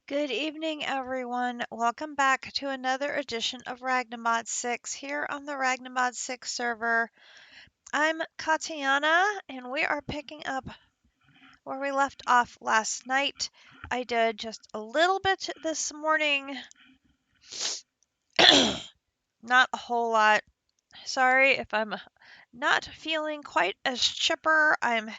Good evening, everyone. Welcome back to another edition of Ragnamod VI here on the Ragnamod VI server. I'm Katiana, and we are picking up where we left off last night. I did just a little bit this morning. Not a whole lot. Sorry if I'm not feeling quite as chipper. I'm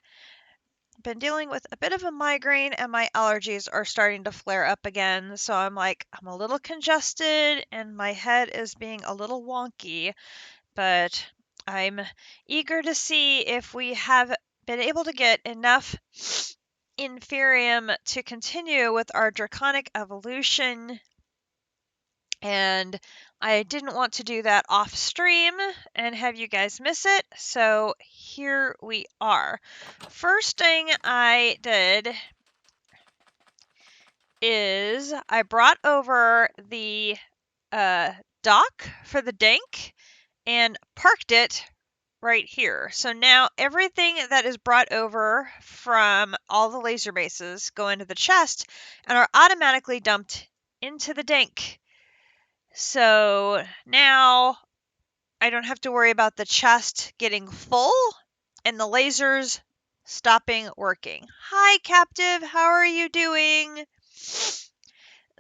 been dealing with a bit of a migraine and my allergies are starting to flare up again. So I'm a little congested and my head is being a little wonky, but I'm eager to see if we have been able to get enough inferium to continue with our draconic evolution. And I didn't want to do that off stream and have you guys miss it, so here we are. First thing I did is I brought over the dock for the dank and parked it right here. So now everything that is brought over from all the laser bases go into the chest and are automatically dumped into the dank. So now I don't have to worry about the chest getting full and the lasers stopping working. Hi, Captive. How are you doing?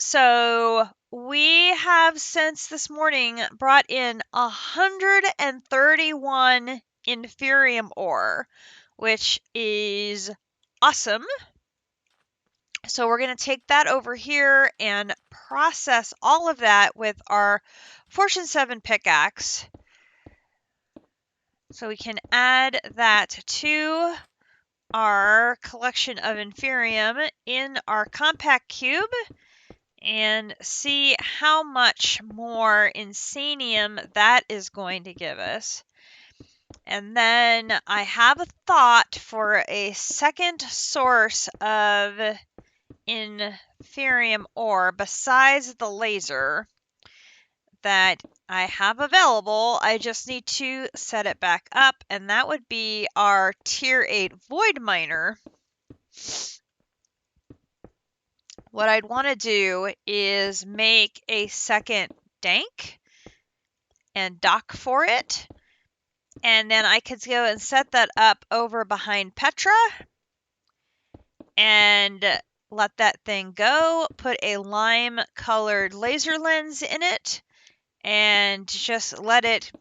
So we have since this morning brought in 131 inferium ore, which is awesome. So we're going to take that over here and process all of that with our Fortune 7 pickaxe. So we can add that to our collection of inferium in our compact cube and see how much more insanium that is going to give us. And then I have a thought for a second source of inferium ore besides the laser that I have available. I just need to set it back up, and that would be our tier 8 void miner. What I'd want to do is make a second dank and dock for it, and then I could go and set that up over behind Petra and let that thing go, put a lime colored laser lens in it, and just let it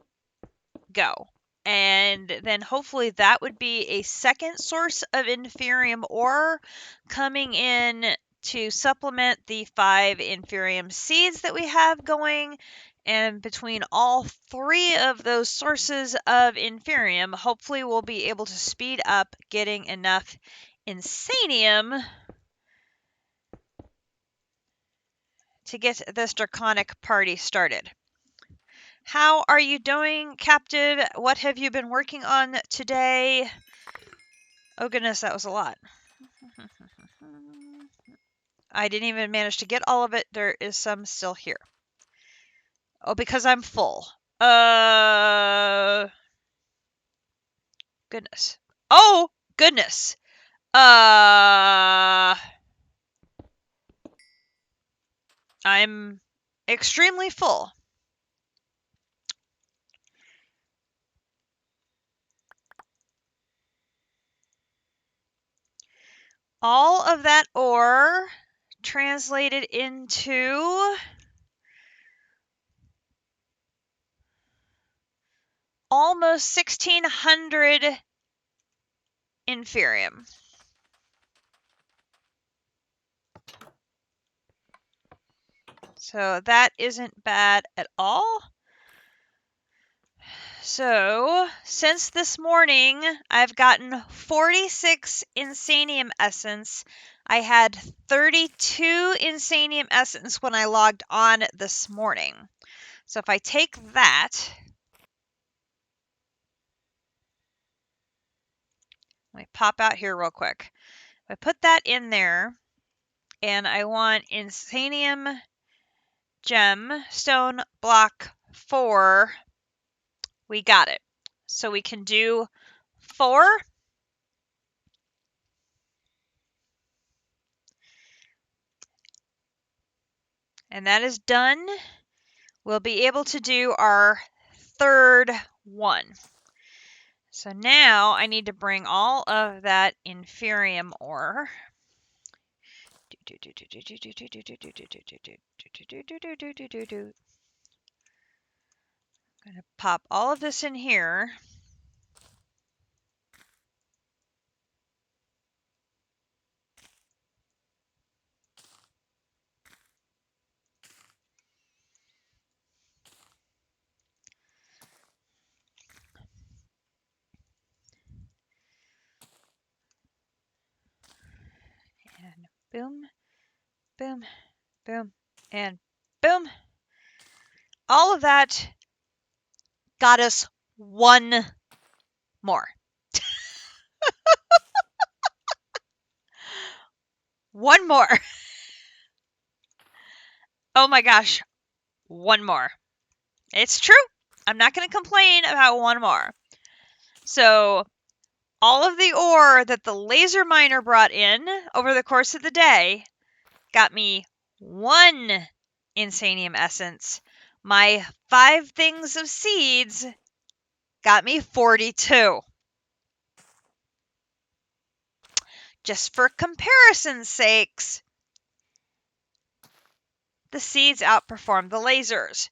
go. And then hopefully that would be a second source of inferium ore coming in to supplement the 5 inferium seeds that we have going. And between all 3 of those sources of inferium, hopefully we'll be able to speed up getting enough insanium to get this draconic party started. How are you doing, Captive? What have you been working on today? Oh goodness, that was a lot. I didn't even manage to get all of it. There is some still here. Oh, because I'm full. Goodness. Oh, goodness. I'm extremely full. All of that ore translated into almost 1,600 inferium. So that isn't bad at all. So since this morning, I've gotten 46 insanium essence. I had 32 insanium essence when I logged on this morning. So if I take that, let me pop out here real quick. If I put that in there, and I want insanium gem stone block 4, we got it. So we can do 4. And that is done. We'll be able to do our third one. So now I need to bring all of that inferium ore. I'm going to pop all of this in here. And boom, boom, boom, and boom. All of that got us one more. One more. Oh my gosh, one more. It's true. I'm not going to complain about one more. So all of the ore that the laser miner brought in over the course of the day got me one insanium essence. My 5 things of seeds got me 42. Just for comparison's sakes, the seeds outperform the lasers.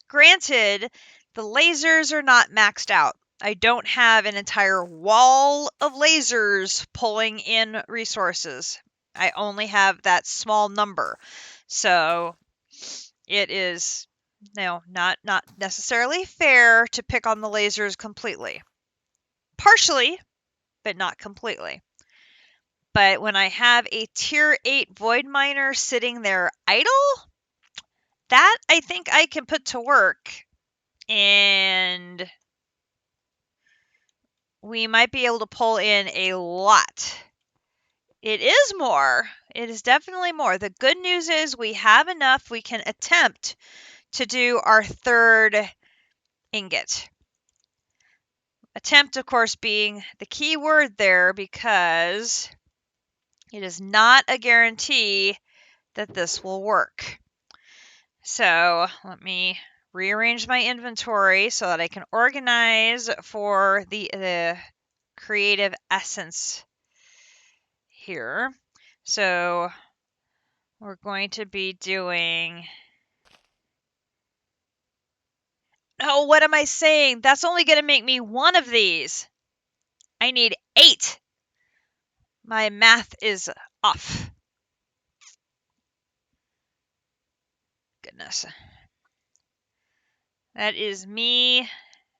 Granted, the lasers are not maxed out. I don't have an entire wall of lasers pulling in resources. I only have that small number. So it is not necessarily fair to pick on the lasers completely. Partially, but not completely. But when I have a tier 8 void miner sitting there idle, that I think I can put to work, and we might be able to pull in a lot. It is more. It is definitely more. The good news is we have enough. We can attempt to do our third ingot. Attempt, of course, being the key word there, because it is not a guarantee that this will work. So let me rearrange my inventory so that I can organize for the creative essence here. So we're going to be doing... Oh, what am I saying? That's only going to make me one of these. I need 8. My math is off. Goodness. That is me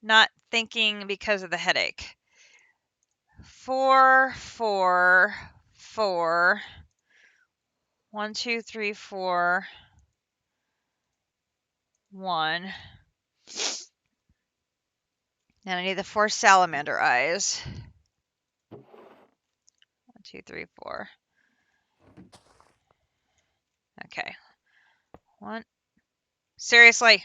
not thinking because of the headache. 4, 4, 4. 1, 2, 3, 4. 1. And I need the 4 salamander eyes. 1, 2, 3, 4. Okay. 1. Seriously.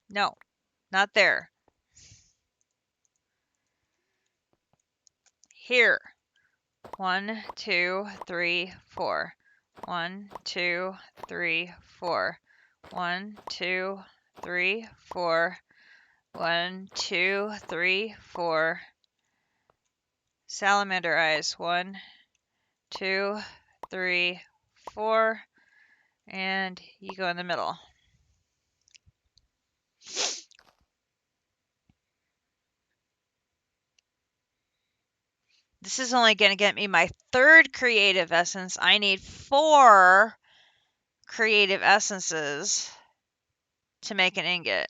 No, not there. Here. 1, 2, 3, 4. 1, 2, 3, 4. 1, 2, 3, 4. 1, 2, 3, 4. Salamander eyes. 1, 2, 3, 4. And you go in the middle. This is only going to get me my 3rd creative essence. I need 4 creative essences to make an ingot.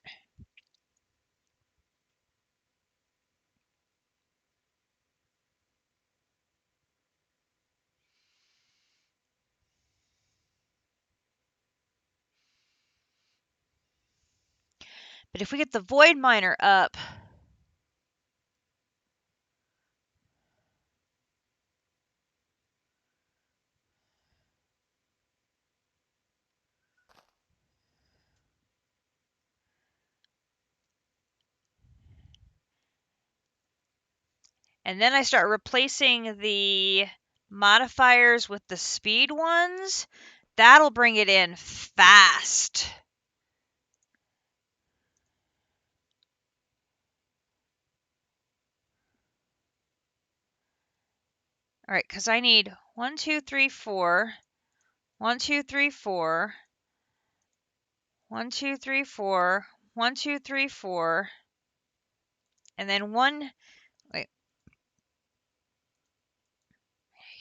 But if we get the void miner up, and then I start replacing the modifiers with the speed ones, that'll bring it in fast. All right, because I need 1, 2, 3, 4, 1, 2, 3, 4, 1, 2, 3, 4, 1, 2, 3, 4, and then one, wait,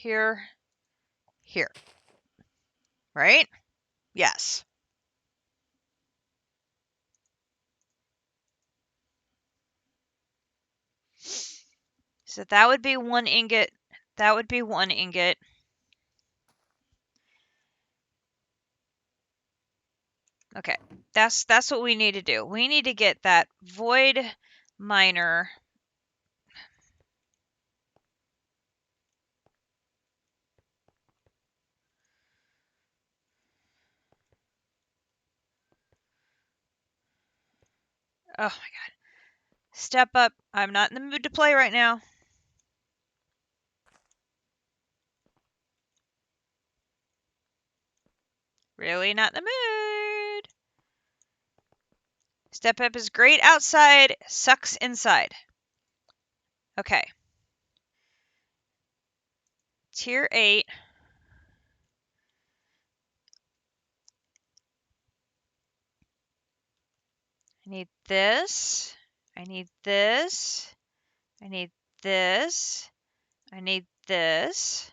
here, here, right? Yes. So that would be 1 ingot. That would be 1 ingot. Okay, that's what we need to do. We need to get that void miner. Oh my god. Step up. I'm not in the mood to play right now. Really not in the mood. Step up is great outside, sucks inside. Okay. Tier 8. I need this. I need this. I need this. I need this.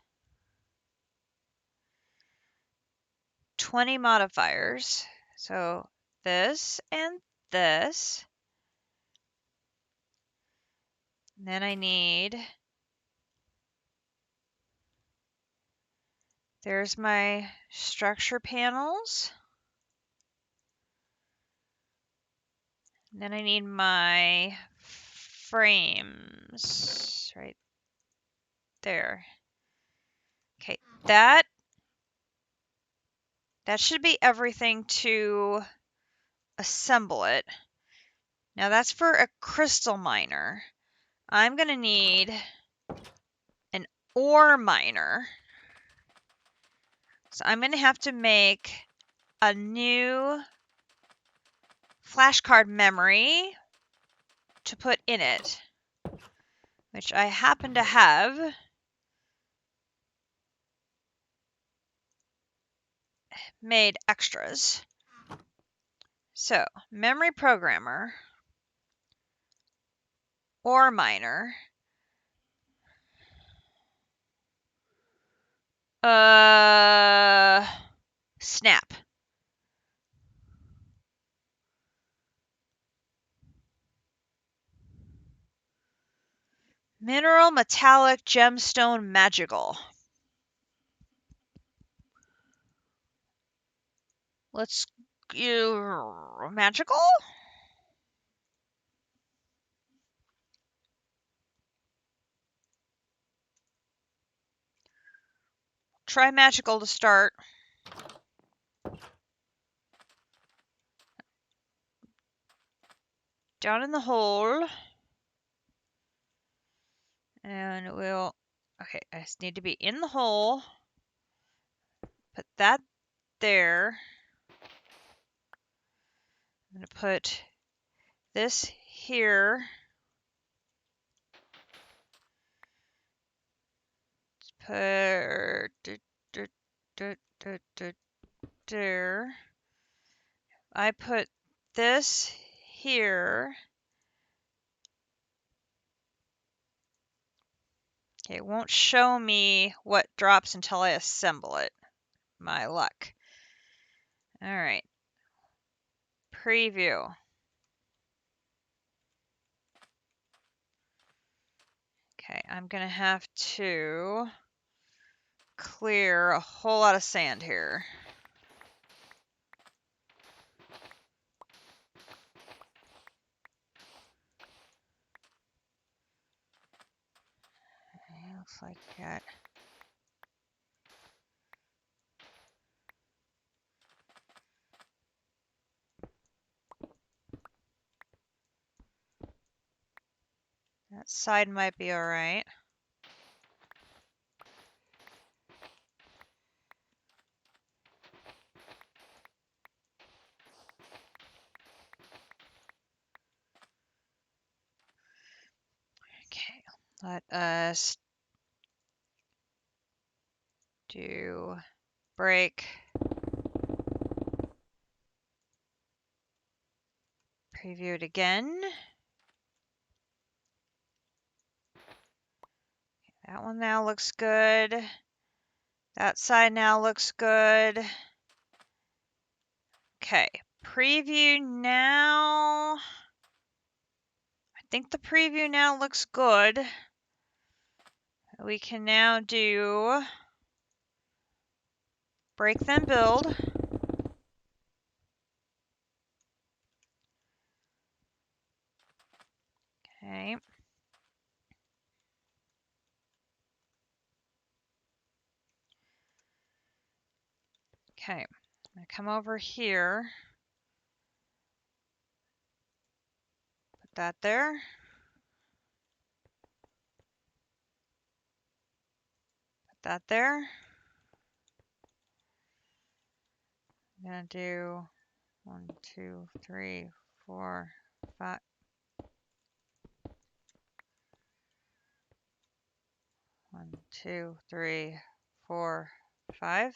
20 modifiers. So this and this. And then I need, there's my structure panels. And then I need my frames right there. Okay, that should be everything to assemble it. Now that's for a crystal miner. I'm going to need an ore miner. So I'm going to have to make a new flashcard memory to put in it, which I happen to have. Made extras. So, memory programmer, ore miner, snap. Mineral, metallic, gemstone, magical. Let's magical? Try magical to start. Down in the hole. And we'll, okay, I just need to be in the hole. Put that there. I'm going to put this here. Put there. I put this here. Okay, it won't show me what drops until I assemble it. My luck. All right. Preview. Okay, I'm going to have to clear a whole lot of sand here. Okay, looks like that. That side might be all right. Let us do break. Preview it again. That one now looks good. That side now looks good. Okay, preview now. I think the preview now looks good. We can now do break then build. Okay. Okay, I'm gonna come over here. Put that there. Put that there. I'm gonna do 1, 2, 3, 4, 5. 1, 2, 3, 4, 5.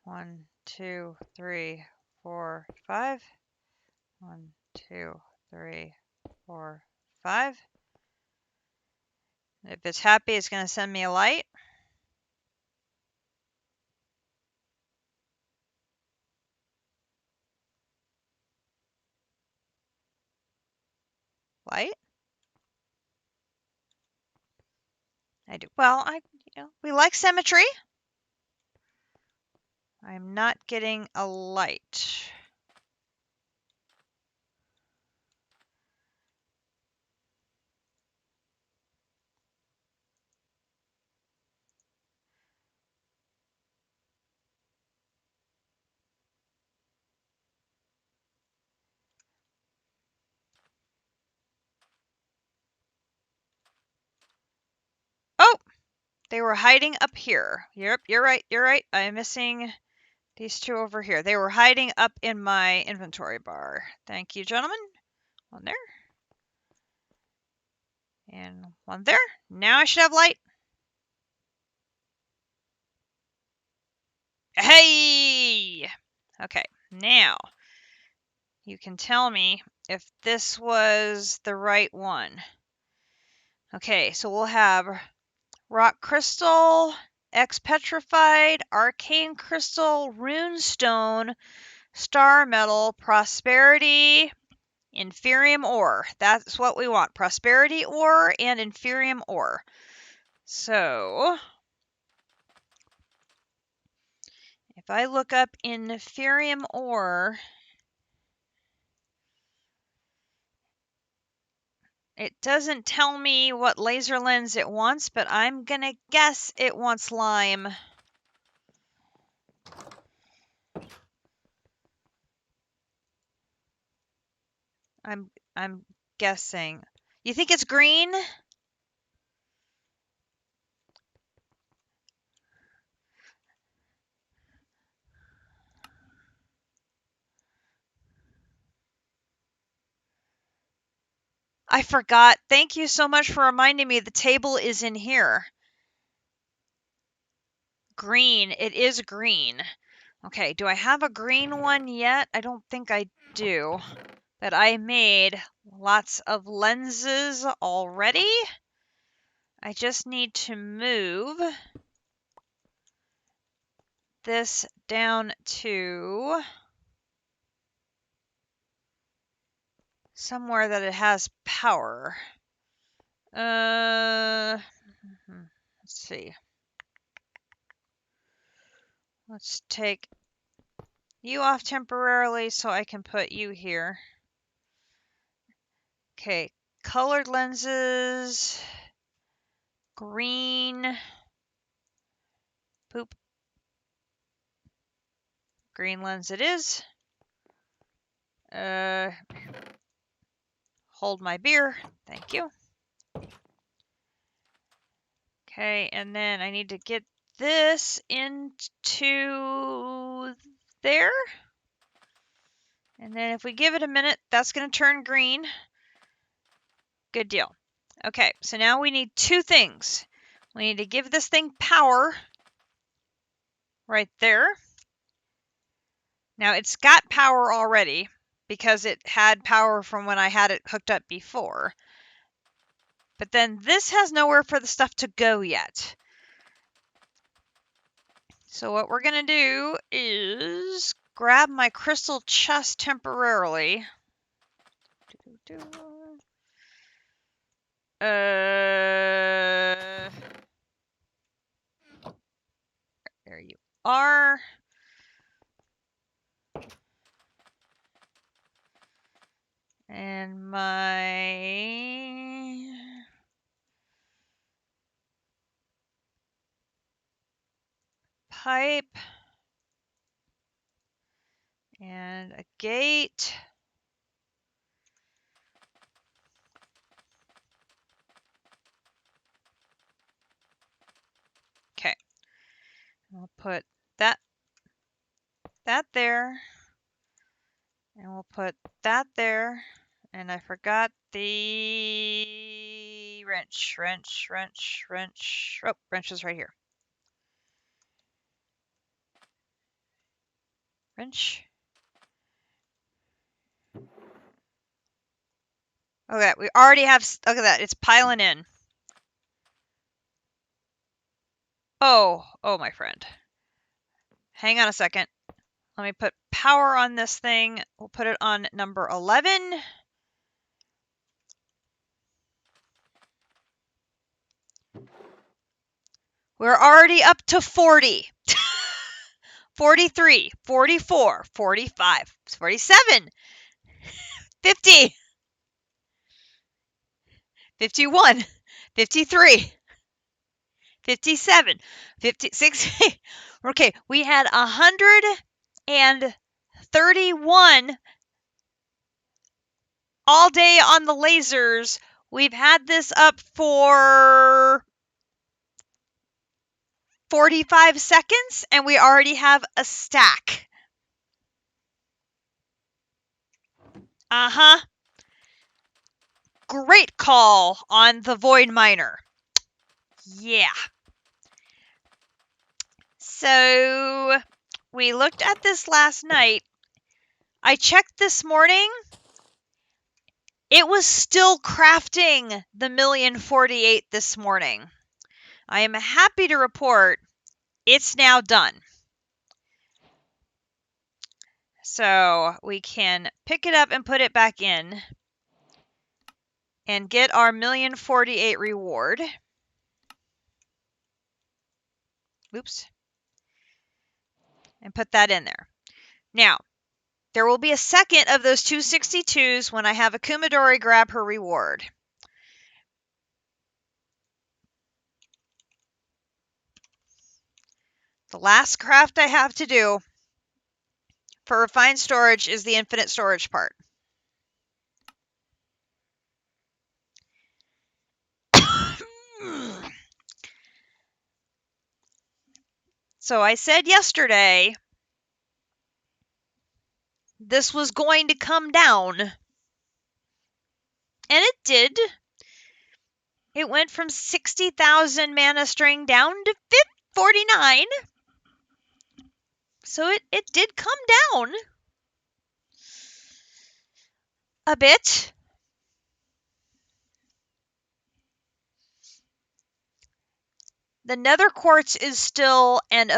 1, 2, 3, 4, 5. 1, 2, 3, 4, 5. If it's happy, it's going to send me a light. Light? I do. Well, we like symmetry. I'm not getting a light. Oh, they were hiding up here. Yep, you're right. You're right. I'm missing these two over here. They were hiding up in my inventory bar. Thank you, gentlemen. One there. And one there. Now I should have light. Hey! Okay, now you can tell me if this was the right one. Okay, so we'll have rock crystal, X-petrified, arcane crystal, rune stone, star metal, prosperity, inferium ore. That's what we want, prosperity ore and inferium ore. So if I look up inferium ore, it doesn't tell me what laser lens it wants, but I'm gonna guess it wants lime. I'm guessing. You think it's green? I forgot. Thank you so much for reminding me the table is in here. Green. It is green. Okay, do I have a green one yet? I don't think I do. But I made lots of lenses already. I just need to move this down to somewhere that it has power. Let's see. Let's take you off temporarily so I can put you here. Okay, colored lenses, green, poop, green lens it is. Hold my beer, thank you. Okay, and then I need to get this into there. And then if we give it a minute, that's going to turn green. Good deal. Okay, so now we need two things. We need to give this thing power right there. Now it's got power already because it had power from when I had it hooked up before. But then this has nowhere for the stuff to go yet. So what we're going to do is grab my crystal chest temporarily. There you are. And my pipe and a gate. Okay. I'll put that there. And we'll put that there. And I forgot the wrench. Oh, wrench is right here. Wrench. Okay, we already have, look at that, it's piling in. Oh, my friend. Hang on a second. Let me put power on this thing. We'll put it on number 11. We're already up to 40. 43, 44, 45, 47, 50, 51, 53, 57, 56. Okay, we had 131 all day on the lasers. We've had this up for 45 seconds, and we already have a stack. Uh-huh. Great call on the Void Miner. Yeah. So, we looked at this last night. I checked this morning. It was still crafting the 1,000,048 this morning. I am happy to report it's now done. So we can pick it up and put it back in and get our 1,000,048 reward. Oops. And put that in there. Now, there will be a second of those 262s when I have a Kumadori grab her reward. The last craft I have to do for refined storage is the infinite storage part. So I said yesterday this was going to come down. And it did. It went from 60,000 mana string down to 49. So it did come down a bit. The nether quartz is still an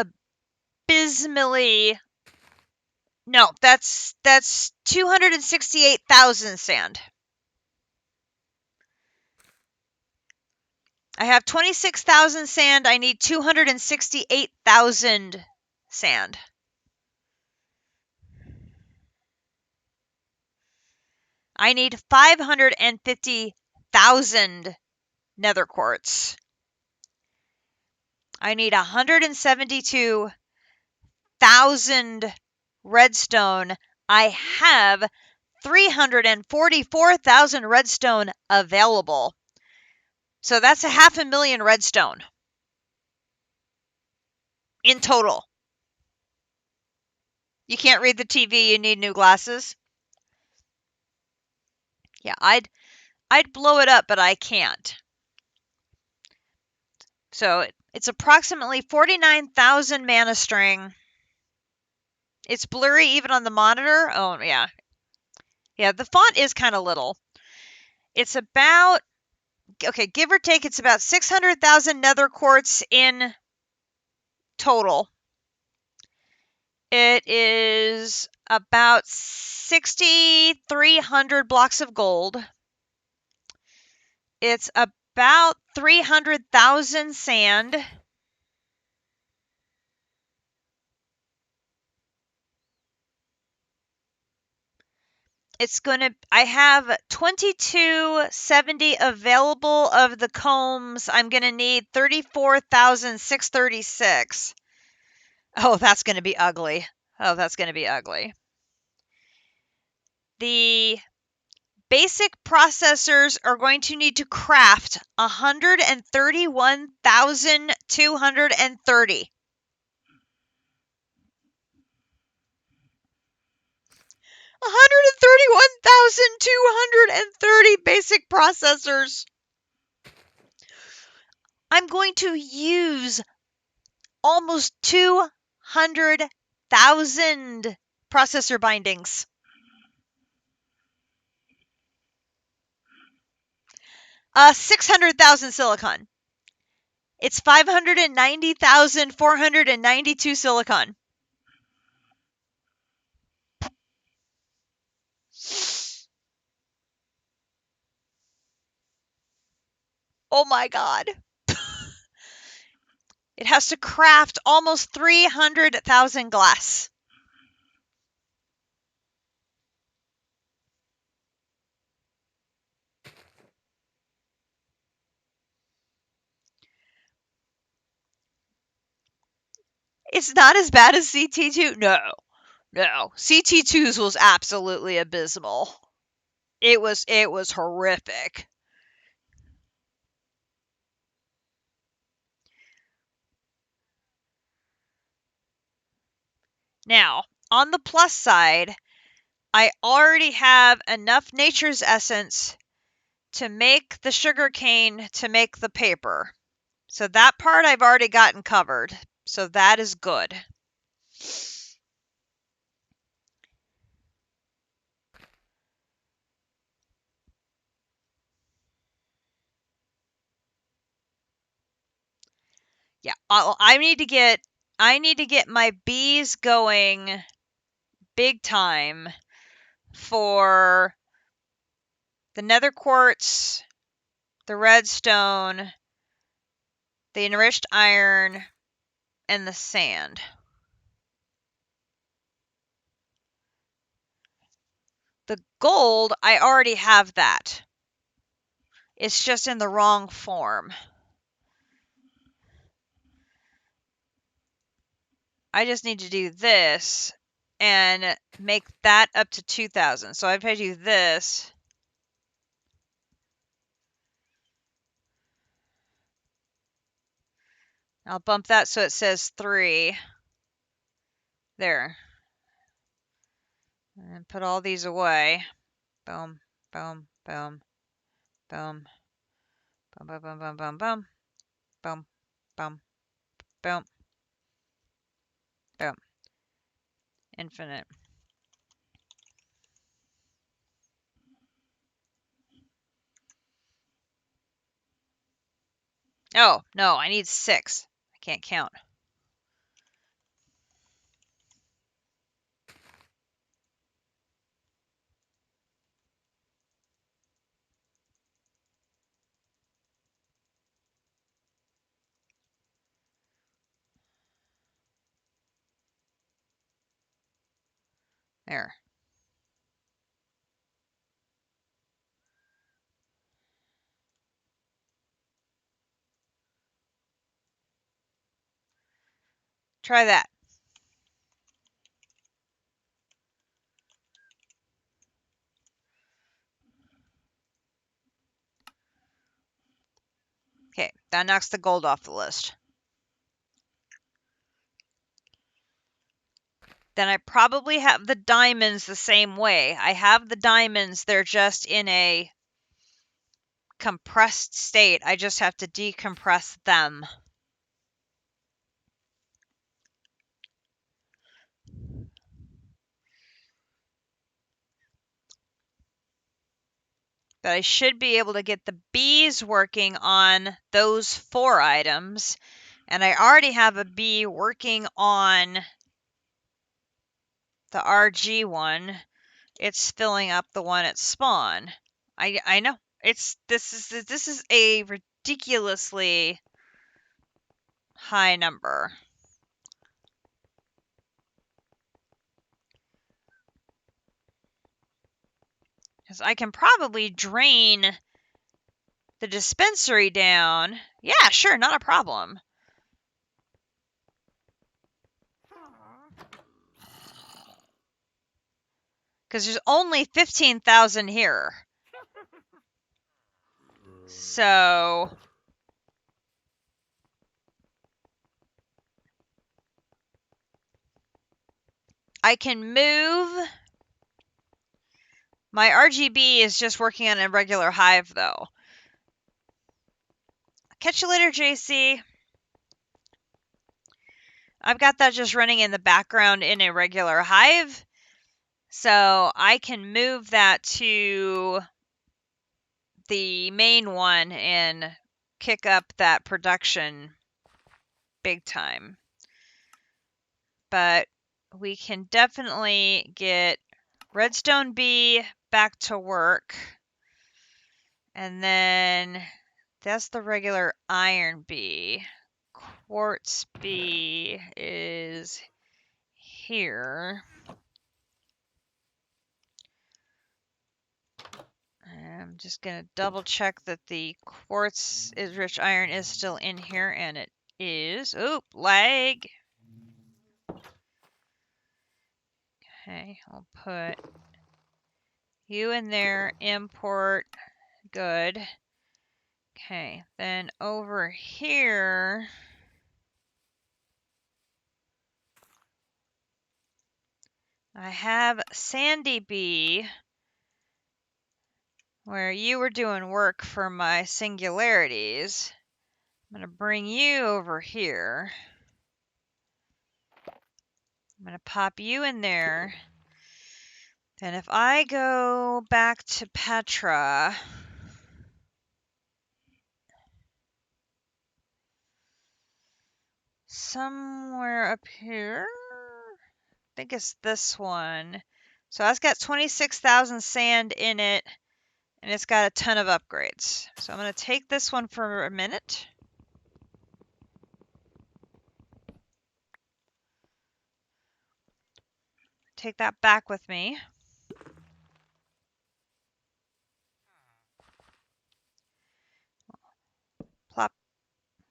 abysmally... No, that's 268,000 sand. I have 26,000 sand. I need 268,000 sand. I need 550,000 nether quartz. I need 172,000 redstone. I have 344,000 redstone available. So that's 500,000 redstone in total. You can't read the TV, you need new glasses. Yeah, I'd blow it up, but I can't. So it's approximately 49,000 mana string. It's blurry even on the monitor. Oh, yeah. Yeah, the font is kind of little. It's about, okay, give or take, it's about 600,000 nether quartz in total. It is about 6,300 blocks of gold. It's about 300,000 sand. I have 2270 available of the combs. I'm going to need 34,636. Oh, that's going to be ugly. Oh, that's going to be ugly. The basic processors are going to need to craft 131,230. 131,230 basic processors. I'm going to use almost 200,000 processor bindings. 600,000 silicon. It's 590,492 silicon. Oh my god. It has to craft almost 300,000 glass. It's not as bad as CT2. No. CT2's was absolutely abysmal. It was horrific. Now, on the plus side, I already have enough nature's essence to make the sugarcane to make the paper. So that part I've already gotten covered. So that is good. Yeah, I need to get my bees going big time for the nether quartz, the redstone, the enriched iron, and the sand. The gold, I already have that. It's just in the wrong form. I just need to do this and make that up to 2,000. So if I do this, I'll bump that so it says 3. There. And put all these away. Boom, boom, boom, boom, boom, boom, boom, boom, boom, boom, boom, boom, boom, boom. Infinite. Oh, no, I need 6. I can't count. There. Try that. Okay, that knocks the gold off the list. Then I probably have the diamonds the same way. I have the diamonds, they're just in a compressed state. I just have to decompress them. But I should be able to get the bees working on those 4 items. And I already have a bee working on the RG one. It's filling up the one at spawn. I know. This is a ridiculously high number. Because I can probably drain the dispensary down. Yeah, sure, not a problem. Because there's only 15,000 here. So I can move. My RGB is just working on a regular hive, though. Catch you later, JC. I've got that just running in the background in a regular hive. So I can move that to the main one and kick up that production big time. But we can definitely get Redstone Bee back to work. And then that's the regular Iron Bee. Quartz Bee is here. I'm just going to double check that the quartz is rich iron is still in here, and it is. Oop, lag. Okay, I'll put you in there, import, good. Okay, then over here, I have Sandy Bee, where you were doing work for my singularities. I'm going to bring you over here. I'm going to pop you in there. And if I go back to Petra, somewhere up here, I think it's this one. So that's got 26,000 sand in it, and it's got a ton of upgrades. So I'm going to take this one for a minute. Take that back with me. Plop.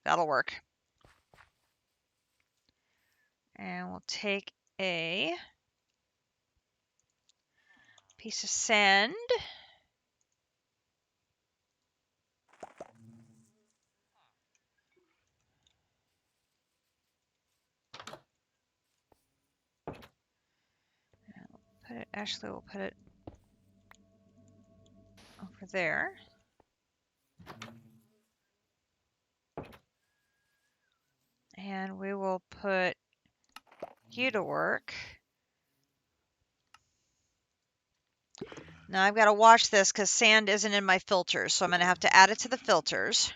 That'll work. And we'll take a piece of sand. Actually, we'll put it over there. And we will put you to work. Now I've got to wash this because sand isn't in my filters, so I'm going to have to add it to the filters.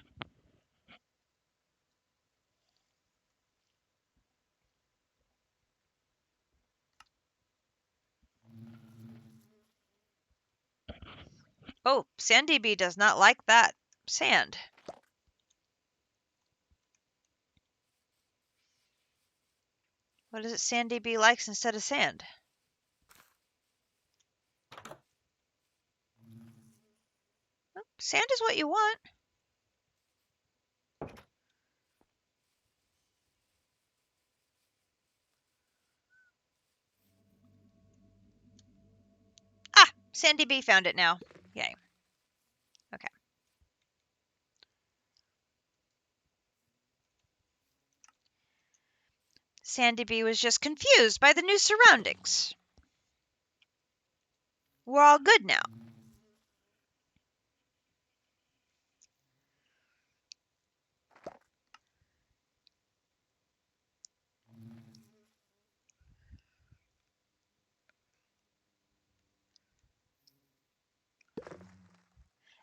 Oh, SandDB does not like that sand. What is it SandDB likes instead of sand? Oh, sand is what you want. Ah, SandDB found it now. Yay. Okay. SandDB was just confused by the new surroundings. We're all good now.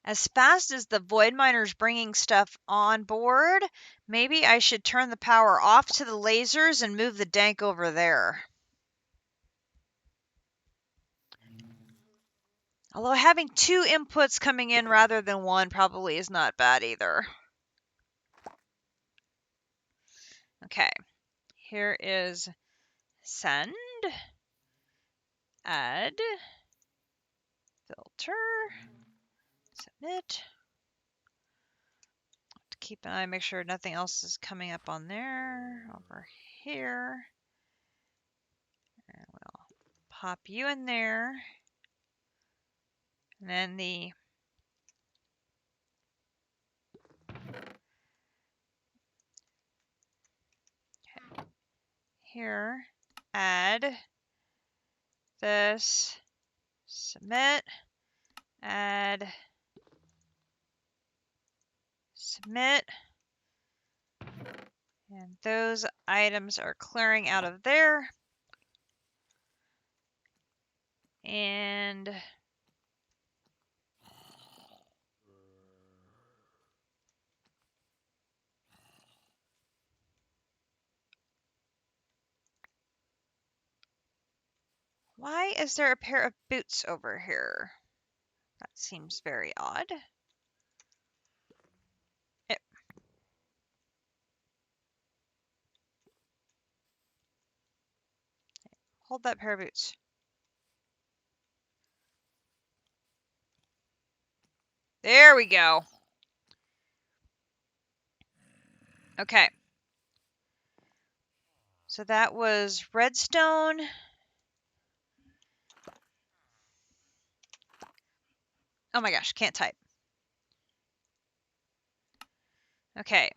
As fast as the Void Miner's bringing stuff on board, maybe I should turn the power off to the lasers and move the dank over there. Although having 2 inputs coming in rather than 1 probably is not bad either. Okay, here is send, add, filter, submit. Keep an eye, make sure nothing else is coming up on there. Over here. And we'll pop you in there. And then the here, add this, submit, add, submit, and those items are clearing out of there. And why is there a pair of boots over here? That seems very odd. Hold that pair of boots. There we go. Okay. So that was redstone. Oh my gosh, can't type. Okay.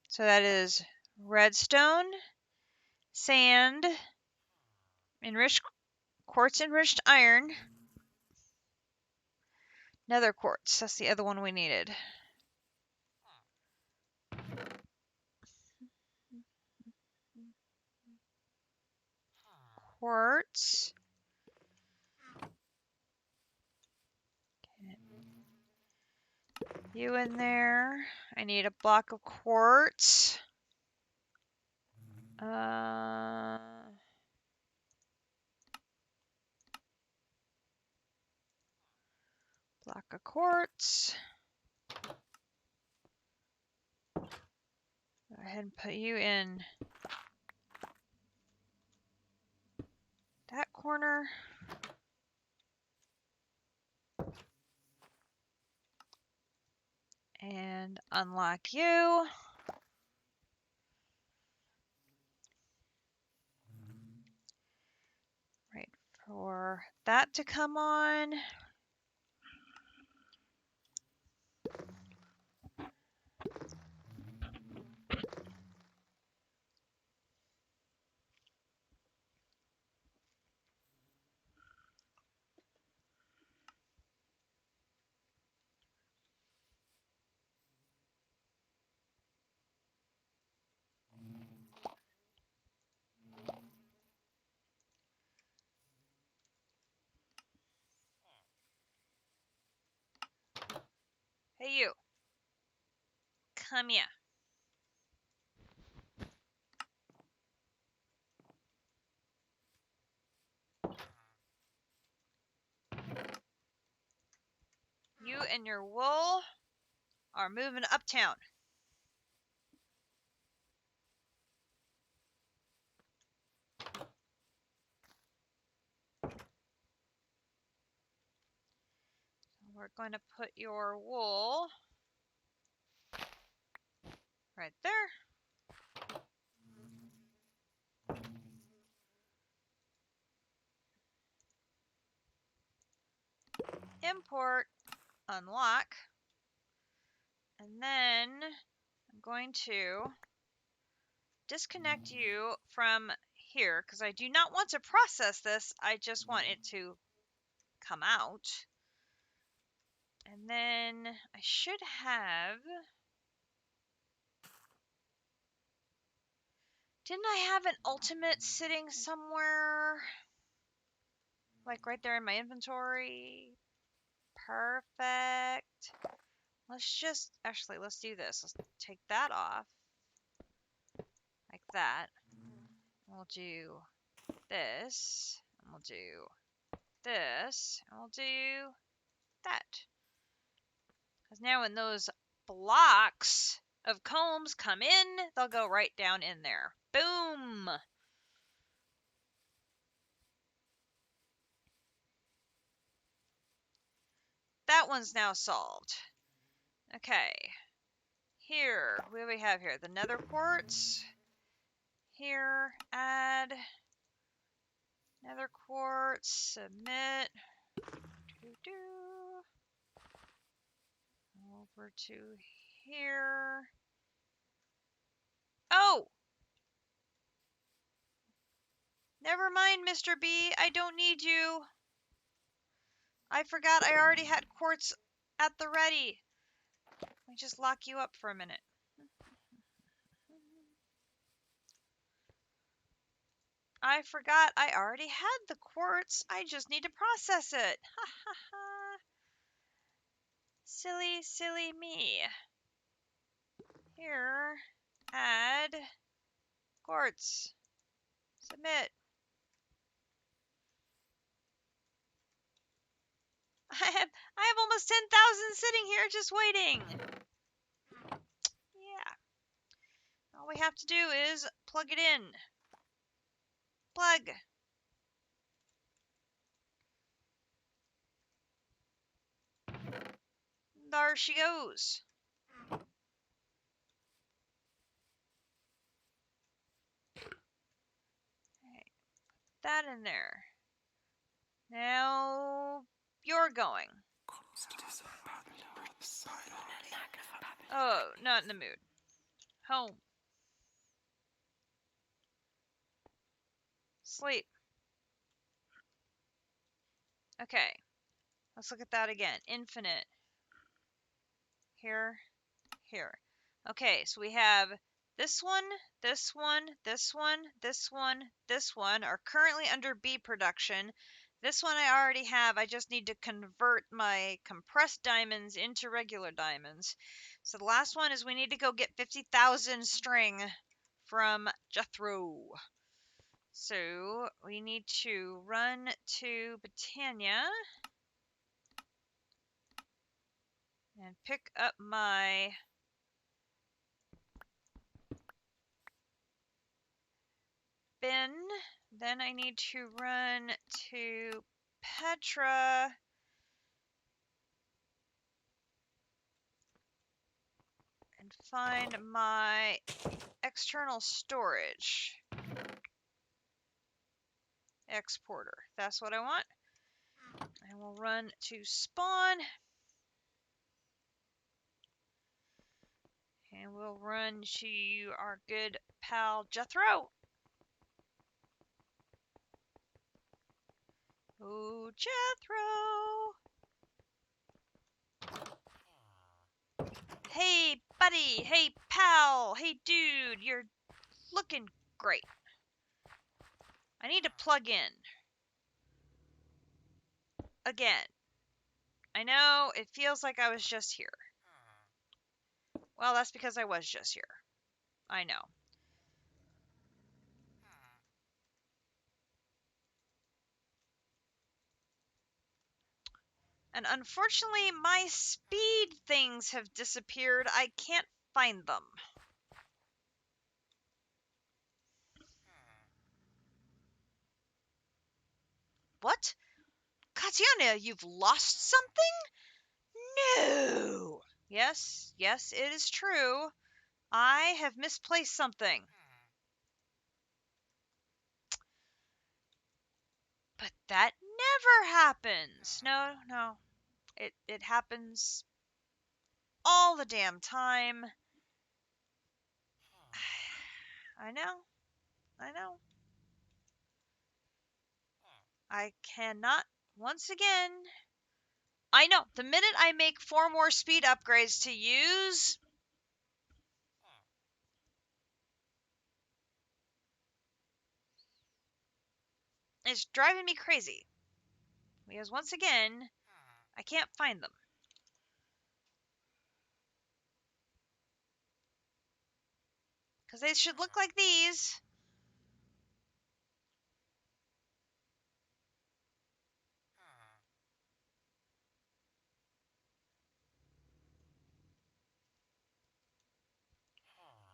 So that is redstone, sand, enriched quartz enriched iron, nether quartz. That's the other one we needed. Quartz. You in there. I need a block of quartz. Block of quartz. Go ahead and put you in that corner. And unlock you. Right, for that to come on. Hey you, come here. You and your wool are moving uptown. We're going to put your wool right there. Import, unlock, and then I'm going to disconnect you from here because I do not want to process this. I just want it to come out. And then I should have... Didn't I have an ultimate sitting somewhere? Like right there in my inventory? Perfect. Let's do this. Let's take that off. Like that. We'll do this. And we'll do this. And we'll do that. Because now when those blocks of combs come in, they'll go right down in there. Boom! That one's now solved. Okay. Here, what do we have here? The nether quartz. Here, add nether quartz, submit. Doo-doo. Over to here. Oh! Never mind, Mr. B. I don't need you. I forgot I already had quartz at the ready. Let me just lock you up for a minute. I forgot I already had the quartz. I just need to process it. Ha ha ha. Silly, silly me. Here, add quartz. Submit. I have almost 10,000 sitting here just waiting. Yeah. All we have to do is plug it in. Plug. There she goes. Okay. Put that in there. Now you're going. Oh, not in the mood. Home. Sleep. Okay. Let's look at that again. Infinite. Here. Here. Okay, so we have this one, this one, this one, this one, this one are currently under B production. This one I already have. I just need to convert my compressed diamonds into regular diamonds. So the last one is we need to go get 50,000 string from Jethro. So we need to run to Britannia and pick up my bin. Then I need to run to Petra and find my external storage exporter. That's what I want. And we'll run to spawn. And we'll run to our good pal Jethro. Oh, Jethro. Hey, buddy. Hey, pal. Hey, dude. You're looking great. I need to plug in. Again. I know, it feels like I was just here. Well, that's because I was just here. I know. And unfortunately, my speed things have disappeared. I can't find them. What? Katiana, you've lost something? No! Yes, yes, it is true. I have misplaced something. But that never happens. No, no. It happens all the damn time. I know. I know. I cannot, once again. I know. The minute I make 4 more speed upgrades to use, it's driving me crazy. Because once again, I can't find them. Because they should look like these.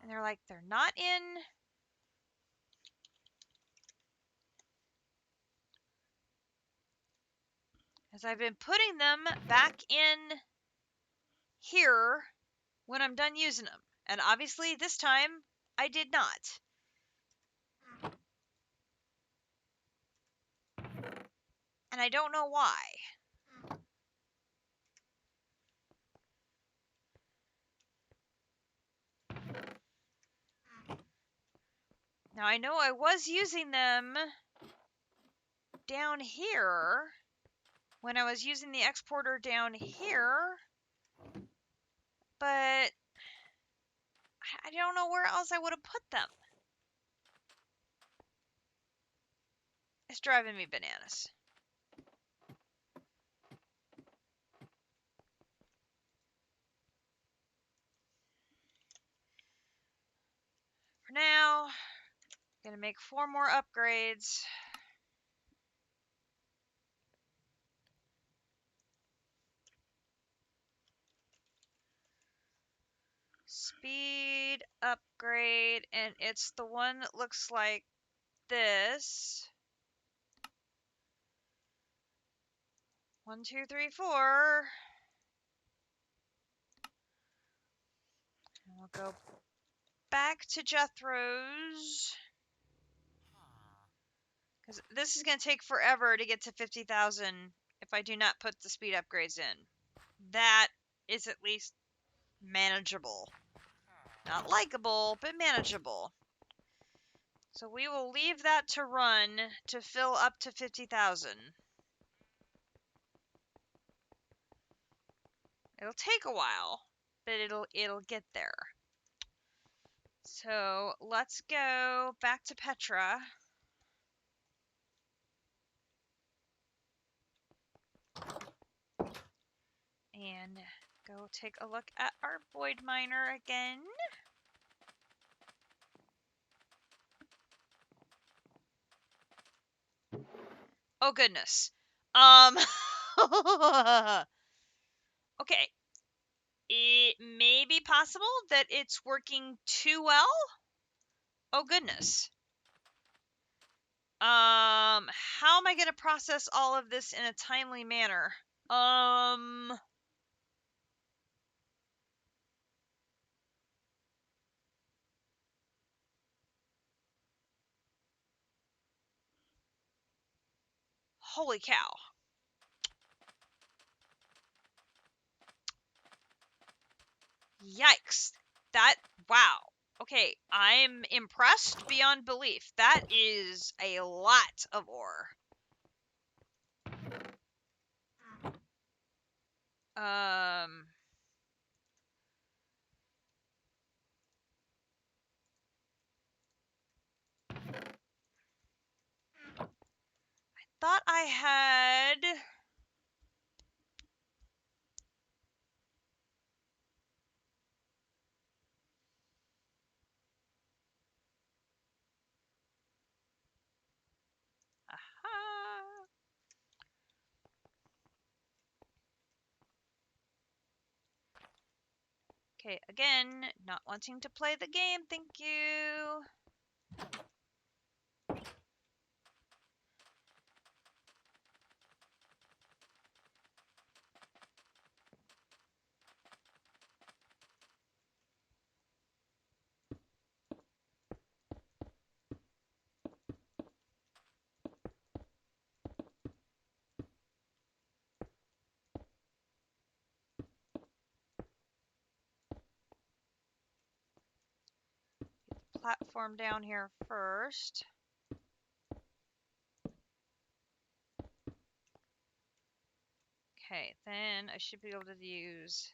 And they're like, they're not in. As I've been putting them back in here when I'm done using them. And obviously this time I did not. And I don't know why. Now I know I was using them down here when I was using the exporter down here, but I don't know where else I would have put them. It's driving me bananas. For now, I'm gonna make 4 more upgrades. Speed upgrade, and it's the one that looks like this. 1, 2, 3, 4. And we'll go back to Jethro's. Because this is going to take forever to get to 50,000 if I do not put the speed upgrades in. That is at least manageable. Not likable, but manageable. So we will leave that to run to fill up to 50,000. It'll take a while, but it'll get there. So let's go back to Petra. And go take a look at our void miner again. Oh goodness. Okay. It may be possible that it's working too well. Oh goodness. How am I going to process all of this in a timely manner? Holy cow. Yikes. Wow. Okay, I'm impressed beyond belief. That is a lot of ore. I thought I had... Aha. Okay, again, not wanting to play the game, thank you. Platform down here first. Okay, then I should be able to use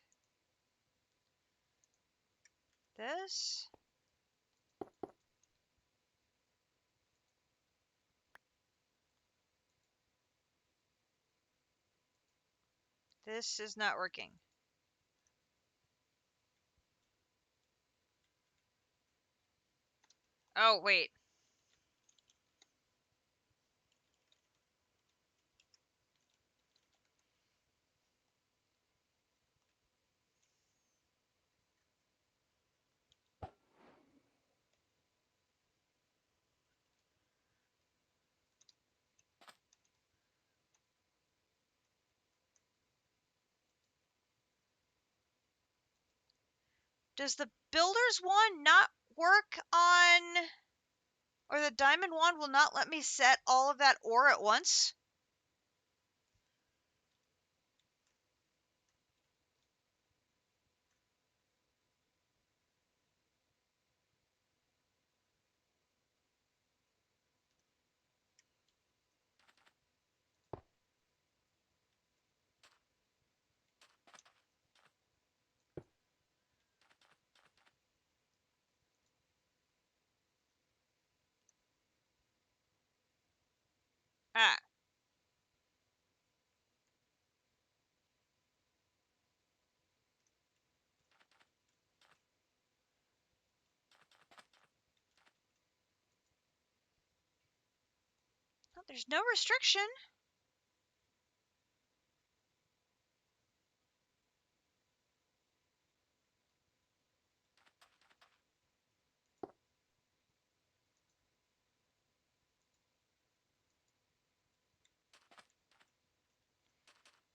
this. This is not working. Oh, wait. Does the builder's wand not work on... Or the diamond wand will not let me set all of that ore at once? Ah. Oh, there's no restriction.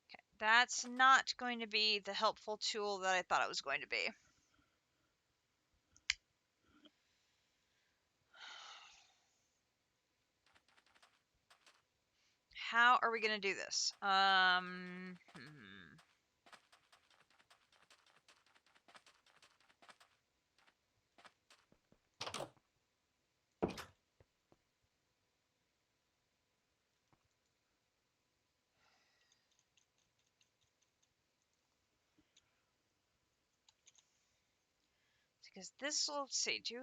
Okay, that's not going to be the helpful tool that I thought it was going to be. How are we going to do this? Because this will see. Do.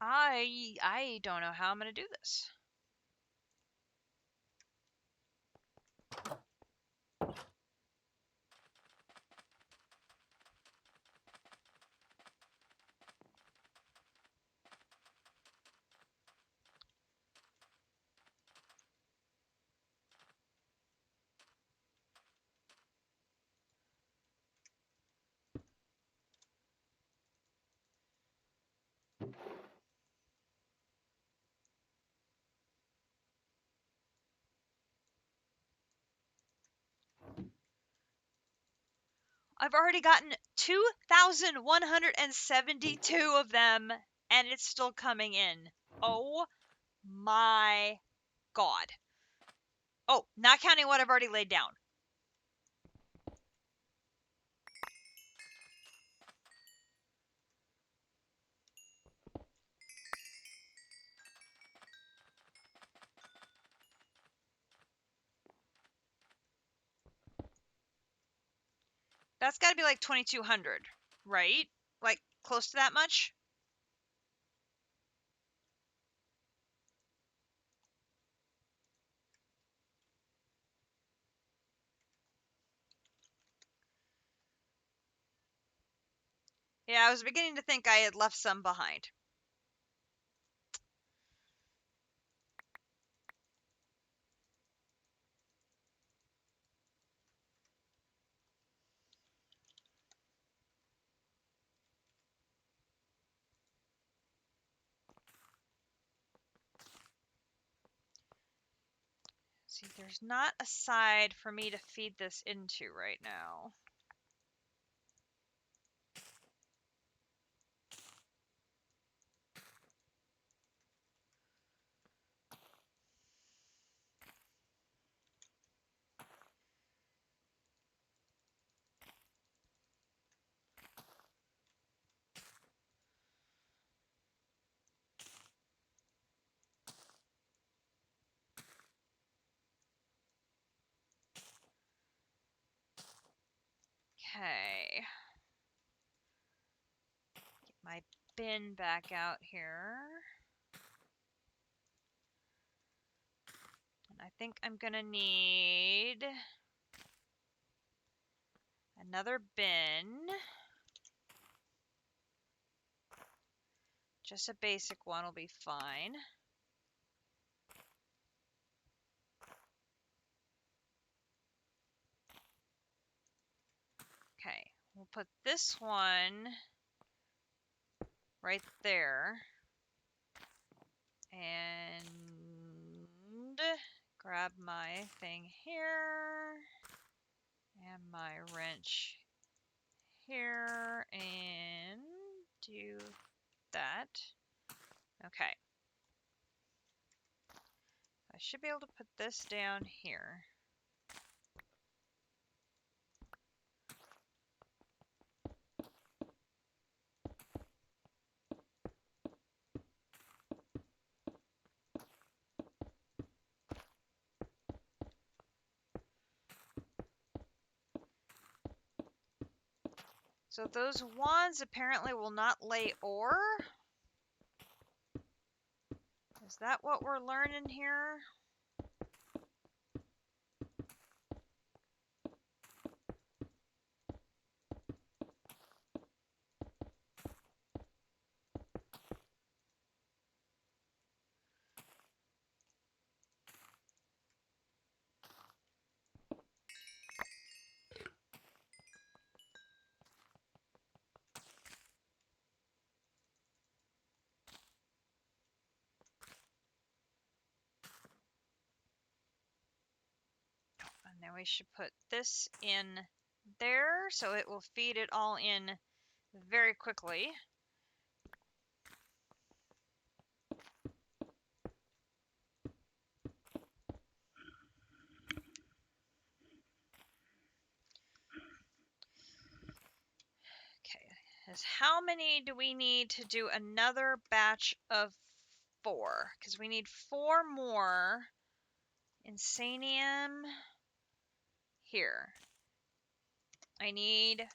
I don't know how I'm going to do this. I've already gotten 2,172 of them, and it's still coming in. Oh my god. Oh, not counting what I've already laid down. That's got to be like 2,200, right? Like close to that much? Yeah, I was beginning to think I had left some behind. See, there's not a side for me to feed this into right now. Okay. Get my bin back out here. And I think I'm gonna need another bin. Just a basic one will be fine. Okay, we'll put this one right there. And grab my thing here. And my wrench here. And do that. Okay. I should be able to put this down here. So those wands apparently will not lay ore. Is that what we're learning here? And then we should put this in there so it will feed it all in very quickly. Okay, how many do we need to do another batch of 4? Because we need 4 more insanium here. I need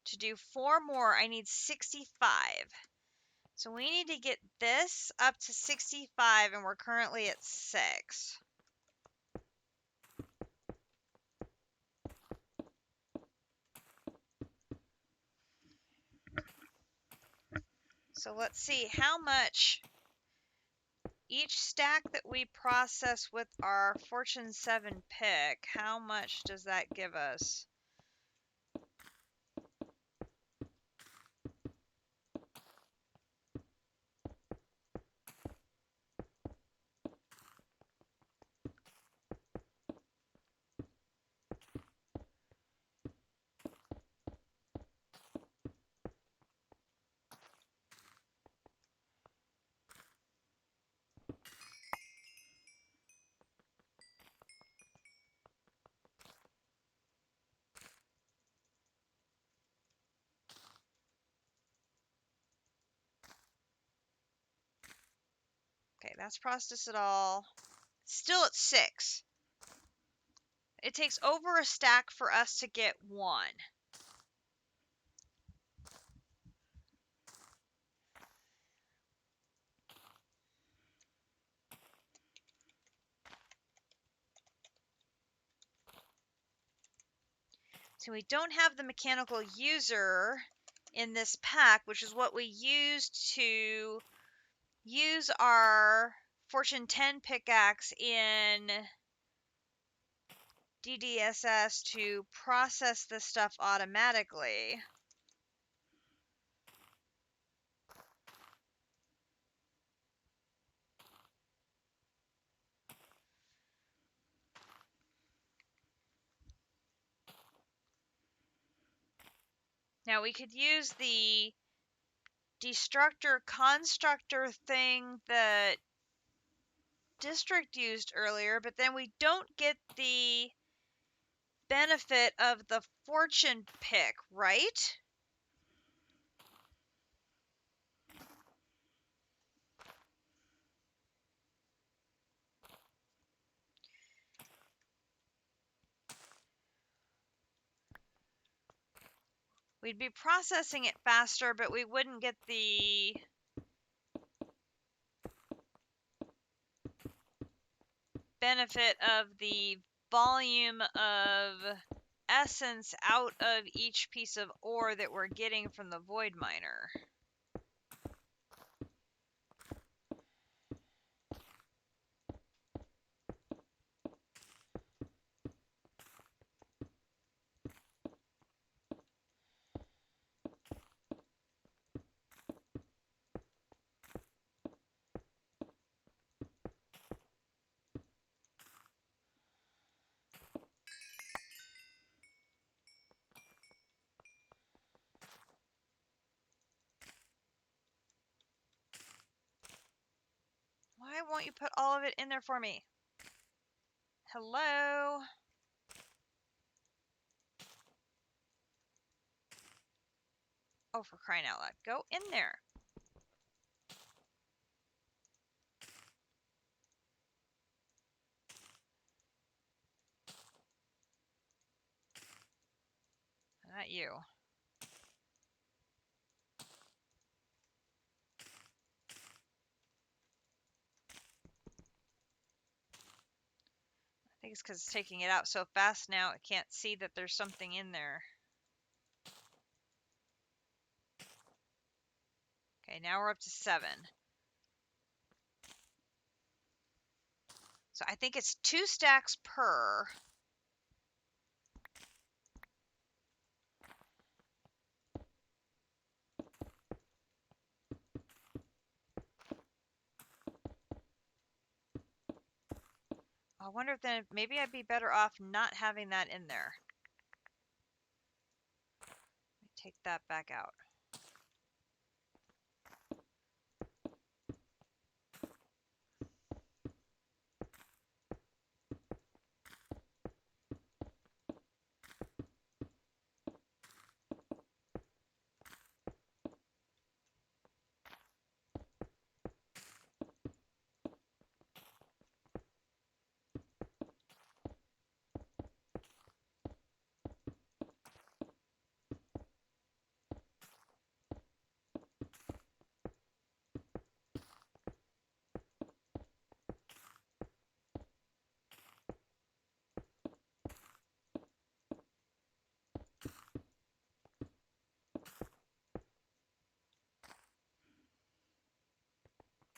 to do 4 more. I need 65. So we need to get this up to 65, and we're currently at 6. So let's see how much each stack that we process with our Fortune 7 pick, how much does that give us? Okay, that's processed it all. Still at 6. It takes over a stack for us to get 1. So we don't have the mechanical user in this pack, which is what we used to use our Fortune 10 pickaxe in DDSS to process this stuff automatically. Now we could use the destructor constructor thing that district used earlier, but then we don't get the benefit of the fortune pick, right? We'd be processing it faster, but we wouldn't get the benefit of the volume of essence out of each piece of ore that we're getting from the void miner. Why won't you put all of it in there for me? Hello? Oh, for crying out loud. Go in there. Not you. I think it's because it's taking it out so fast now it can't see that there's something in there. Okay, now we're up to 7. So I think it's 2 stacks per. I wonder if then maybe I'd be better off not having that in there. Let me take that back out.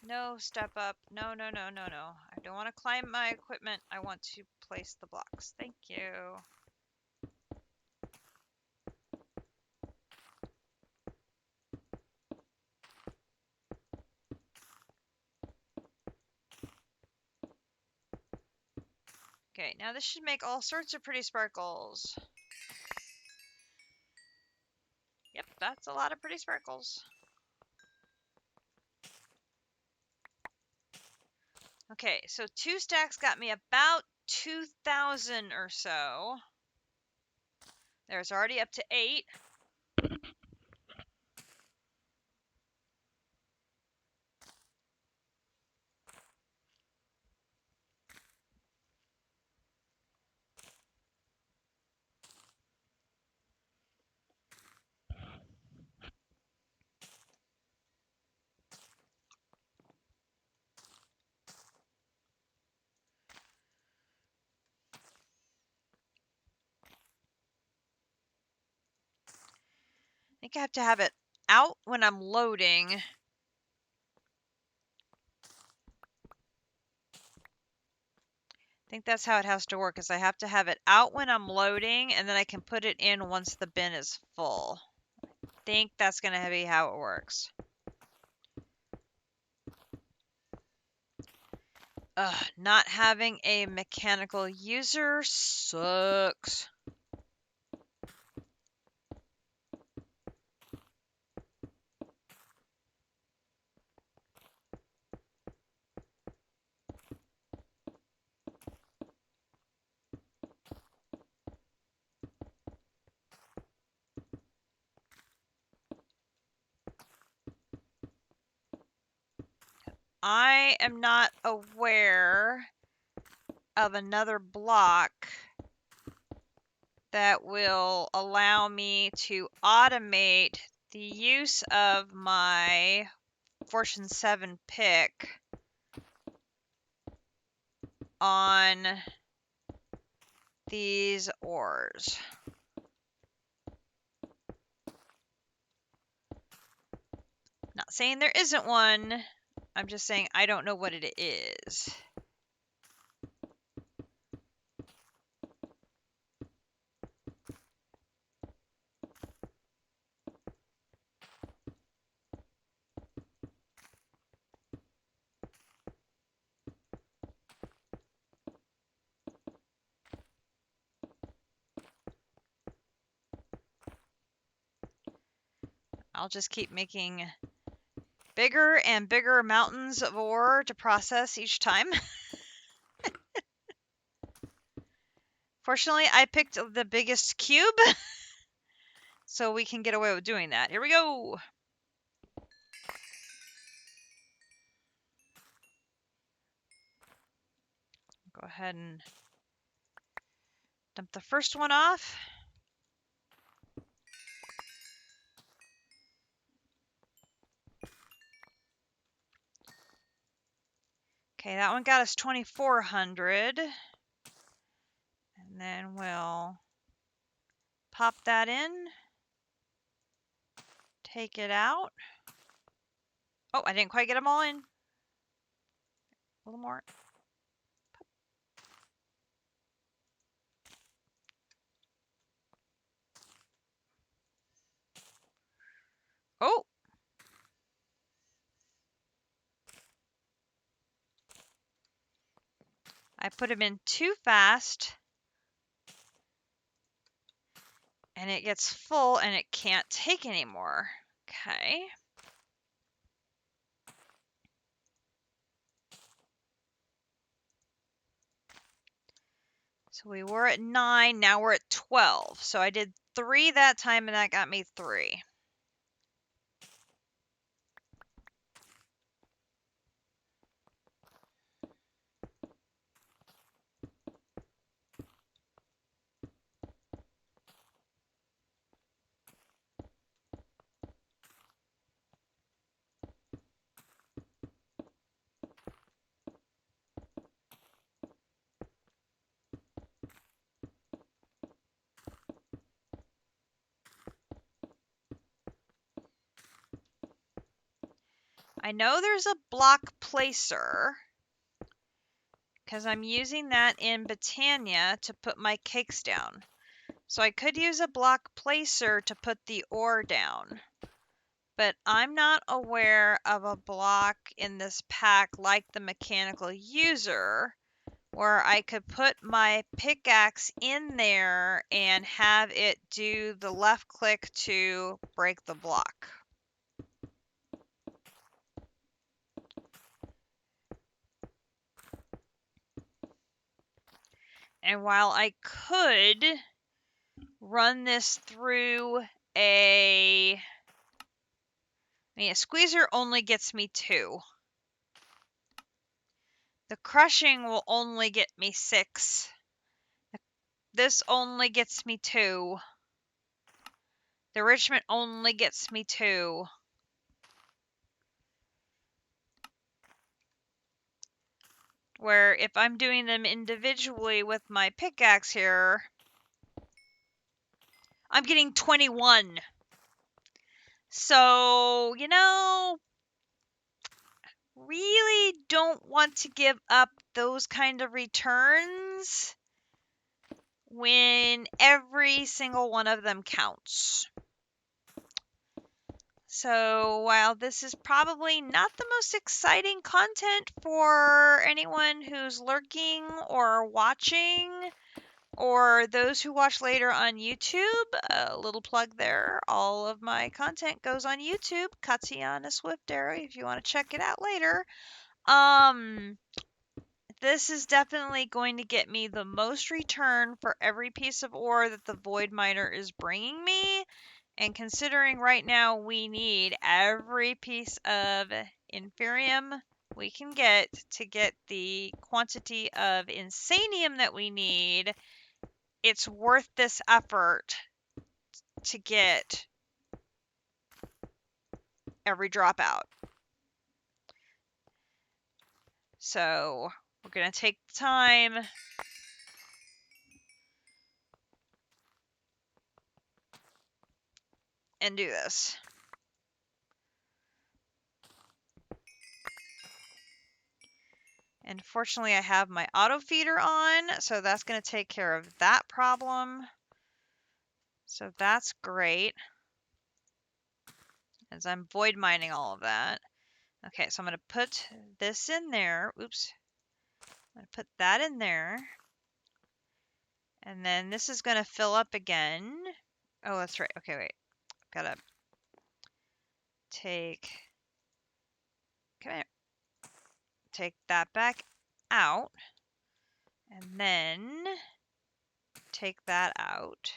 No, step up. No, no, no, no, no. I don't want to climb my equipment. I want to place the blocks. Thank you. Okay, now this should make all sorts of pretty sparkles. Yep, that's a lot of pretty sparkles. Okay, so 2 stacks got me about 2,000 or so. There's already up to 8. I think I have to have it out when I'm loading. I think that's how it has to work, is I have to have it out when I'm loading, and then I can put it in once the bin is full. I think that's going to be how it works. Ugh, not having a mechanical user sucks. I am not aware of another block that will allow me to automate the use of my Fortune 7 pick on these ores. Not saying there isn't one, I'm just saying I don't know what it is. I'll just keep making bigger and bigger mountains of ore to process each time. Fortunately, I picked the biggest cube, so we can get away with doing that. Here we go. Go ahead and dump the first one off. Okay, that one got us 2,400. And then we'll pop that in. Take it out. Oh, I didn't quite get them all in. A little more. Oh! I put them in too fast. And it gets full and it can't take anymore. Okay. So we were at 9, now we're at 12. So I did 3 that time and that got me 3. I know there's a block placer because I'm using that in Britannia to put my cakes down. So I could use a block placer to put the ore down. But I'm not aware of a block in this pack like the mechanical user where I could put my pickaxe in there and have it do the left click to break the block. And while I could run this through a squeezer only gets me 2. The crushing will only get me 6. This only gets me 2. The enrichment only gets me 2. Where if I'm doing them individually with my pickaxe here, I'm getting 21. So, really don't want to give up those kind of returns when every single one of them counts. So while this is probably not the most exciting content for anyone who's lurking or watching, or those who watch later on YouTube, a little plug there. All of my content goes on YouTube, Katiana Swiftberry, if you want to check it out later. This is definitely going to get me the most return for every piece of ore that the Void Miner is bringing me. And considering right now we need every piece of inferium we can get to get the quantity of insanium that we need, it's worth this effort to get every drop out. So we're going to take the time and do this. And fortunately I have my auto feeder on, so that's going to take care of that problem. So that's great, as I'm void mining all of that. Okay, so I'm going to put this in there. Oops. I'm going to put that in there. And then this is going to fill up again. Oh, that's right. Okay, wait. Gotta take, come here. Take that back out. And then take that out.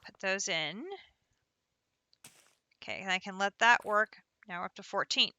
Put those in. Okay, and I can let that work. Now we're up to 14.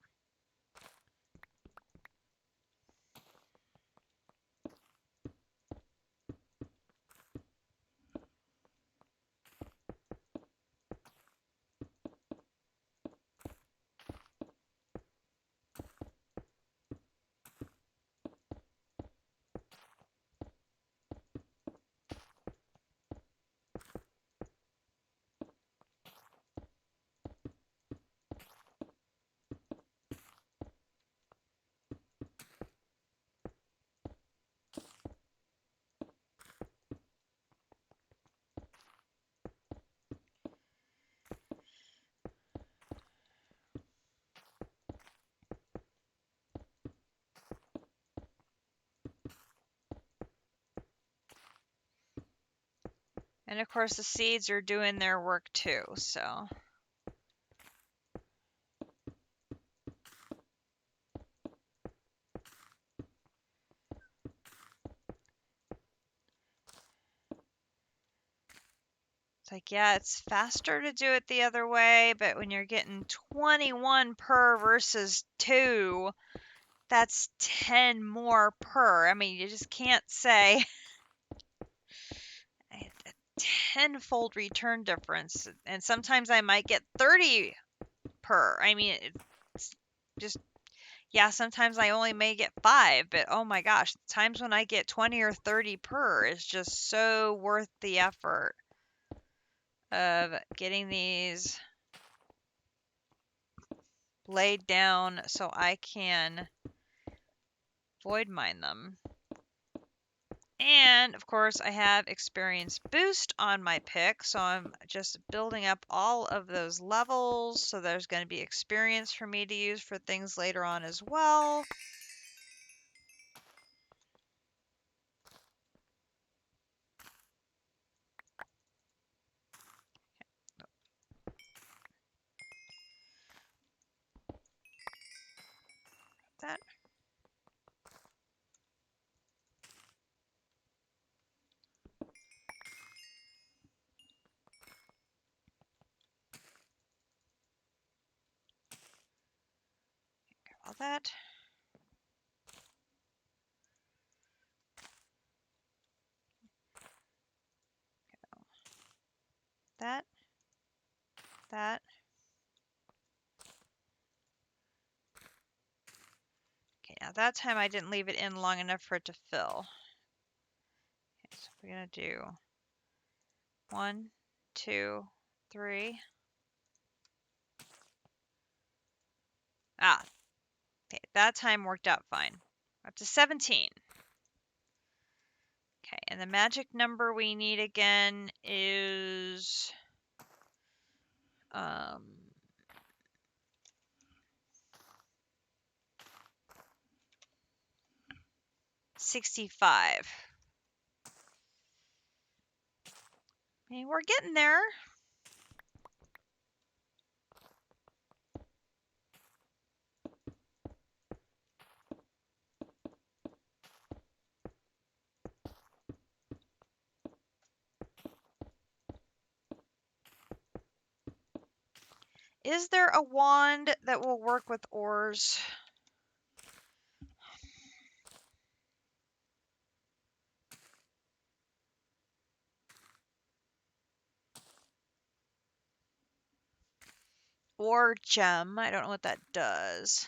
And of course the seeds are doing their work too, so. It's like, yeah, it's faster to do it the other way, but when you're getting 21 per versus 2, that's 10 more per. I mean, you just can't say a tenfold return difference. And sometimes I might get 30 per. I mean, it's just, yeah, sometimes I only may get 5, but oh my gosh, times when I get 20 or 30 per is just so worth the effort of getting these laid down so I can void mine them. And of course I have experience boost on my pick, so I'm just building up all of those levels, so there's going to be experience for me to use for things later on as well. That. All that. That. That. Okay, now that time I didn't leave it in long enough for it to fill. Okay, so we're going to do 1, 2, 3. Ah, okay, that time worked out fine. Up to 17. Okay, and the magic number we need again is 65. I mean, we're getting there. Is there a wand that will work with ores? Ore gem. I don't know what that does.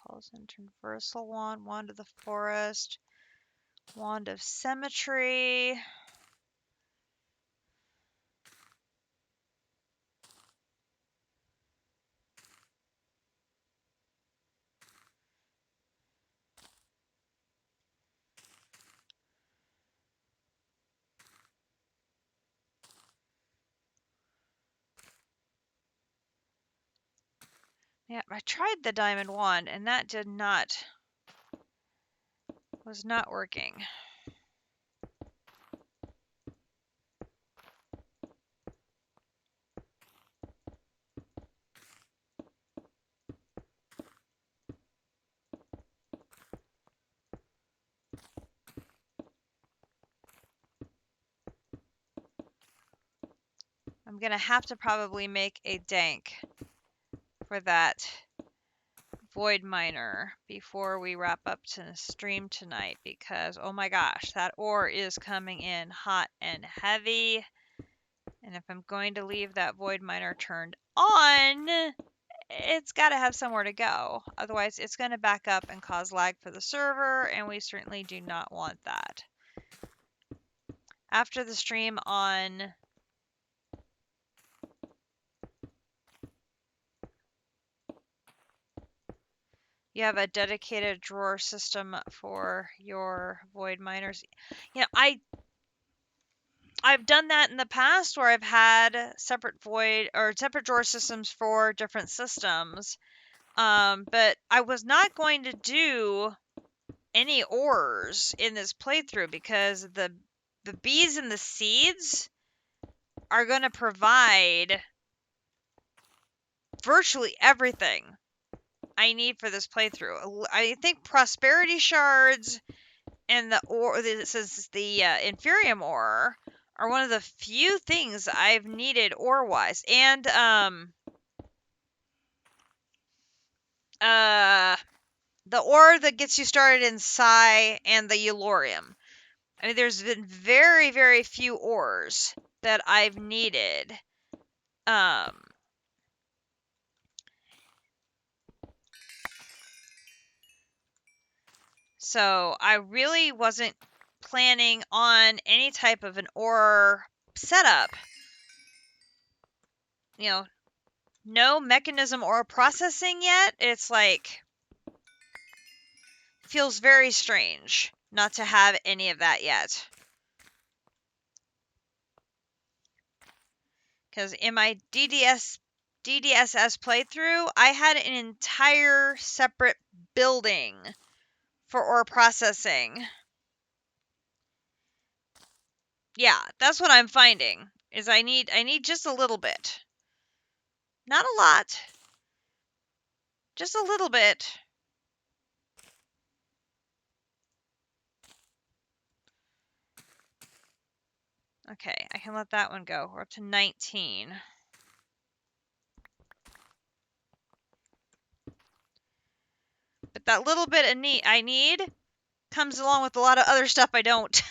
Pulse and Traversal Wand, Wand of the Forest, Wand of Symmetry. Yeah, I tried the diamond wand and that was not working. I'm gonna have to probably make a dank for that void miner before we wrap up to stream tonight, because oh my gosh, that ore is coming in hot and heavy. And if I'm going to leave that void miner turned on, it's got to have somewhere to go. Otherwise, it's going to back up and cause lag for the server, and we certainly do not want that. After the stream on you have a dedicated drawer system for your void miners. You know, I've done that in the past where I've had separate void or separate drawer systems for different systems. But I was not going to do any ores in this playthrough because the bees and the seeds are going to provide virtually everything I need for this playthrough. I think prosperity shards and the ore, this is the inferium ore, are one of the few things I've needed ore wise. And the ore that gets you started in psi and the eulorium. I mean, there's been very, very few ores that I've needed. So I really wasn't planning on any type of an ore setup. You know, no mechanism or processing yet. It's like, feels very strange not to have any of that yet. Because in my DDSS playthrough, I had an entire separate building for ore processing. Yeah, that's what I'm finding. Is I need just a little bit. Not a lot. Just a little bit. Okay, I can let that one go. We're up to 19. But that little bit of I need comes along with a lot of other stuff I don't.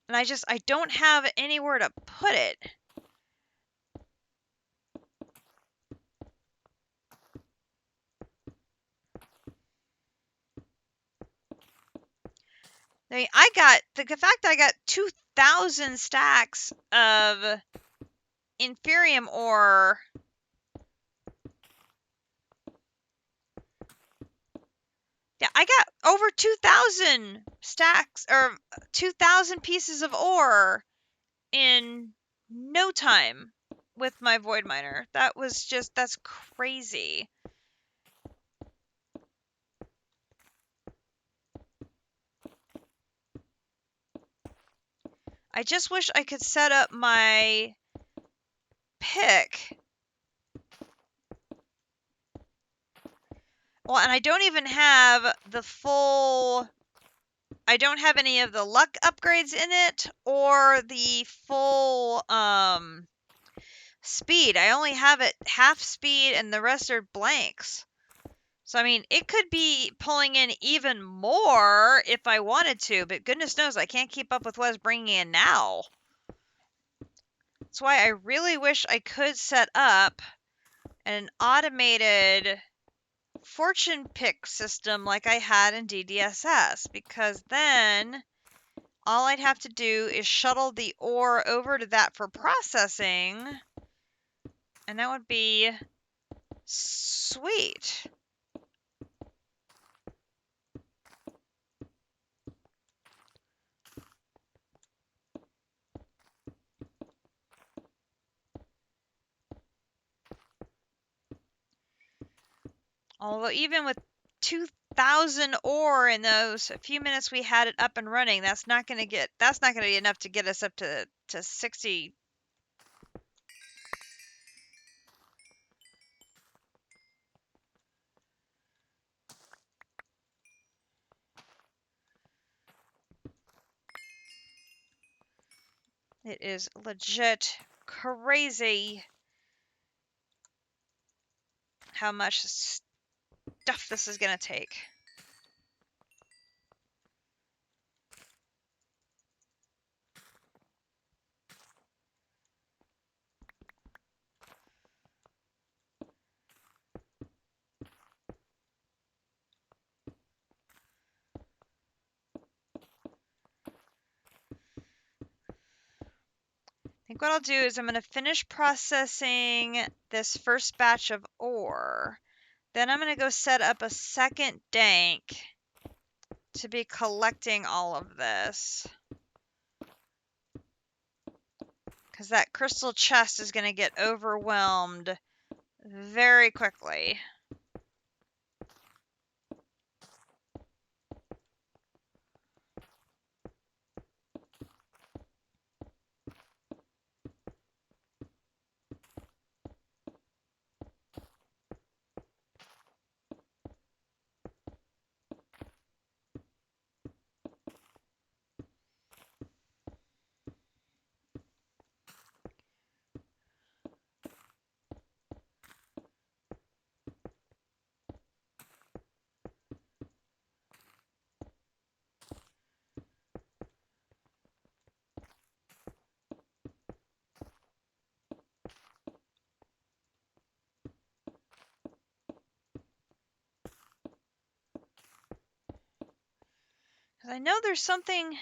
And I don't have anywhere to put it. I mean, the fact I got 2,000 stacks of inferium ore. Yeah, I got over 2,000 stacks or 2,000 pieces of ore in no time. with my void miner. That's crazy. I just wish I could set up my pick. Well, and I don't even have the full... I don't have any of the luck upgrades in it or the full speed. I only have it half speed and the rest are blanks. So, I mean, it could be pulling in even more if I wanted to, but goodness knows I can't keep up with what it's bringing in now. That's why I really wish I could set up an automated fortune pick system like I had in DDSS, because then all I'd have to do is shuttle the ore over to that for processing, and that would be sweet. Although even with 2,000 ore in those few minutes we had it up and running, that's not going to be enough to get us up to 60. It is legit crazy how much stuff this is going to take. I think what I'll do is I'm going to finish processing this first batch of ore. Then I'm going to go set up a second dank to be collecting all of this. Because that crystal chest is going to get overwhelmed very quickly. Because I know there's something...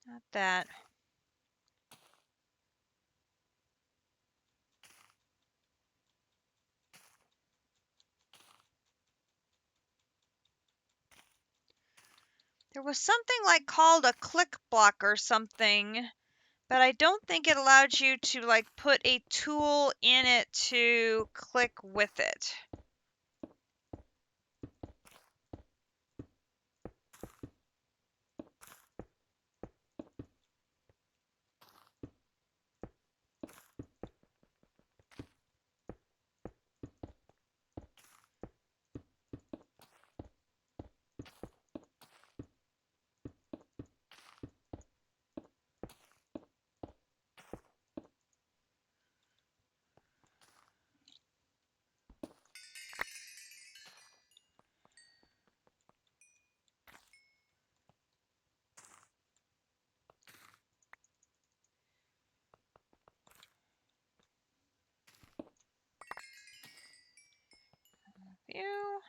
Not that. There was something like called a click block or something, but I don't think it allowed you to like put a tool in it to click with it. View.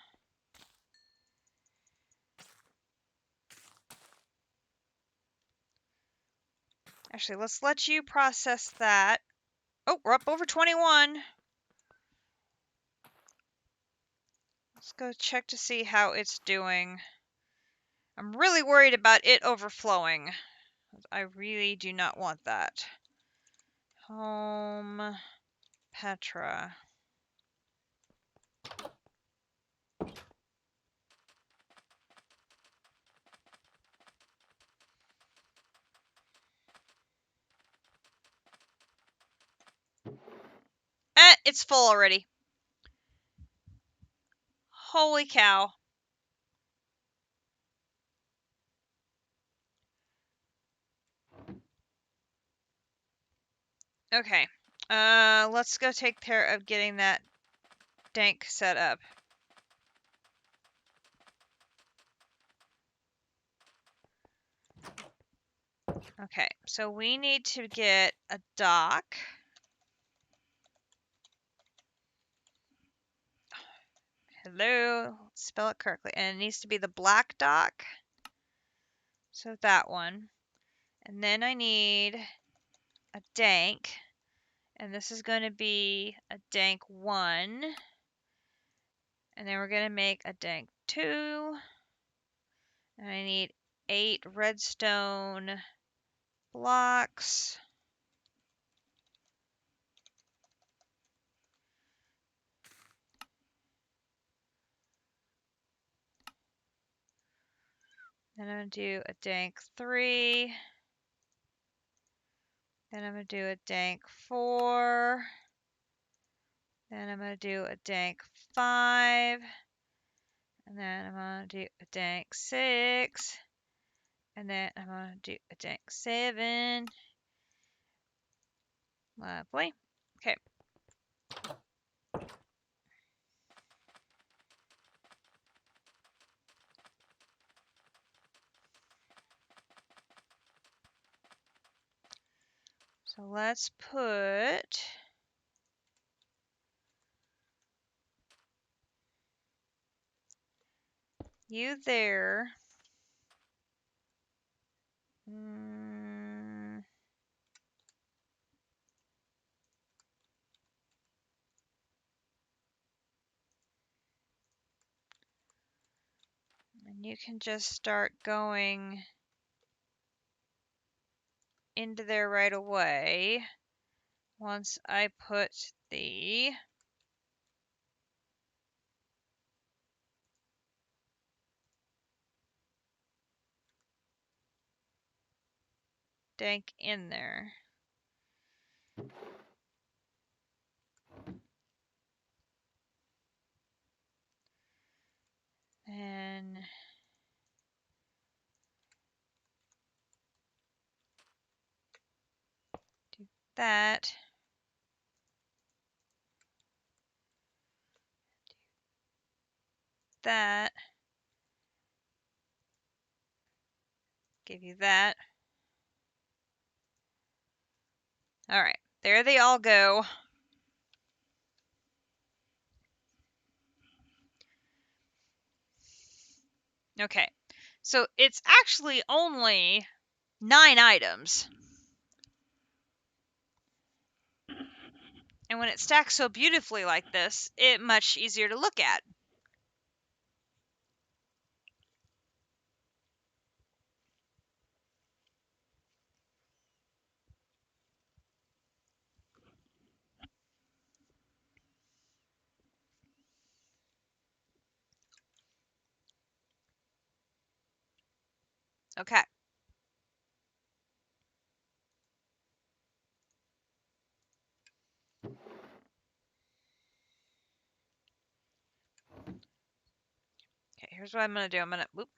Actually, let's let you process that. Oh, we're up over 21. Let's go check to see how it's doing. I'm really worried about it overflowing. I really do not want that. Home Petra. It's full already. Holy cow. Okay. Let's go take care of getting that tank set up. Okay, so we need to get a dock. Hello, spell it correctly. And it needs to be the black dock. So that one. And then I need a dank. And this is going to be a dank 1. And then we're going to make a dank 2. And I need 8 redstone blocks. Then I'm going to do a dank 3. Then I'm going to do a dank 4. Then I'm going to do a dank 5. And then I'm going to do a dank 6. And then I'm going to do a dank 7. Lovely. Okay. So let's put you there. And you can just start going into there right away once I put the dank in there. And do that. That. Give you that. All right, there they all go. Okay, so it's actually only 9 items. And when it stacks so beautifully like this, it's much easier to look at. Okay. Okay, here's what I'm going to do. I'm going to, whoop.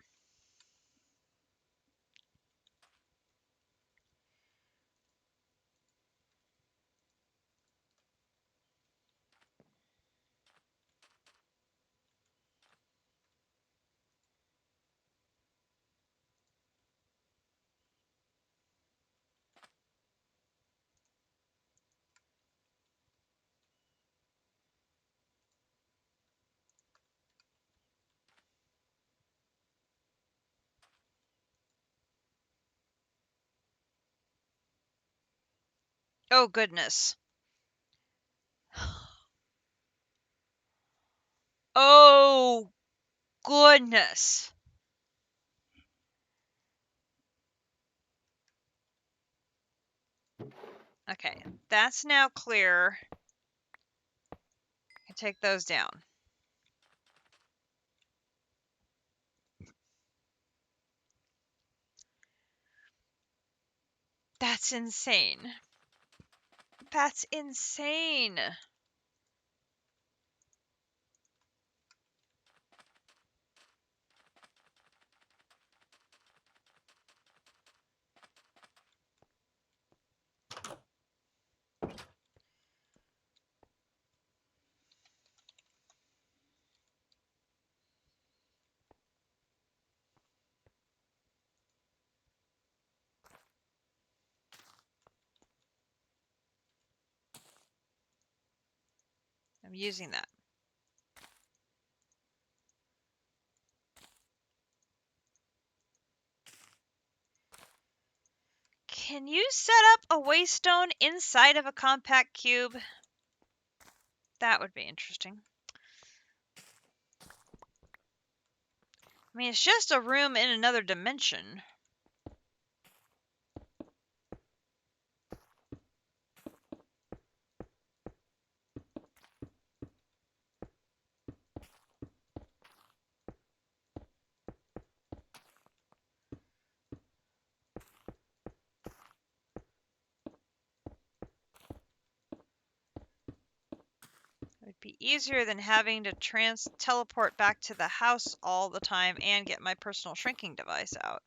Oh, goodness. Oh, goodness. Okay, that's now clear. I can take those down. That's insane. That's insane. I'm using that. Can you set up a waystone inside of a compact cube? That would be interesting. I mean, it's just a room in another dimension. It would be easier than having to teleport back to the house all the time and get my personal shrinking device out.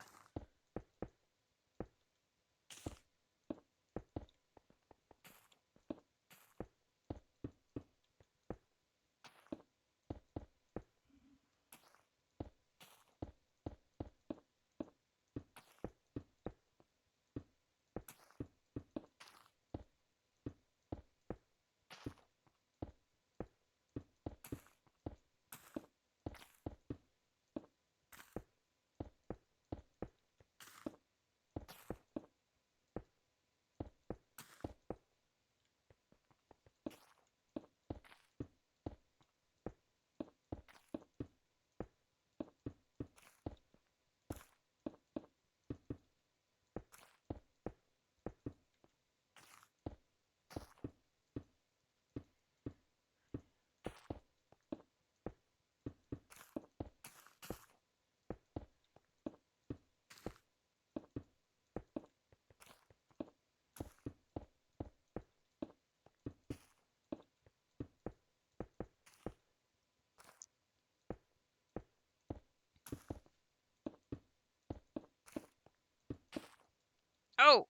Oh,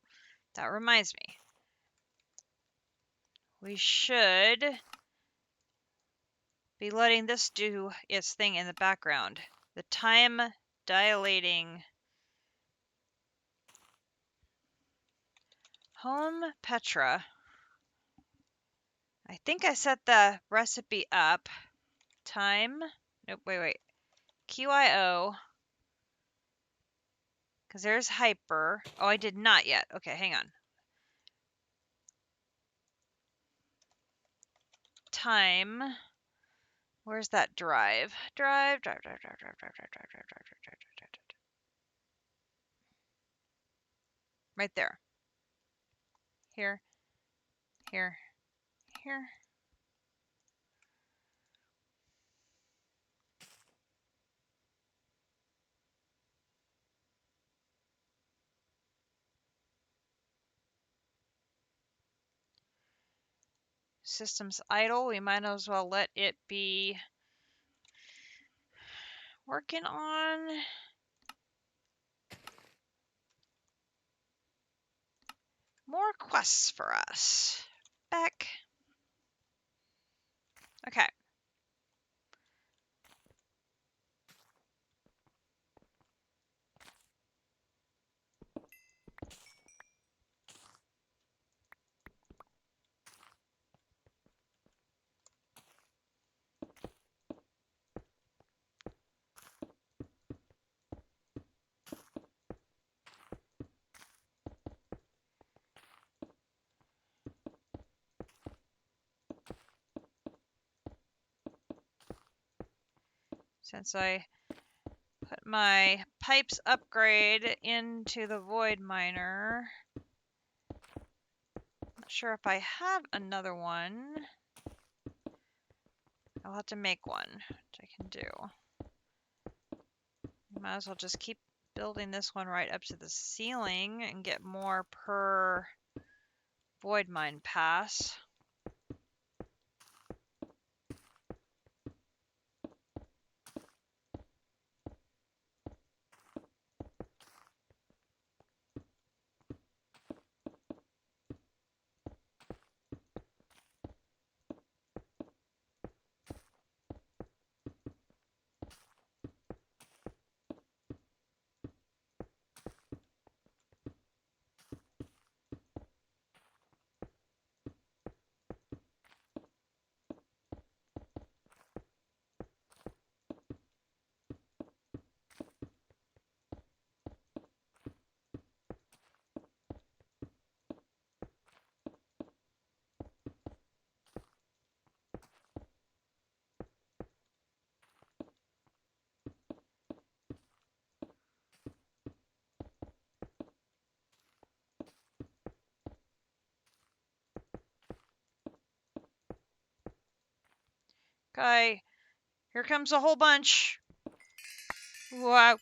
that reminds me. We should be letting this do its thing in the background. The time dilating home Petra. I think I set the recipe up. Time. Nope, wait. QIO. Because there's hyper. Oh, I did not yet. Okay, hang on. Time. Where's that drive? Drive. Right there. Here. Here. System's idle. We might as well let it be working on more quests for us. Back. Okay. Since I put my pipes upgrade into the void miner. sure if I have another one. I'll have to make one, which I can do. Might as well just keep building this one right up to the ceiling and get more per void mine pass. Okay, here comes a whole bunch. Wow.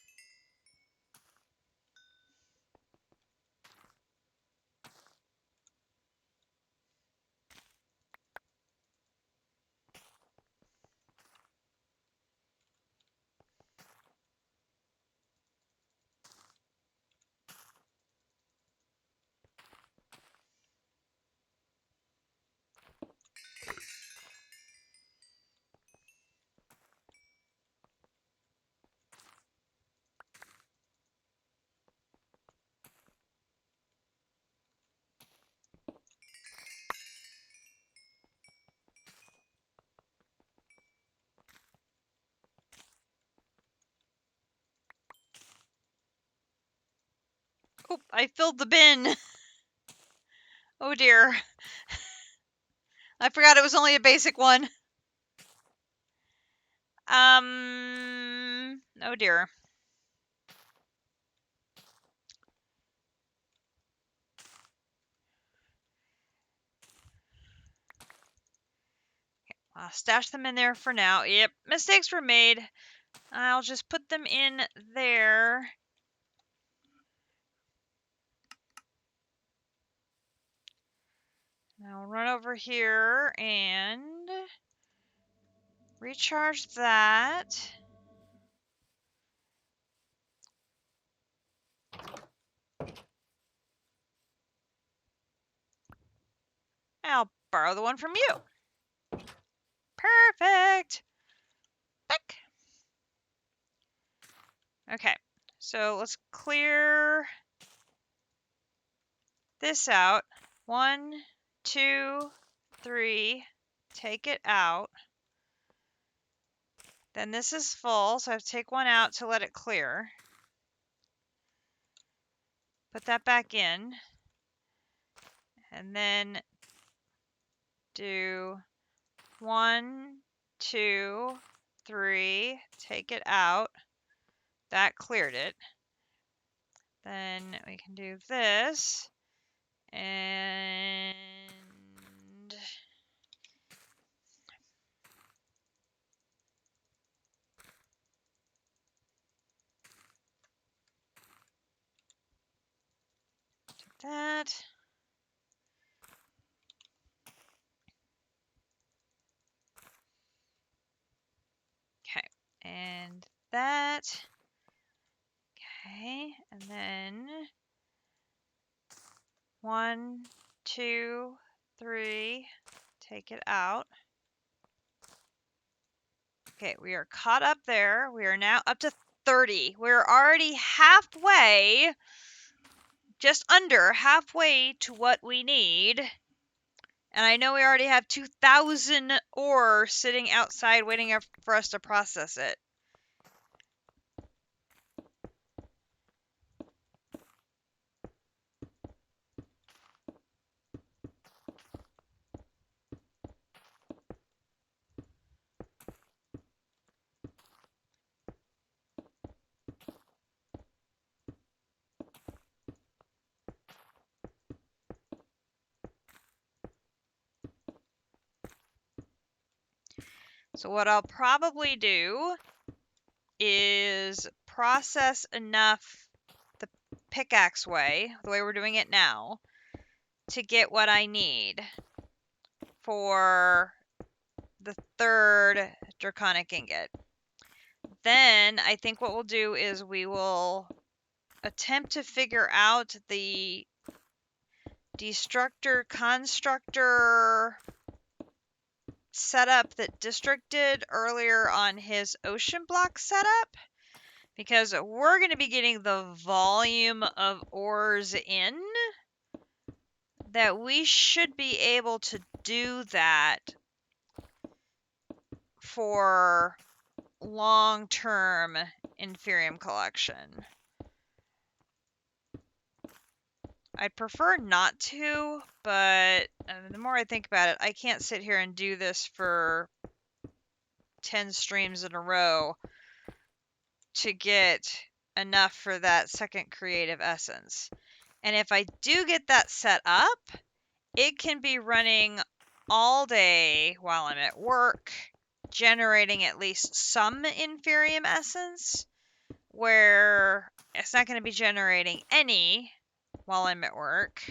Oh, I filled the bin. Oh dear. I forgot it was only a basic one. Oh dear. I'll stash them in there for now. Yep, mistakes were made. I'll just put them in there. Now run over here and recharge that. I'll borrow the one from you. Perfect. Pick. Okay, so let's clear this out. 1, 2, 3. Take it out. Then this is full, so I have to take one out to let it clear. Put that back in. And then do 1, 2, 3. Take it out. That cleared it. Then we can do this. And that. Okay, and that. Okay, and then 1, 2, 3. Take it out. Okay, we are caught up there. We are now up to 30. We're already halfway, just under halfway to what we need. And I know we already have 2,000 ore sitting outside waiting for us to process it. So what I'll probably do is process enough the pickaxe way, the way we're doing it now, to get what I need for the third draconic ingot. Then I think what we'll do is we will attempt to figure out the destructor constructor setup that District did earlier on his ocean block setup, because we're going to be getting the volume of ores in that we should be able to do that for long-term inferium collection. I'd prefer not to, but the more I think about it, I can't sit here and do this for 10 streams in a row to get enough for that second creative essence. And if I do get that set up, it can be running all day while I'm at work, generating at least some inferium essence, where it's not going to be generating any while I'm at work,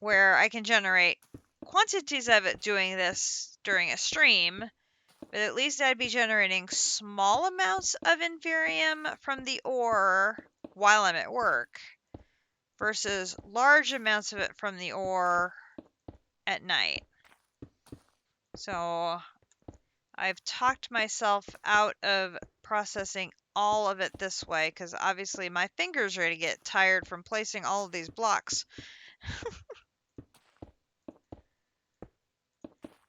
where I can generate quantities of it doing this during a stream, but at least I'd be generating small amounts of inferium from the ore while I'm at work versus large amounts of it from the ore at night. So I've talked myself out of processing all of it this way, because obviously my fingers are going to get tired from placing all of these blocks.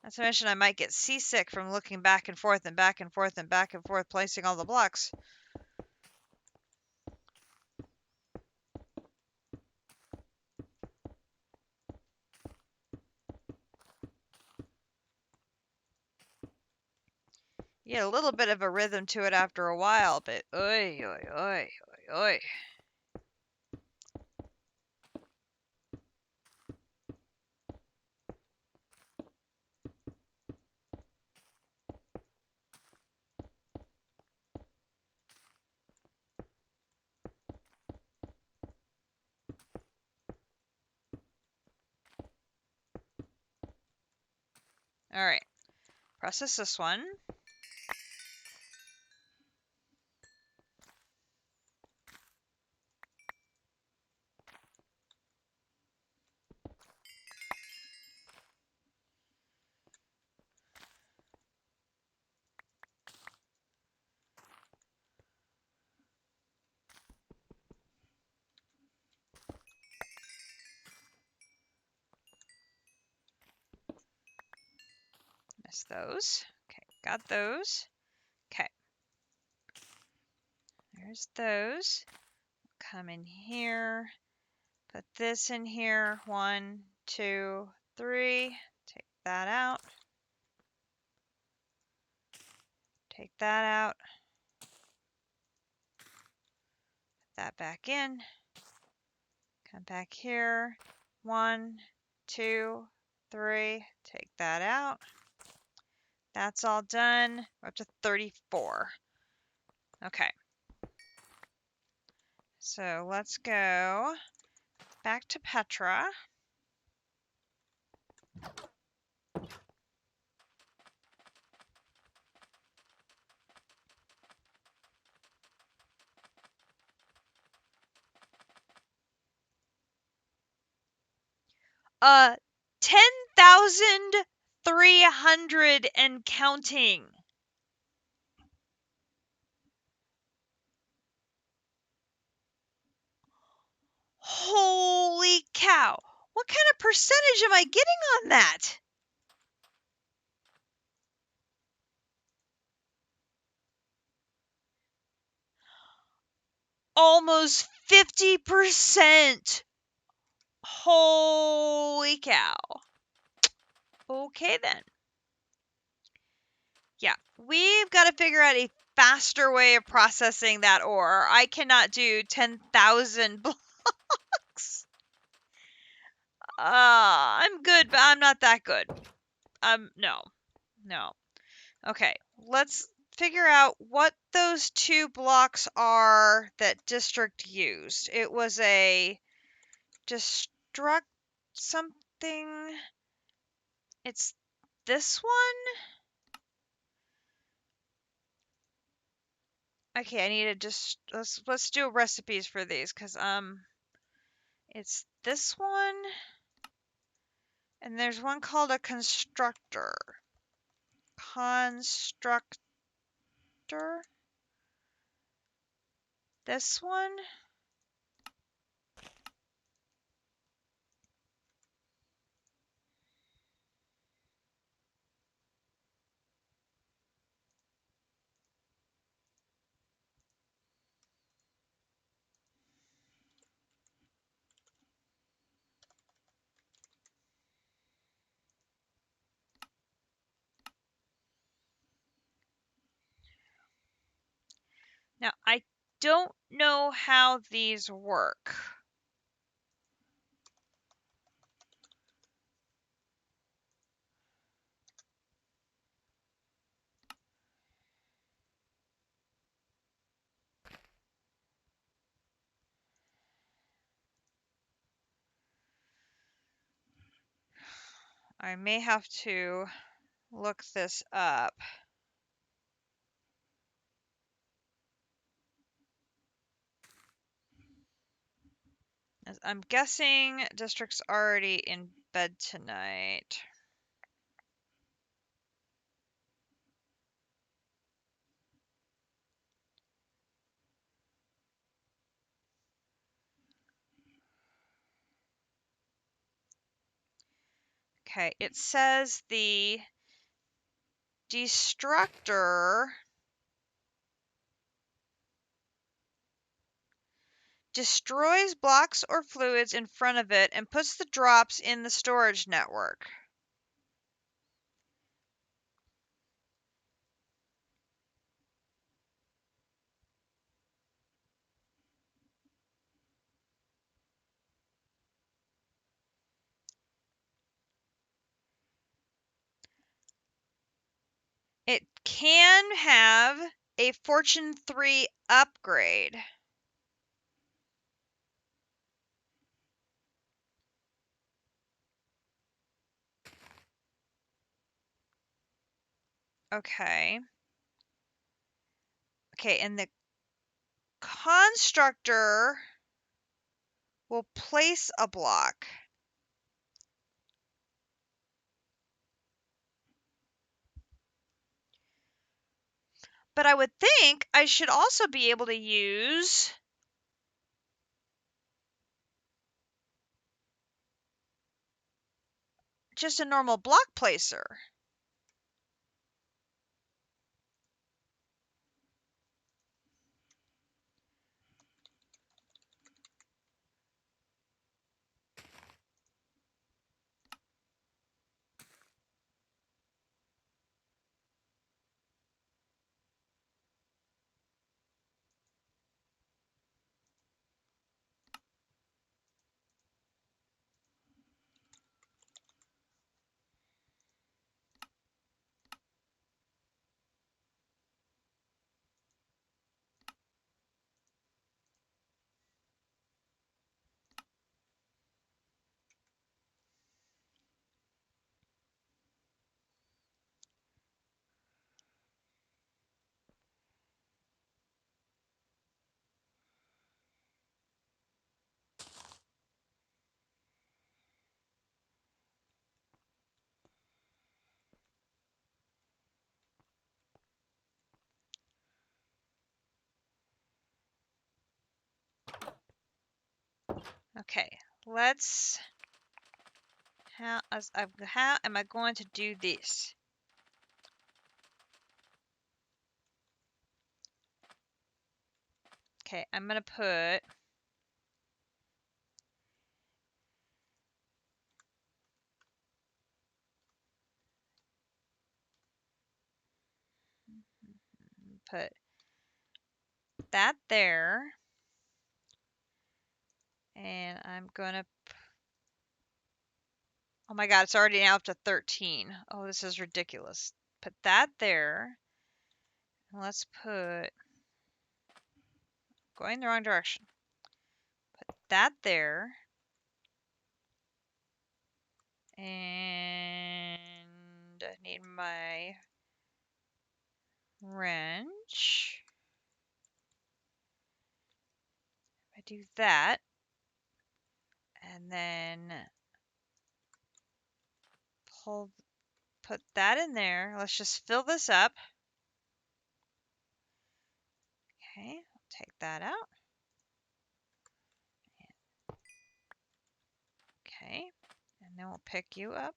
Not to mention I might get seasick from looking back and forth and back and forth and back and forth placing all the blocks. You get a little bit of a rhythm to it after a while, but oi, oi, oi, oi, oi. All right, process this one. Miss those. Okay, got those. Okay. There's those. Come in here. Put this in here. 1, 2, 3. Take that out. Take that out. Put that back in. Come back here. 1, 2, 3. Take that out. That's all done. We're up to 34. Okay. So let's go back to Petra. Uh, 10,300 and counting. Holy cow. What kind of percentage am I getting on that? Almost 50%. Holy cow. Okay then. Yeah, we've got to figure out a faster way of processing that ore. I cannot do 10,000 blocks. I'm good, but I'm not that good. No. Okay, let's figure out what those two blocks are that district used. It was a destruct something. It's this one? Okay, I need to just let's do recipes for these because it's this one and there's one called a constructor. Constructor? This one? Now, I don't know how these work. I may have to look this up. I'm guessing district's already in bed tonight. Okay, it says the destructor destroys blocks or fluids in front of it and puts the drops in the storage network. It can have a Fortune 3 upgrade. Okay. Okay, and the constructor will place a block. But I would think I should also be able to use just a normal block placer. Okay, let's how am I going to do this? Okay, I'm gonna put that there, and I'm gonna. Oh my God, it's already now up to 13. Oh, this is ridiculous. put that there. Let's put, going the wrong direction. Put that there. And I need my wrench. I do that. And then put that in there. Let's just fill this up. Okay, take that out. Okay, and then we'll pick you up.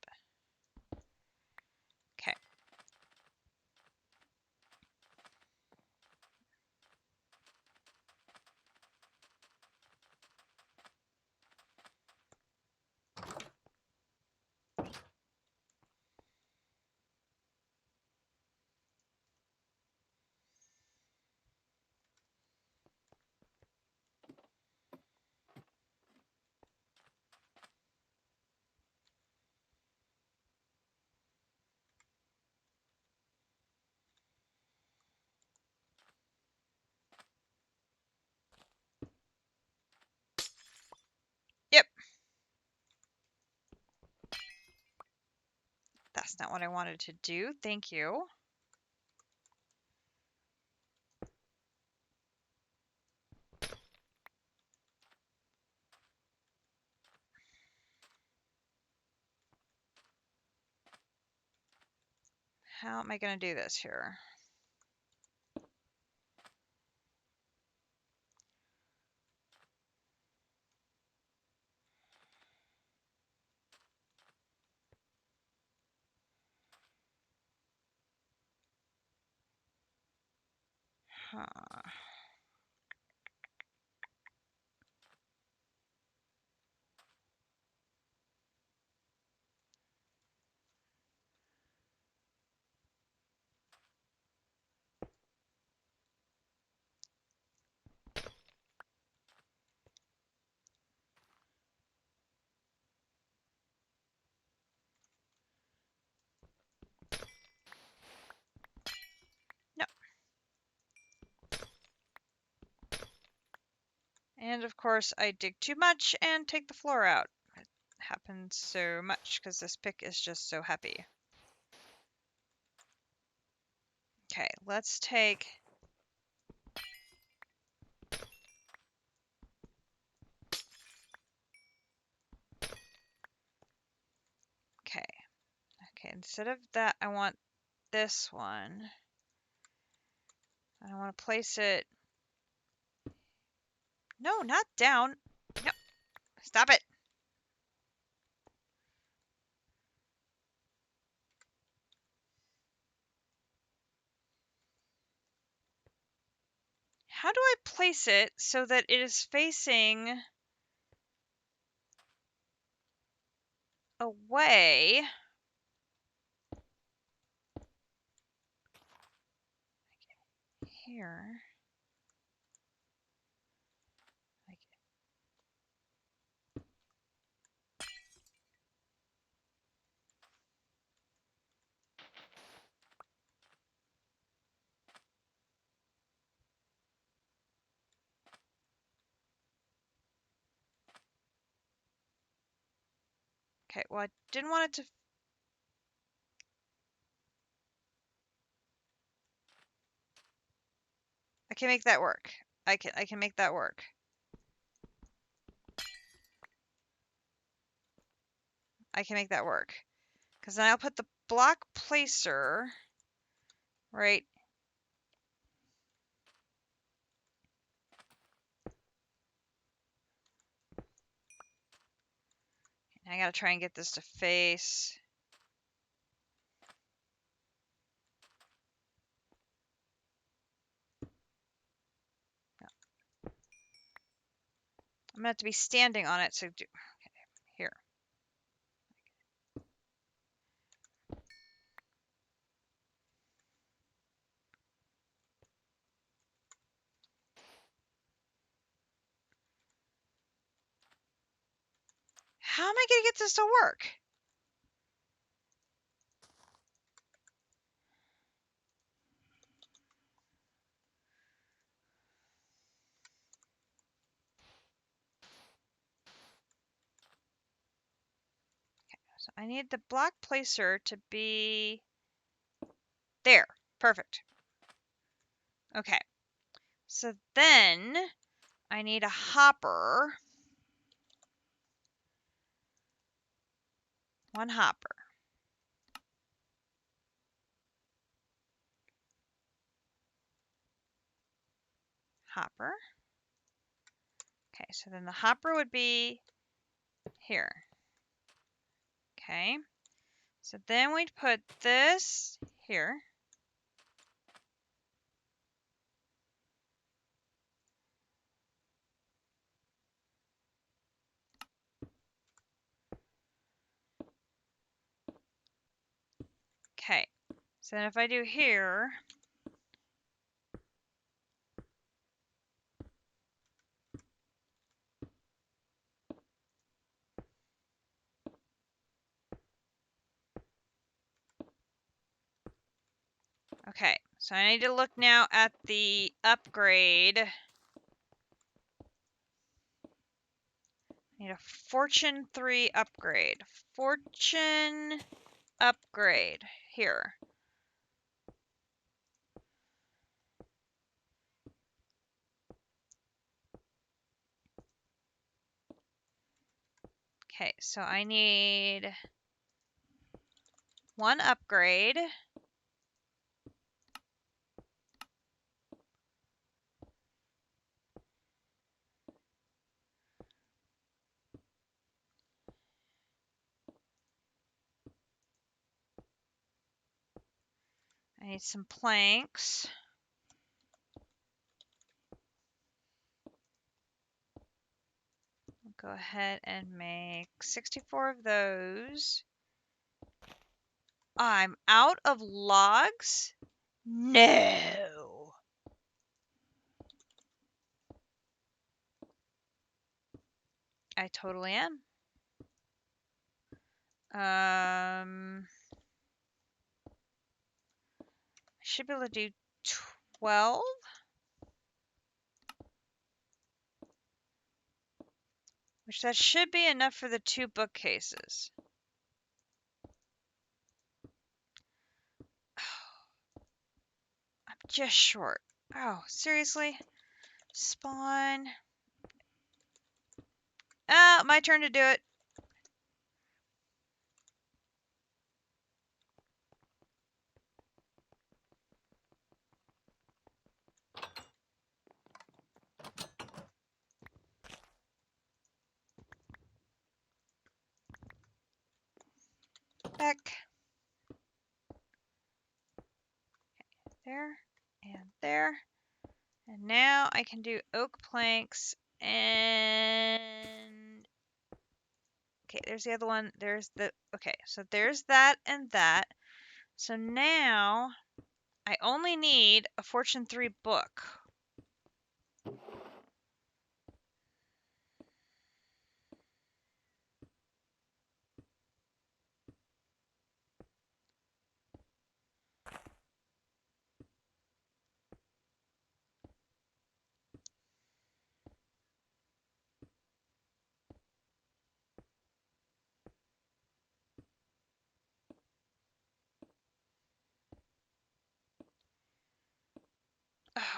Okay. Yep. That's not what I wanted to do. Thank you. How am I going to do this here? Huh. No. And of course, I dig too much and take the floor out. It happens so much because this pick is just so heavy. Okay, let's take... Okay. Okay, instead of that, I want this one. I want to place it... No, not down. No. Stop it. How do I place it so that it is facing away? Here. Okay, well, I didn't want it to... I can make that work. I can make that work. I can make that work. Because then I'll put the block placer right. I gotta try and get this to face. No. I'm gonna have to be standing on it to do... Okay, here. How am I gonna get this to work? So I need the block placer to be there. Perfect. Okay. So then I need a hopper. One hopper. Hopper. Okay, so then the hopper would be here. Okay. So then we'd put this here. Okay. So then if I do here, okay, so I need to look now at the upgrade. I need a Fortune 3 upgrade. Fortune upgrade here. Okay, so I need one upgrade. I need some planks. Go ahead and make 64 of those. I'm out of logs? No. I totally am. I should be able to do 12. Which that should be enough for the 2 bookcases. I'm just short. Oh, seriously? Spawn. Oh, my turn to do it. Back. There and there. And now I can do oak planks and... Okay, there's the other one. There's the... Okay, so there's that and that. So now I only need a Fortune 3 book.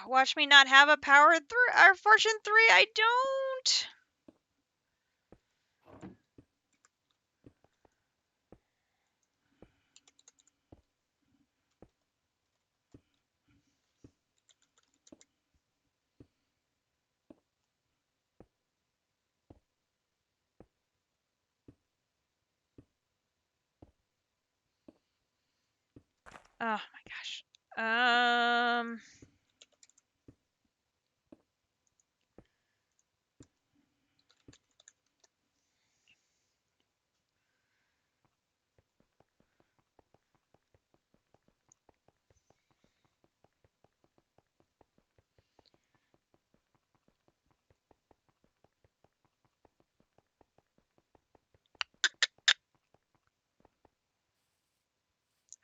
Watch me not have a power 3 or Fortune 3. I don't. Oh my gosh.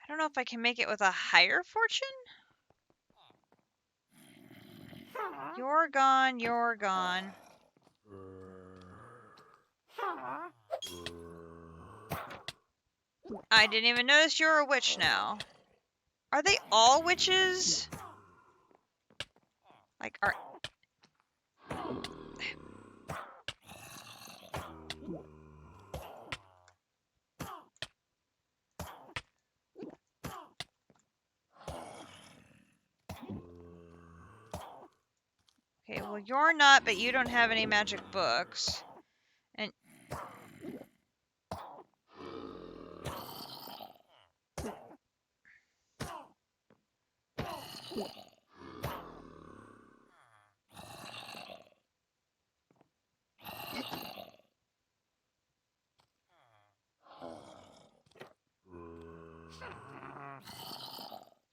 I don't know if I can make it with a higher fortune. You're gone, you're gone. I didn't even notice you're a witch now. Are they all witches? Like, are... Okay, well, you're not, but you don't have any magic books. And...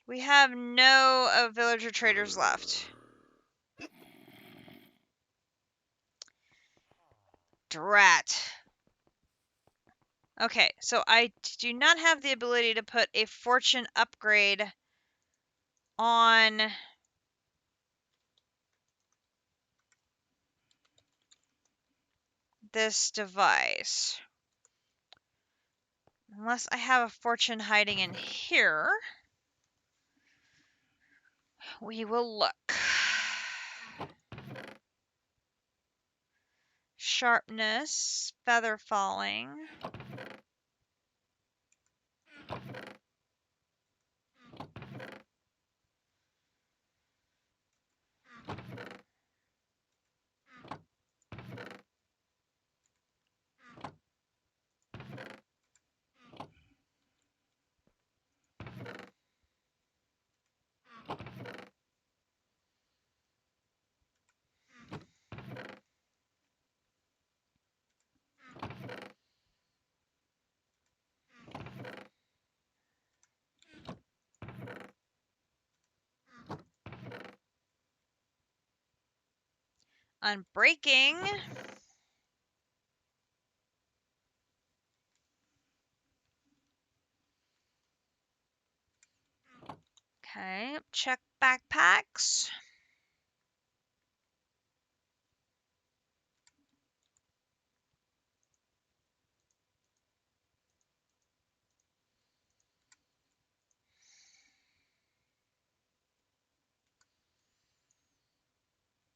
We have no villager traders left. Drat. Okay, so I do not have the ability to put a fortune upgrade on this device. Unless I have a fortune hiding in here. We will look. Sharpness, feather falling. Unbreaking. Okay, check backpacks.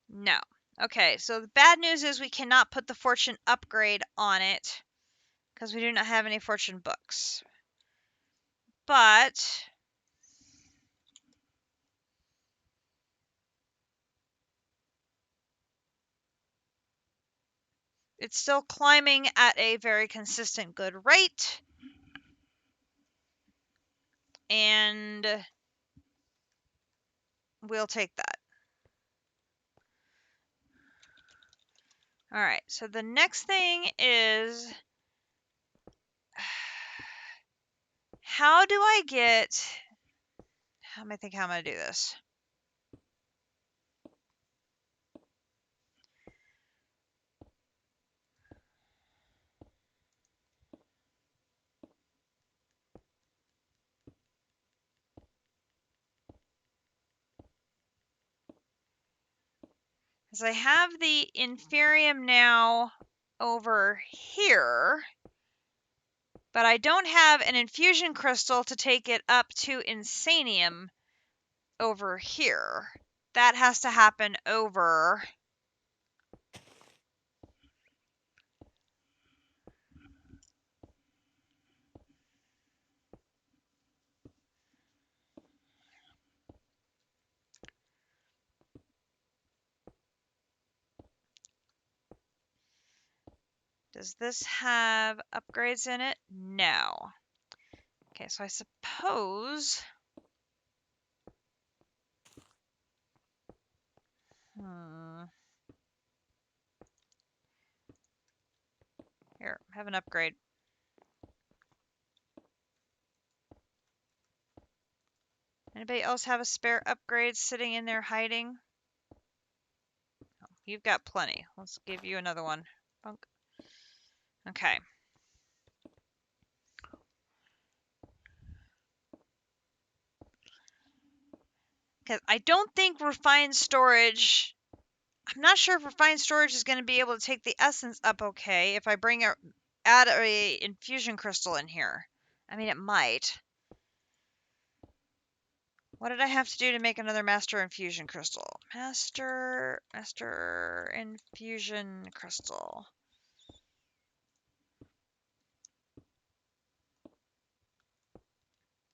No. Okay, so the bad news is we cannot put the fortune upgrade on it because we do not have any fortune books. But it's still climbing at a very consistent good rate. And we'll take that. All right, so the next thing is, how do I get, let me think how I'm going to do this. Because I have the inferium now over here, but I don't have an infusion crystal to take it up to insanium over here. That has to happen over. Does this have upgrades in it? No. Okay, so I suppose... Here, have an upgrade. Anybody else have a spare upgrade sitting in there hiding? Oh, you've got plenty. Let's give you another one. Bunk. Okay. Because I don't think refined storage... I'm not sure if refined storage is going to be able to take the essence up okay if I add a infusion crystal in here. I mean, it might. What did I have to do to make another Master Infusion Crystal? Master Infusion Crystal.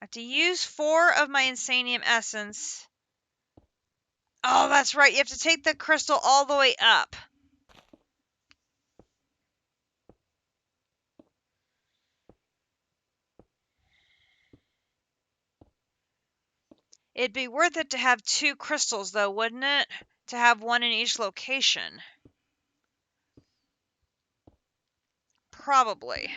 I have to use 4 of my insanium essence. Oh, that's right. You have to take the crystal all the way up. It'd be worth it to have 2 crystals, though, wouldn't it? To have one in each location. Probably.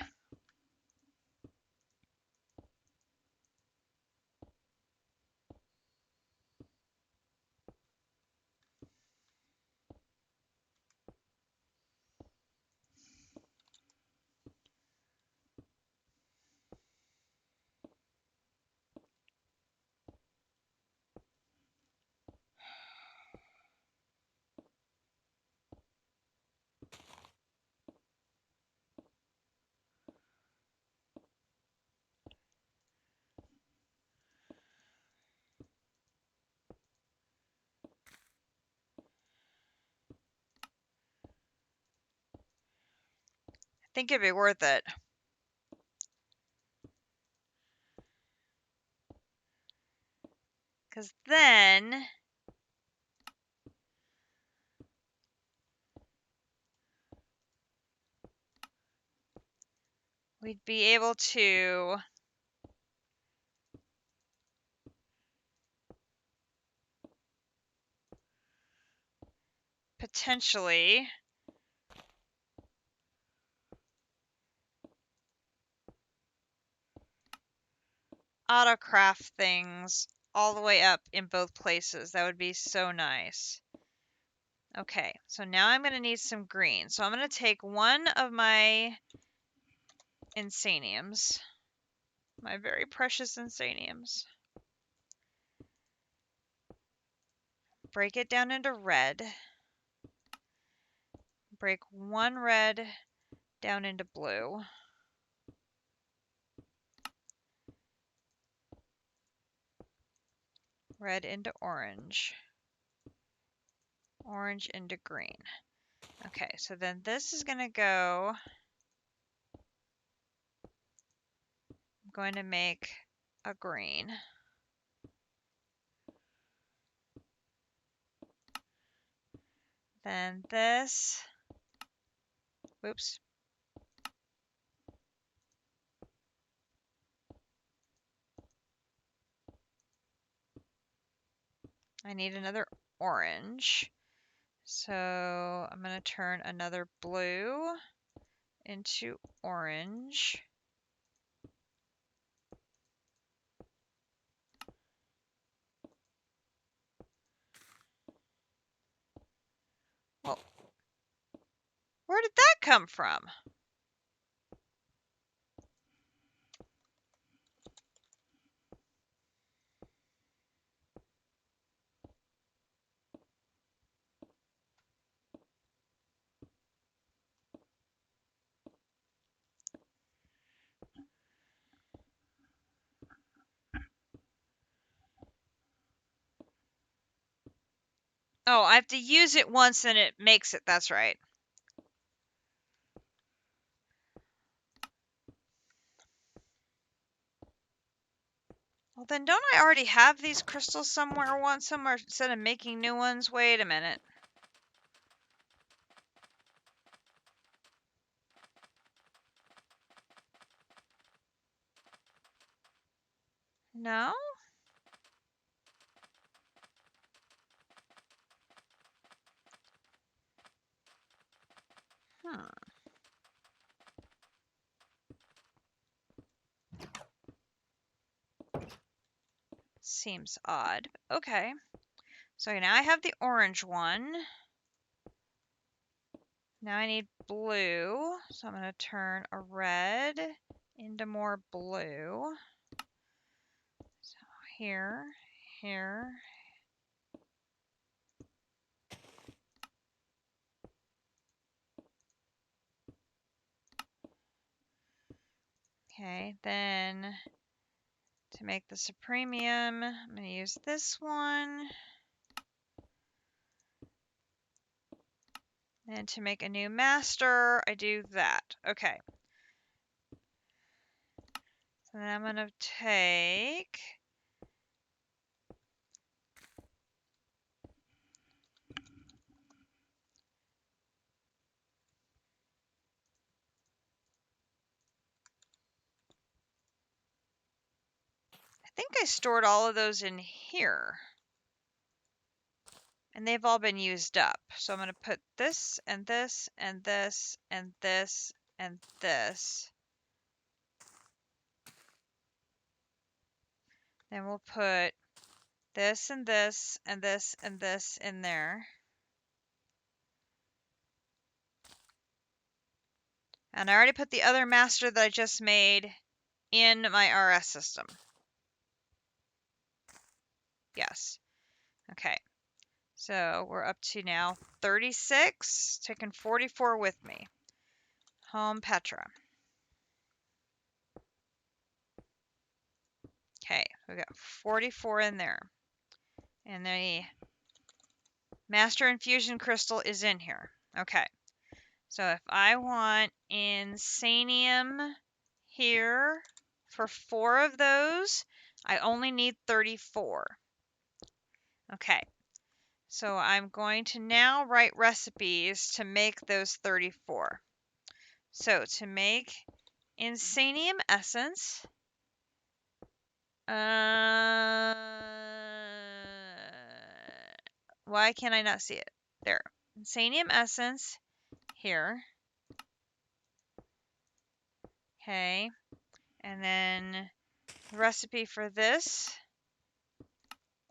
I think it'd be worth it. Because then we'd be able to potentially autocraft things all the way up in both places. That would be so nice. Okay, so now I'm going to need some green. So I'm going to take one of my insaniums, my very precious insaniums, break it down into red, break one red down into blue, red into orange, orange into green. Okay, so then this is going to go, I'm going to make a green. Then this, whoops. I need another orange. So I'm going to turn another blue into orange. Well, where did that come from? Oh, I have to use it once and it makes it. That's right. Well, then don't I already have these crystals somewhere instead of making new ones? Wait a minute. No? Hmm. Seems odd. Okay. So now I have the orange one. Now I need blue. So I'm going to turn a red into more blue. So here, here, Okay, then to make the supremium, I'm going to use this one. And to make a new master, I do that. Okay. So then I'm going to take I think I stored all of those in here. And they've all been used up. So I'm going to put this and this and this and this and this. Then we'll put this and this and this and this in there. And I already put the other master that I just made in my RS system. Yes. Okay. So we're up to now 36, taking 44 with me. Home Petra. Okay, we got 44 in there. And the Master Infusion Crystal is in here. Okay. So if I want insanium here for 4 of those, I only need 34. Okay. So I'm going to now write recipes to make those 34. So to make insanium essence, why can't I not see it? There. Insanium essence here. Okay. And then the recipe for this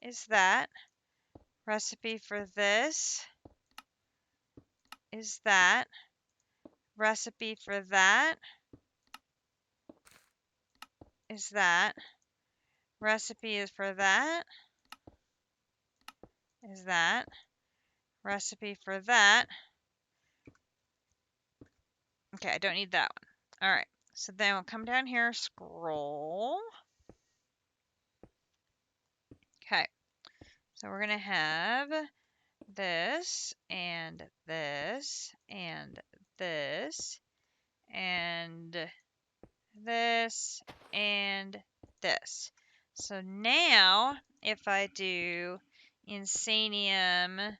is that. Recipe for this is that. Recipe for that is that. Recipe is for that is that. Recipe for that. Okay, I don't need that one. All right. So then we'll come down here, scroll. Okay. So we're going to have this and this and this and this and this. So now if I do insanium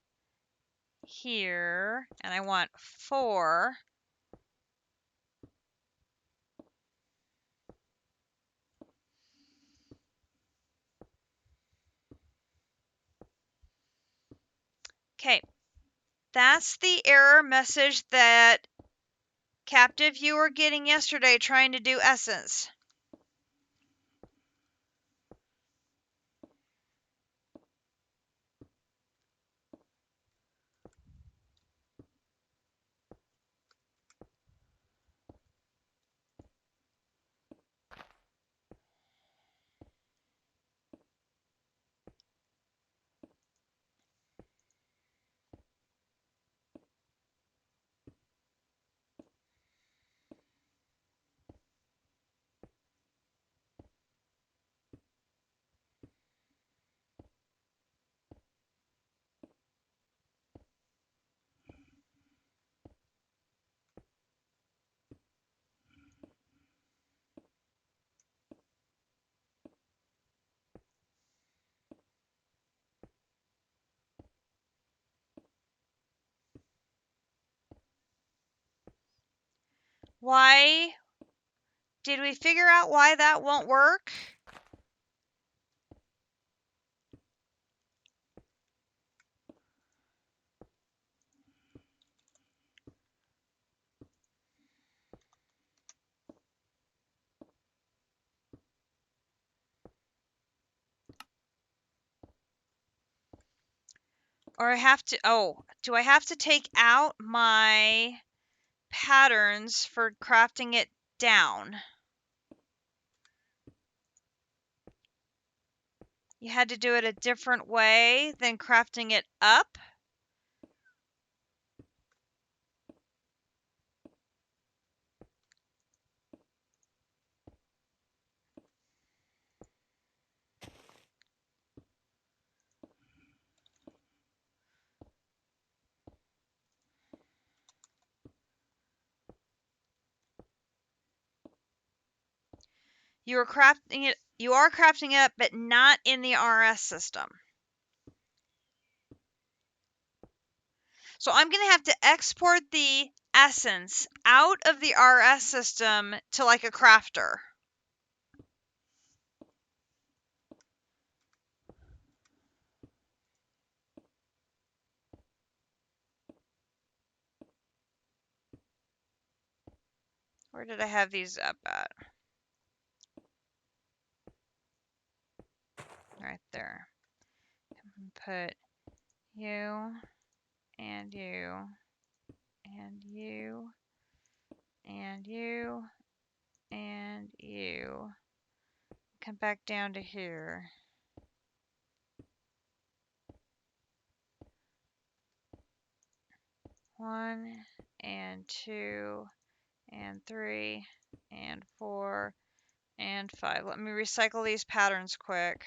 here and I want 4, okay, that's the error message that captive you were getting yesterday trying to do essence. Why did we figure out why that won't work? Or I have to, do I have to take out my patterns for crafting it down? You had to do it a different way than crafting it up? You are crafting it, but not in the RS system. So I'm going to have to export the essence out of the RS system to like a crafter. Where did I have these up at? Right there. Put you and you and you and you and you. Come back down to here. One and two and three and four and five. Let me recycle these patterns quick.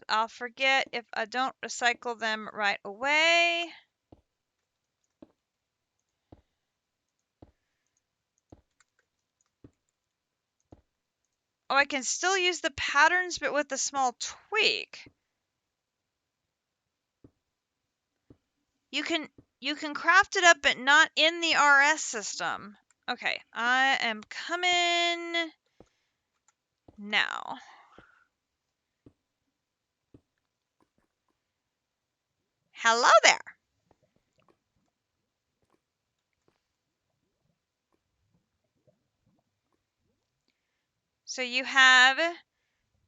I'll forget if I don't recycle them right away. Oh, I can still use the patterns, but with a small tweak. You can craft it up, but not in the RS system. Okay, I am coming now. Hello there. So you have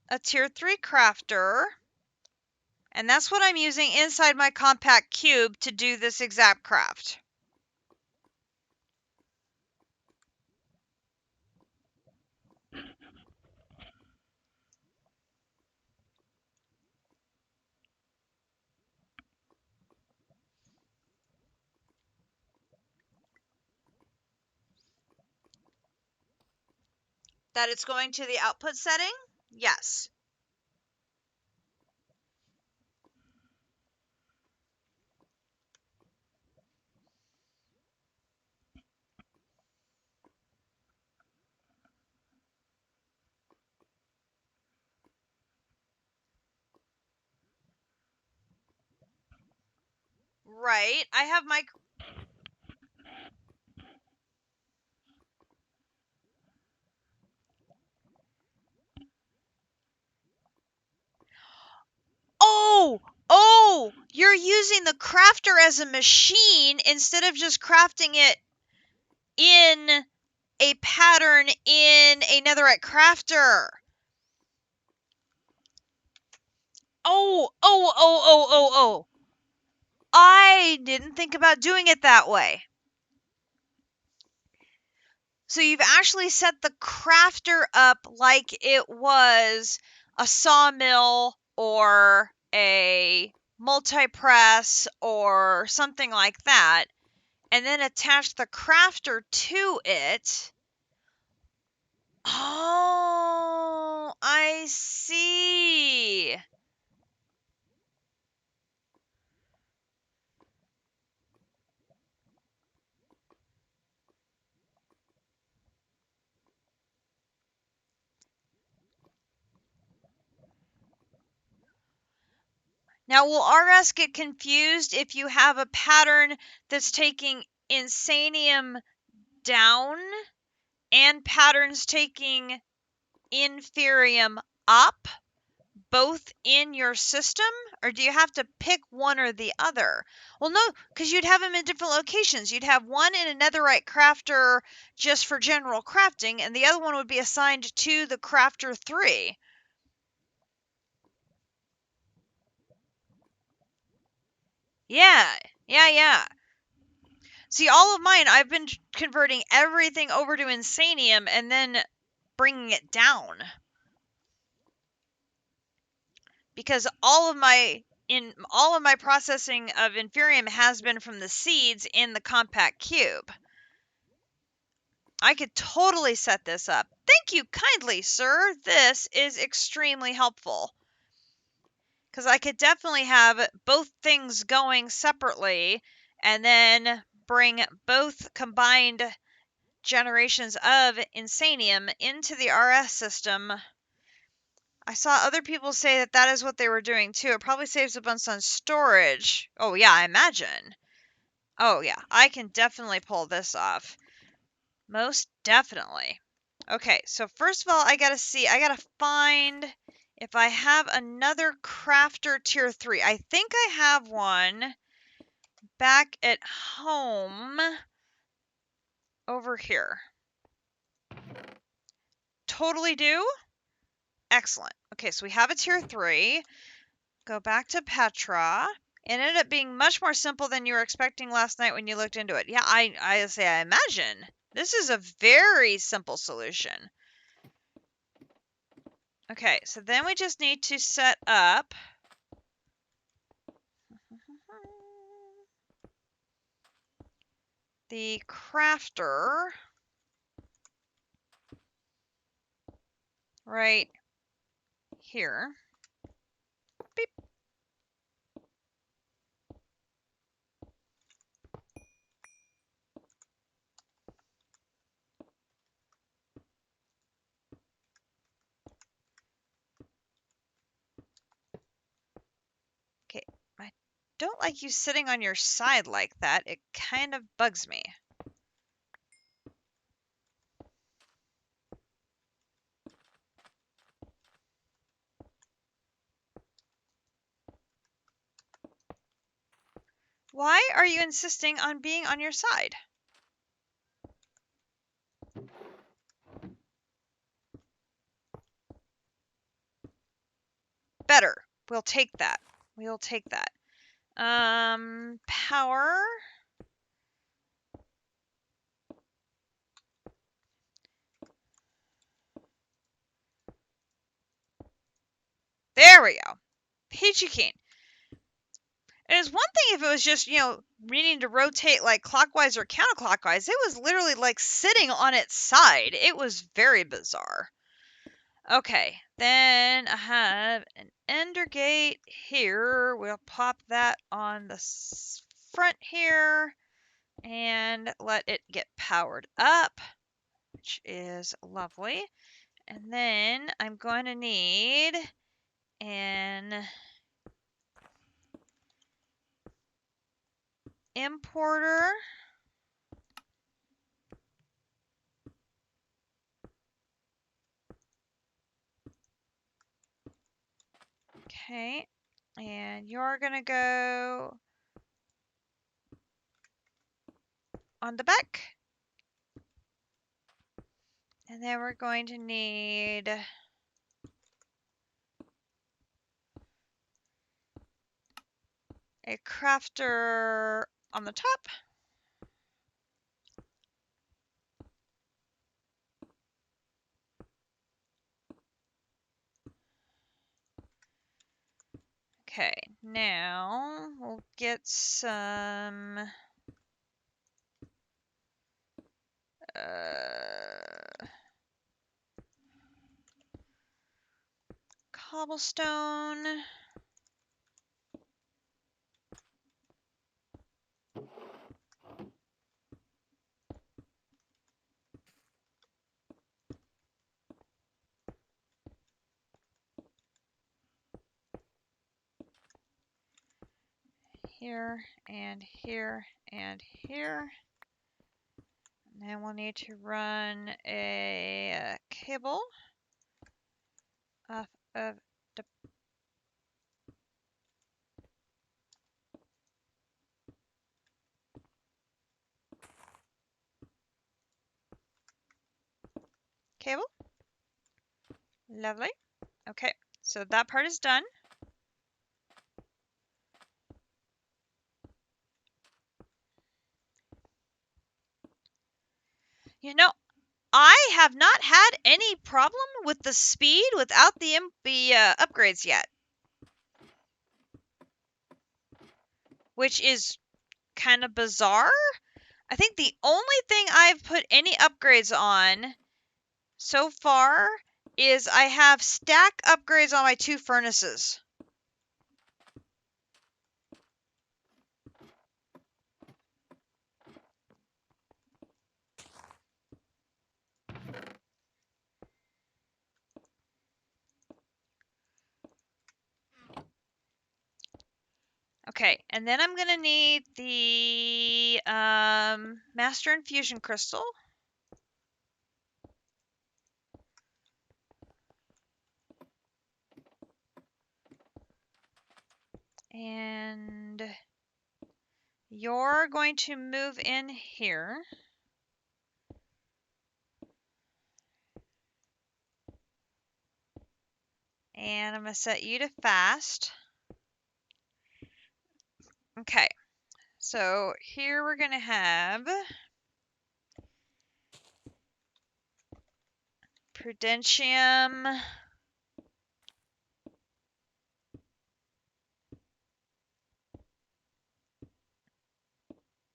a tier 3 crafter, and that's what I'm using inside my compact cube to do this exact craft. That it's going to the output setting? Yes. Right. I have my... Oh, you're using the crafter as a machine instead of just crafting it in a pattern in a netherite crafter. Oh. I didn't think about doing it that way. So you've actually set the crafter up like it was a sawmill or a multi-press or something like that, and then attach the crafter to it. Oh, I see. Now, will RS get confused if you have a pattern that's taking insanium down and patterns taking inferium up, both in your system? Or do you have to pick one or the other? Well, no, because you'd have them in different locations. You'd have one in a netherite crafter just for general crafting, and the other one would be assigned to the crafter 3. Yeah. See, all of mine, I've been converting everything over to insanium and then bringing it down. Because all of my processing of inferium has been from the seeds in the compact cube. I could totally set this up. Thank you kindly, sir. This is extremely helpful. Because I could definitely have both things going separately and then bring both combined generations of insanium into the RS system. I saw other people say that that is what they were doing too. It probably saves a bunch on storage. Oh yeah, I imagine. Oh yeah, I can definitely pull this off. Most definitely. Okay, so first of all, I gotta find if I have another crafter tier 3. I think I have one back at home over here. Totally do? Excellent. Okay, so we have a tier 3. Go back to Petra. It ended up being much more simple than you were expecting last night when you looked into it. Yeah, I imagine. This is a very simple solution. Okay, so then we just need to set up the crafter right here. Beep. Okay, I don't like you sitting on your side like that. It kind of bugs me. Why are you insisting on being on your side? Better. We'll take that. We'll take that. Power. There we go. Peachy keen. It is one thing if it was just, needing to rotate like clockwise or counterclockwise. It was literally like sitting on its side. It was very bizarre. Okay, then I have an ender gate here. We'll pop that on the front here and let it get powered up, which is lovely. And then I'm going to need an importer. Okay, and you're going to go on the back. And then we're going to need a crafter on the top. Okay, now we'll get some cobblestone. Here and here and here. And then we'll need to run a cable off of the cable. Lovely. Okay, so that part is done. You know, I have not had any problem with the speed without the upgrades yet, which is kind of bizarre. I think the only thing I've put any upgrades on so far is I have stack upgrades on my 2 furnaces. Okay, and then I'm going to need the Master Infusion Crystal. And you're going to move in here. And I'm going to set you to fast. Okay, so here we're going to have Prudentium.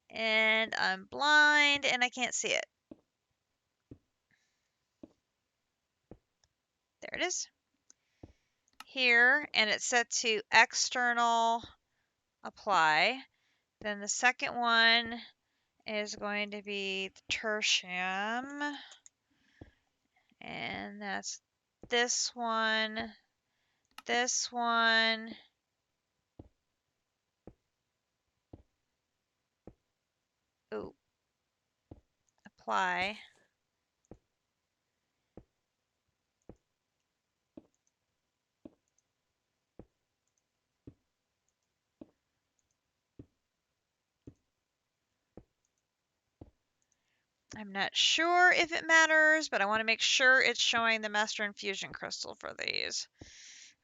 And I'm blind and I can't see it. There it is. Here, and it's set to external apply. Then the second one is going to be the tertium. And that's this one, this one. Ooh. Apply. I'm not sure if it matters, but I want to make sure it's showing the Master Infusion Crystal for these.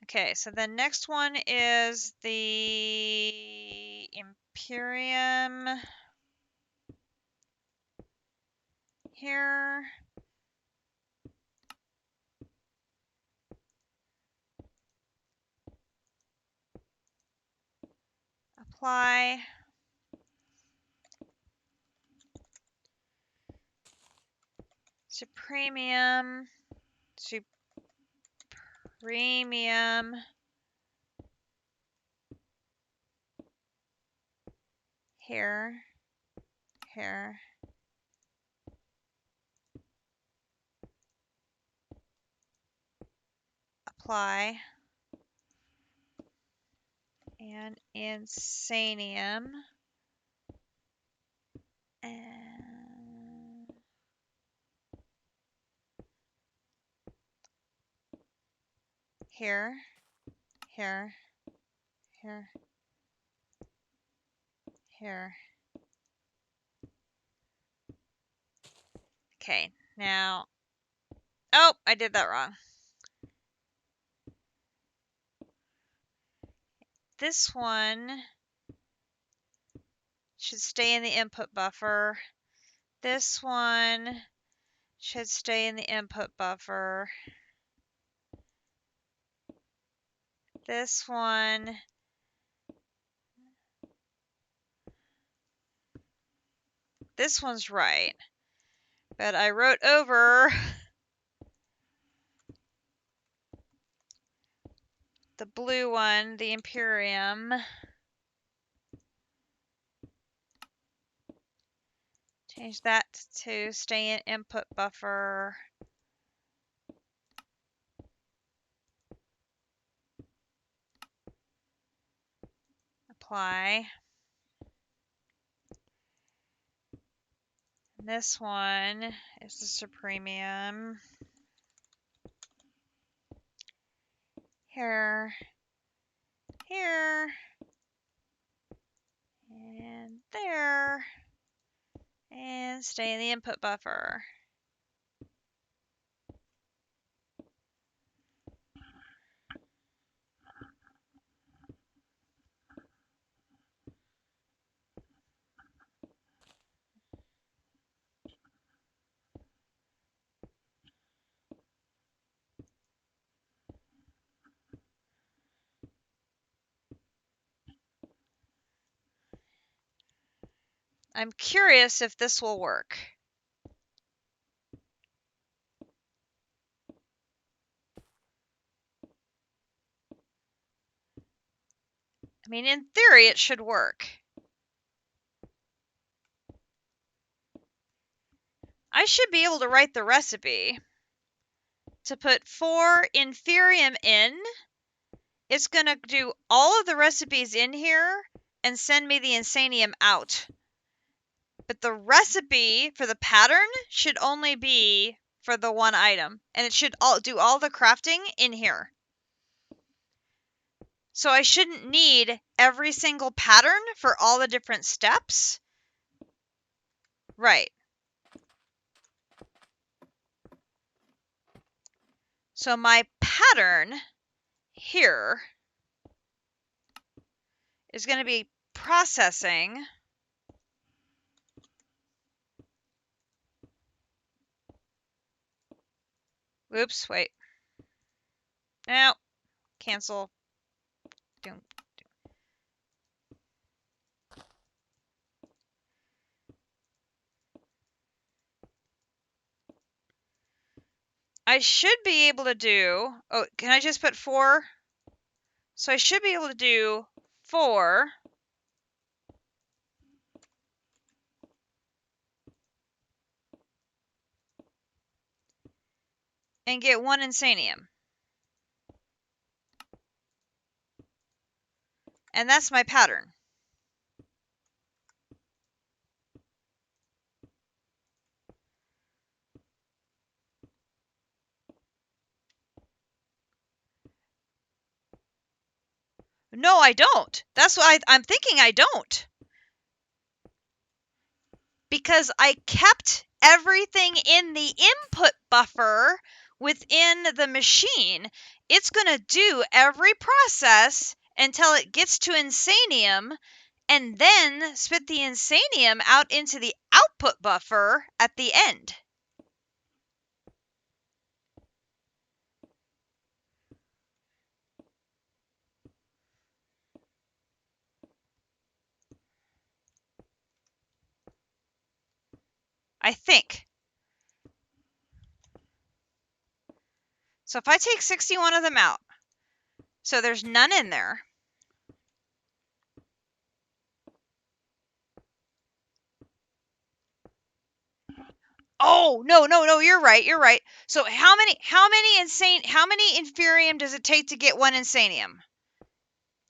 Okay, so the next one is the Imperium. Here. Apply. Supremium. Supremium. Here. Here. Apply. And insanium. And here. Here. Here. Here. Okay, now. Oh, I did that wrong. This one should stay in the input buffer. This one should stay in the input buffer. This one. This one's right. But I wrote over the blue one, the Imperium. Change that to stay in input buffer. Apply. And this one is the Supremium. Here. Here. And there. And stay in the input buffer. I'm curious if this will work. I mean, in theory, it should work. I should be able to write the recipe to put 4 inferium in. It's going to do all of the recipes in here and send me the insanium out. But the recipe for the pattern should only be for the one item. And it should do all the crafting in here. So I shouldn't need every single pattern for all the different steps. Right. So my pattern here is going to be processing Oops, wait. No, cancel. I should be able to do, oh, can I just put 4? So I should be able to do 4 and get 1 insanium. And that's my pattern. No, I don't. That's what I'm thinking I don't. Because I kept everything in the input buffer within the machine. It's going to do every process until it gets to insanium and then spit the insanium out into the output buffer at the end. I think. So if I take 61 of them out, so there's none in there. Oh, no, you're right. So how many inferium does it take to get 1 insanium?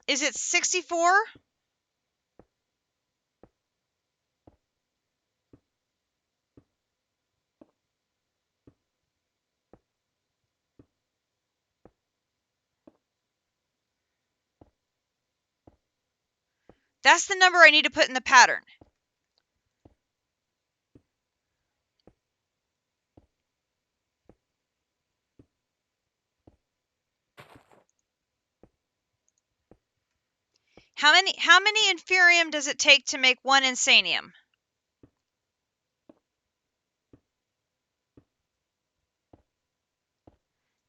Is it 64? That's the number I need to put in the pattern. How many inferium does it take to make 1 insanium?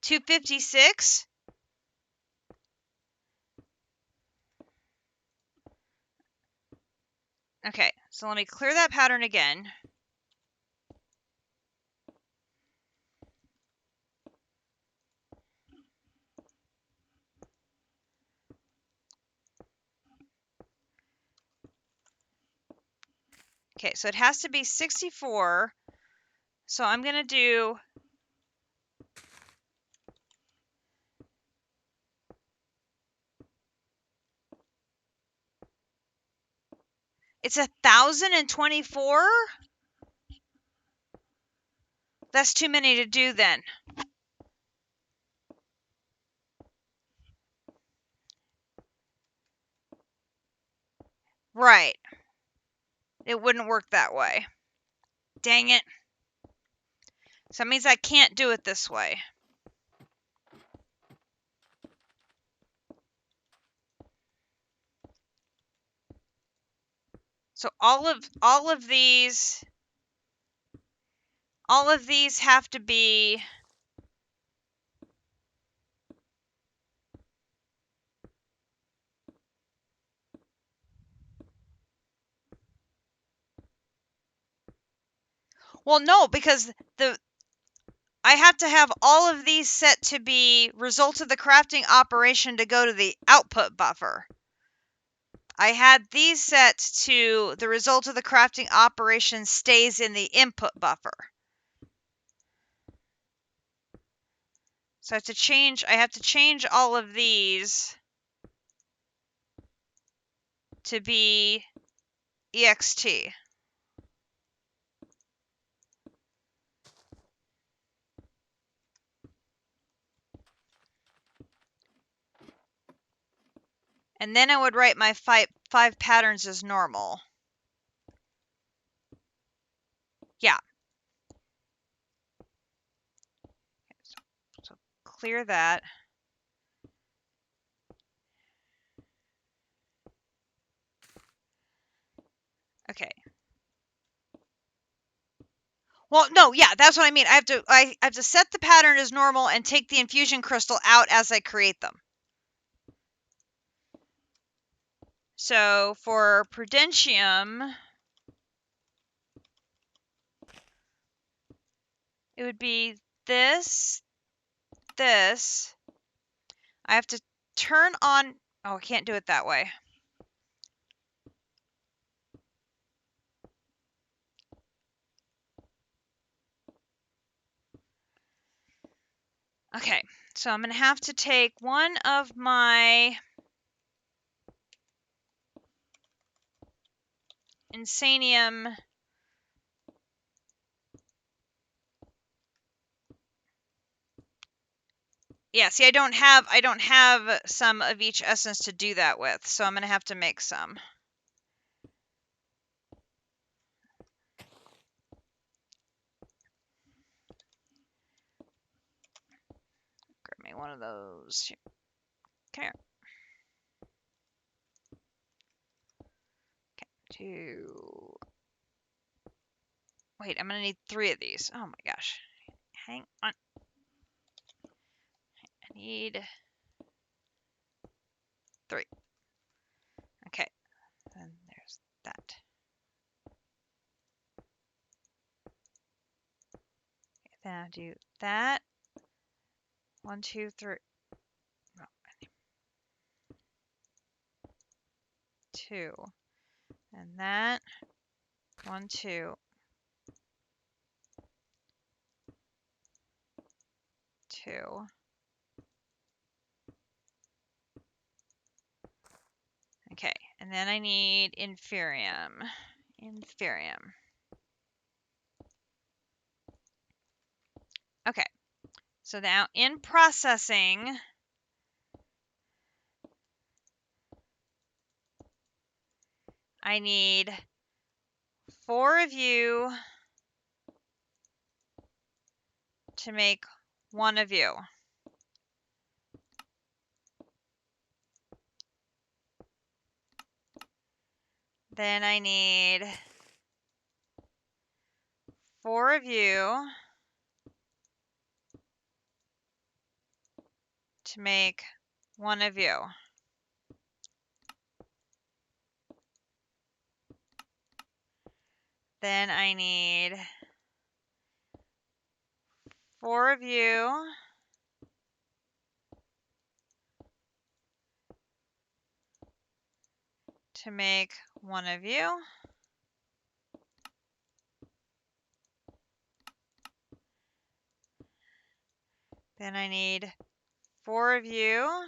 256? Okay, so let me clear that pattern again. Okay, so it has to be 64. So I'm going to do it's 1,024? That's too many to do then. Right. It wouldn't work that way. Dang it. So that means I can't do it this way. So all of these have to be Well, no, because I have to have all of these set to be results of the crafting operation to go to the output buffer. I had these set to the result of the crafting operation stays in the input buffer. So I have to change all of these to be ext. And then I would write my five patterns as normal. Yeah. So clear that. Okay. Well, no, yeah, that's what I mean. I have to set the pattern as normal and take the infusion crystal out as I create them. So for Prudentium, it would be this. I have to turn on. Oh, I can't do it that way. Okay, so I'm going to have to take one of my insanium. Yeah, see, I don't have some of each essence to do that with, so I'm going to have to make some. Grab me one of those. Here. Come here. Okay, 2. Wait, I'm going to need 3 of these. Oh my gosh. Hang on. I need 3. Okay, then there's that. Okay, then I'll do that. 1, 2, 3. No, 2. And that. 1, 2. 2. Okay, and then I need inferium. Okay, so now in processing, I need 4 of you to make 1 of you. Then I need 4 of you to make 1 of you. Then I need 4 of you to make 1 of you. Then I need 4 of you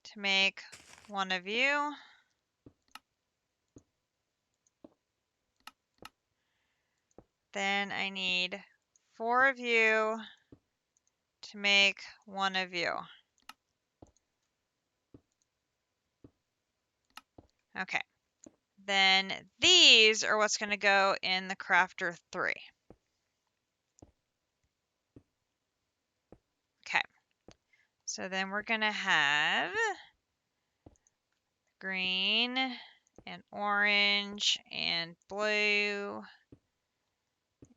to make 1 of you. Then I need 4 of you to make 1 of you. Okay. Then these are what's going to go in the crafter 3. Okay. So then we're going to have green and orange and blue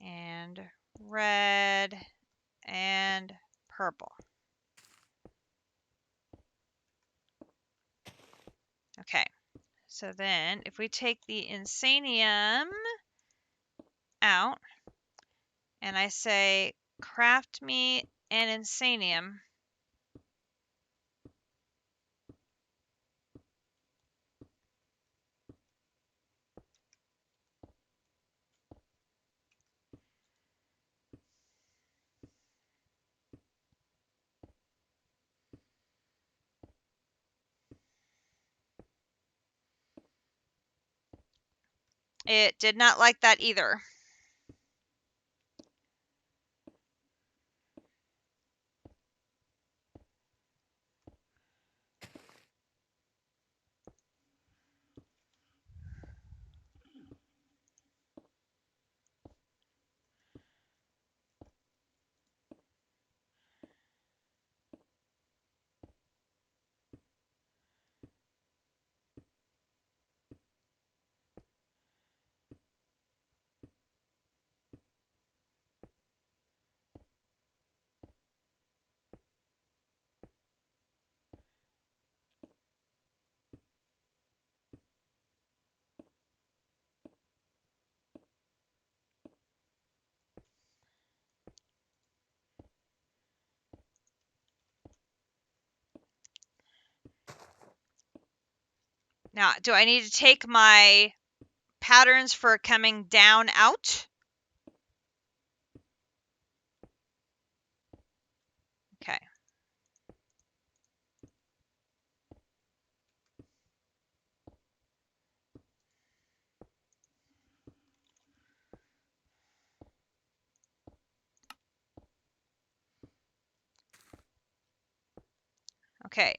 and red and purple. Okay, So then if we take the insanium out and I say, craft me an insanium. It did not like that either. Now, do I need to take my patterns for coming down out? Okay. Okay.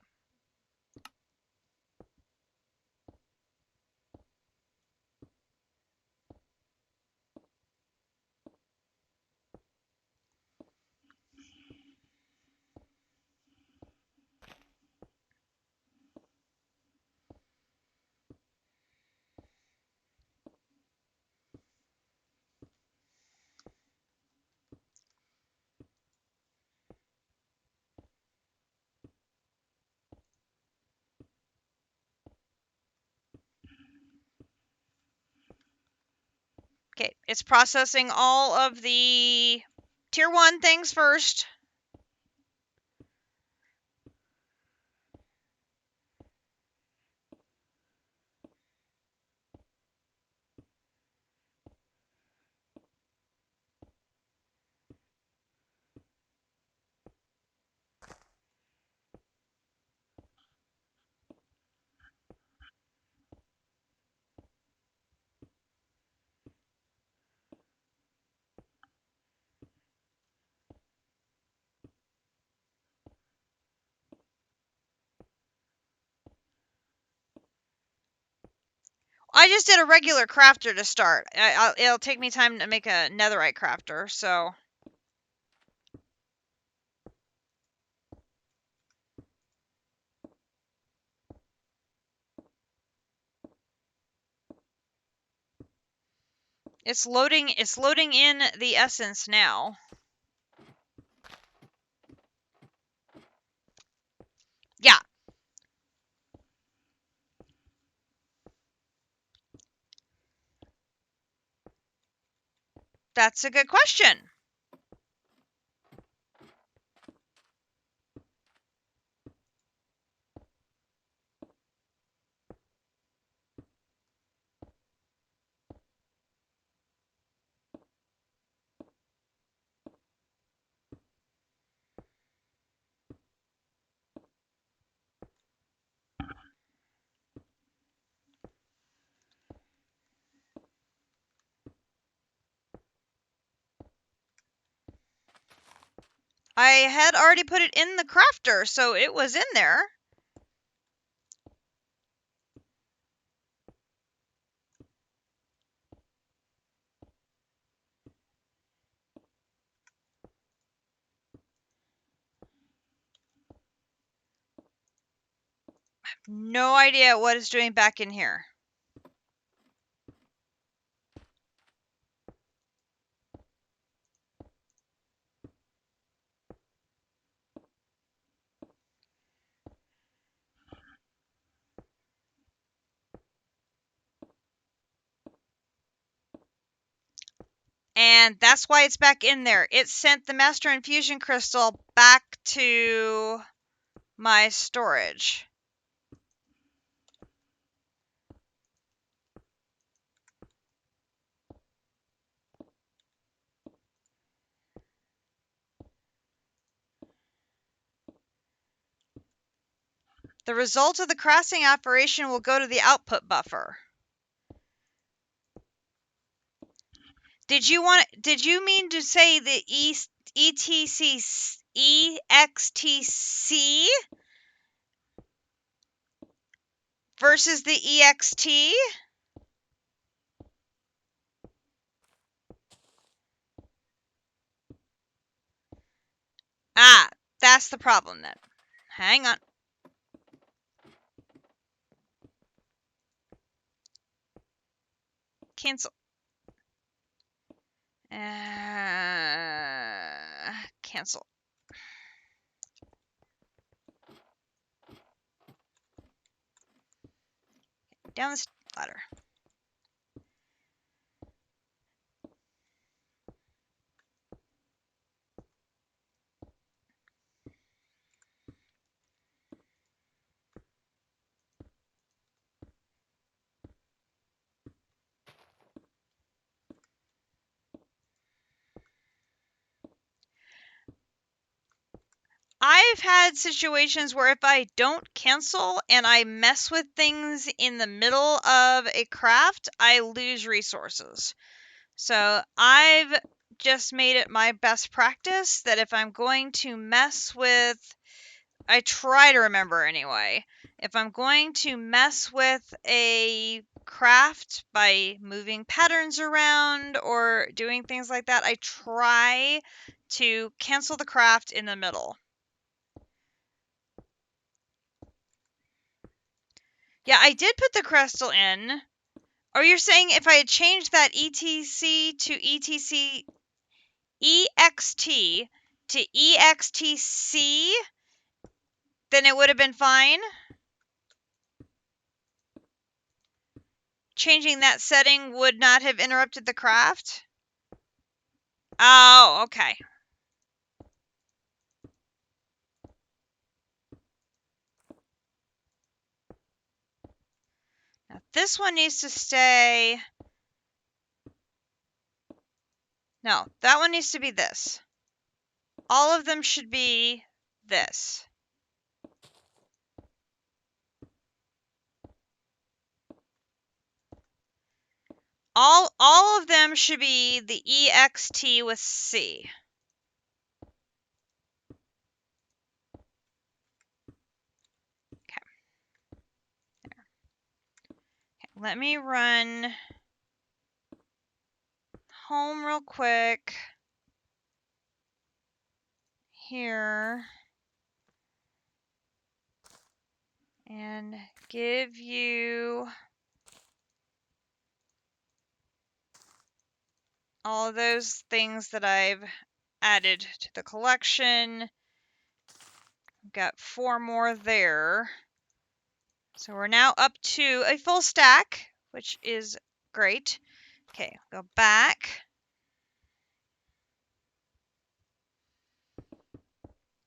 Okay, it's processing all of the tier 1 things first. I just did a regular crafter to start. It'll take me time to make a netherite crafter, so. It's loading in the essence now. Yeah. That's a good question. I had already put it in the crafter, so it was in there. No idea what it's doing back in here. And that's why it's back in there. It sent the Master Infusion Crystal back to my storage. The result of the crossing operation will go to the output buffer. Did you mean to say the EXTC versus the EXT? Ah, that's the problem then. Hang on. Cancel. Cancel. Down this ladder. I've had situations where if I don't cancel and I mess with things in the middle of a craft, I lose resources. So I've just made it my best practice that if I'm going to mess with, I try to remember anyway, if I'm going to mess with a craft by moving patterns around or doing things like that, I try to cancel the craft in the middle. Yeah, I did put the crystal in. Or you're saying if I had changed that ETC to ETC EXT to EXTC, then it would have been fine? Changing that setting would not have interrupted the craft? Oh, okay. Now this one needs to stay. No, that one needs to be this. All of them should be this. All of them should be the EXT with C. Okay. There. Okay, let me run home real quick here and give you all of those things that I've added to the collection. I've got 4 more there. So we're now up to a full stack, which is great. Okay, go back.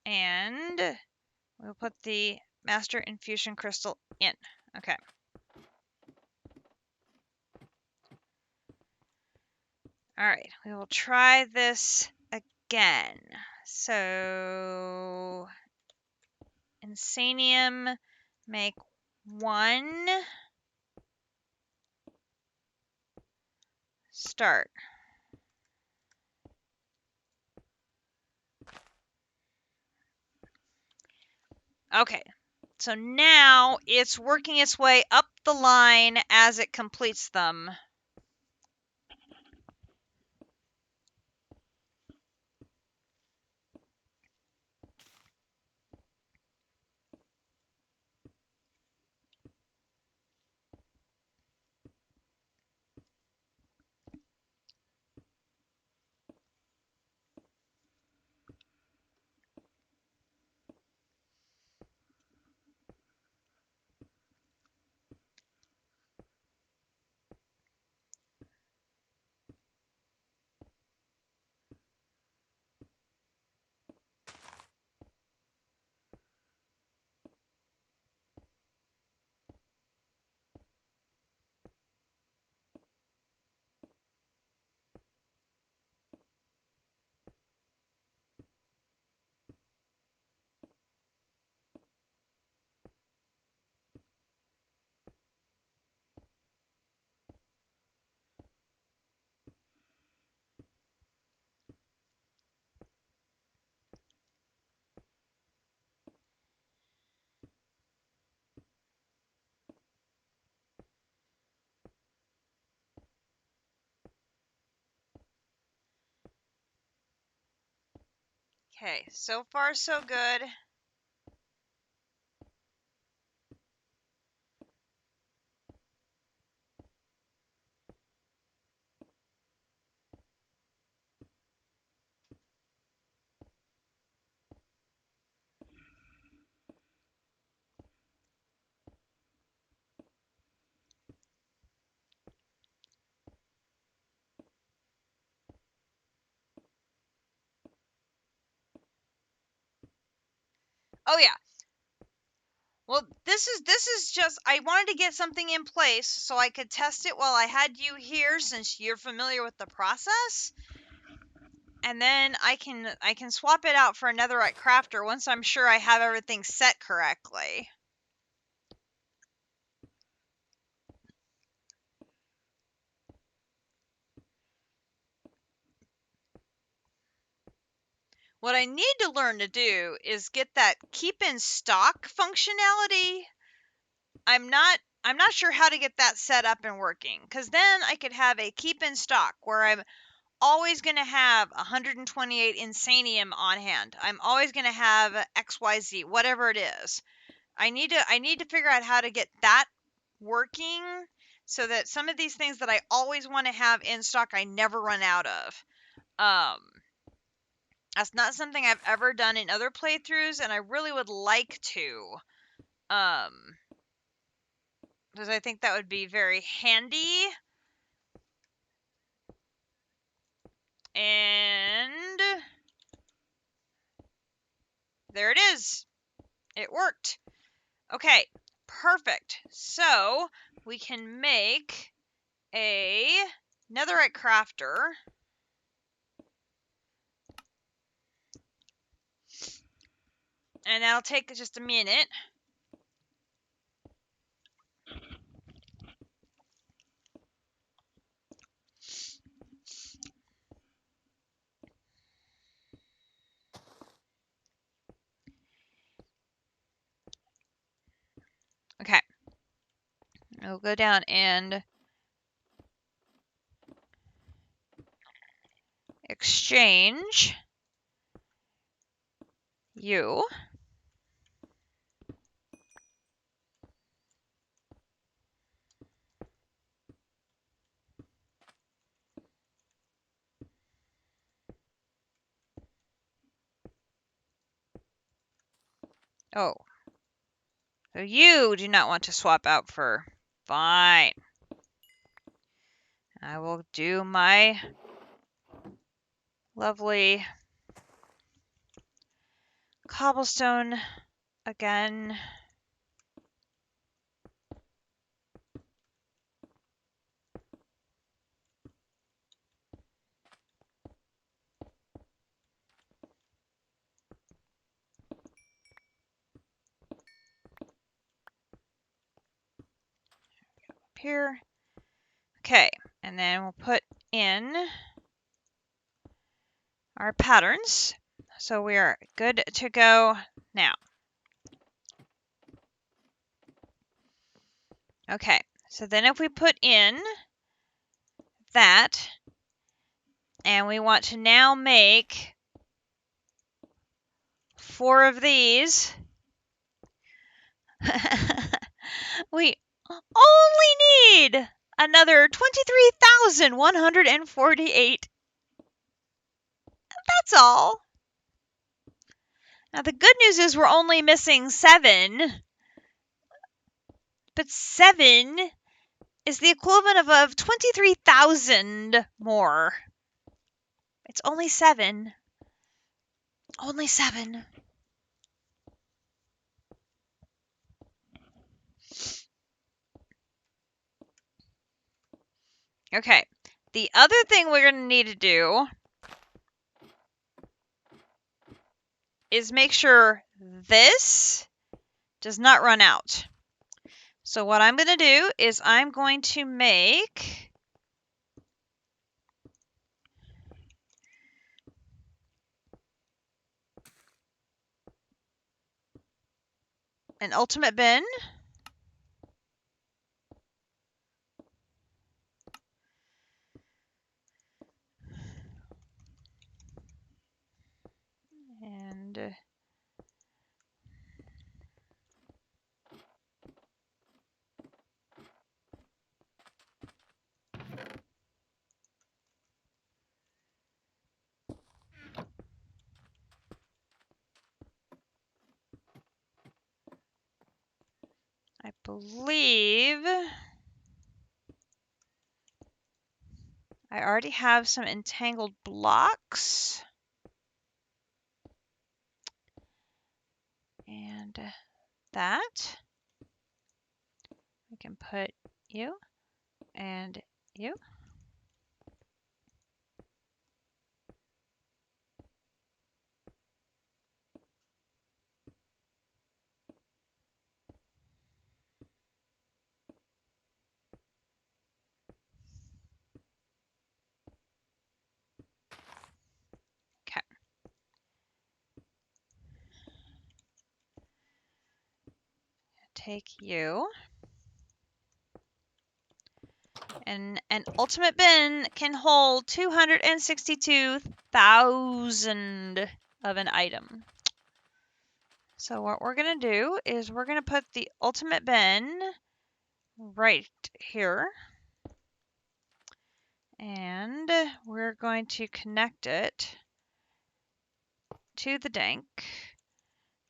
And we'll put the Master Infusion Crystal in. Okay. All right, we will try this again. So, insanium, make 1. Start. Okay, so now it's working its way up the line as it completes them. Okay, so far so good. Oh yeah. Well, this is just I wanted to get something in place so I could test it while I had you here since you're familiar with the process. And then I can swap it out for another at crafter once I'm sure I have everything set correctly. What I need to learn to do is get that keep in stock functionality. I'm not sure how to get that set up and working, because then I could have a keep in stock where I'm always going to have 128 insanium on hand. I'm always going to have XYZ, whatever it is. I need to figure out how to get that working so that some of these things that I always want to have in stock I never run out of. That's not something I've ever done in other playthroughs, and I really would like to. Because I think that would be very handy. And there it is. It worked. Okay, perfect. So we can make a netherite crafter. And that'll take just a minute. Okay. We'll go down and exchange you. Oh. So you do not want to swap out for... Fine. I will do my lovely cobblestone again. Up here. Okay, and then we'll put in our patterns. So we are good to go now. Okay, so then if we put in that, and we want to now make 4 of these, we only need another 23,148. That's all. Now the good news is we're only missing 7, but 7 is the equivalent of 23,000 more. It's only 7. Only 7. Okay. The other thing we're going to need to do is make sure this does not run out. So what I'm going to do is I'm going to make an ultimate bin. believe I already have some entangled blocks. And that. We can put you and you. Okay. Take you. And an ultimate bin can hold 262,000 of an item. So what we're going to do is we're going to put the ultimate bin right here. And we're going to connect it to the dank.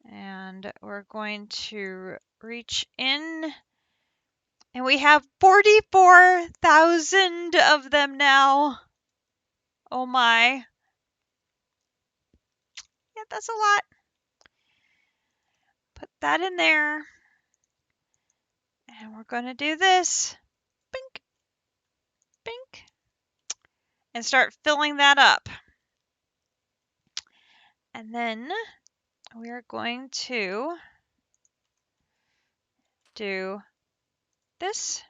And we're going to reach in. And we have 44,000 of them now. Oh my. Yeah, that's a lot. Put that in there. And we're going to do this. Bink. Bink. And start filling that up. And then we are going to do this.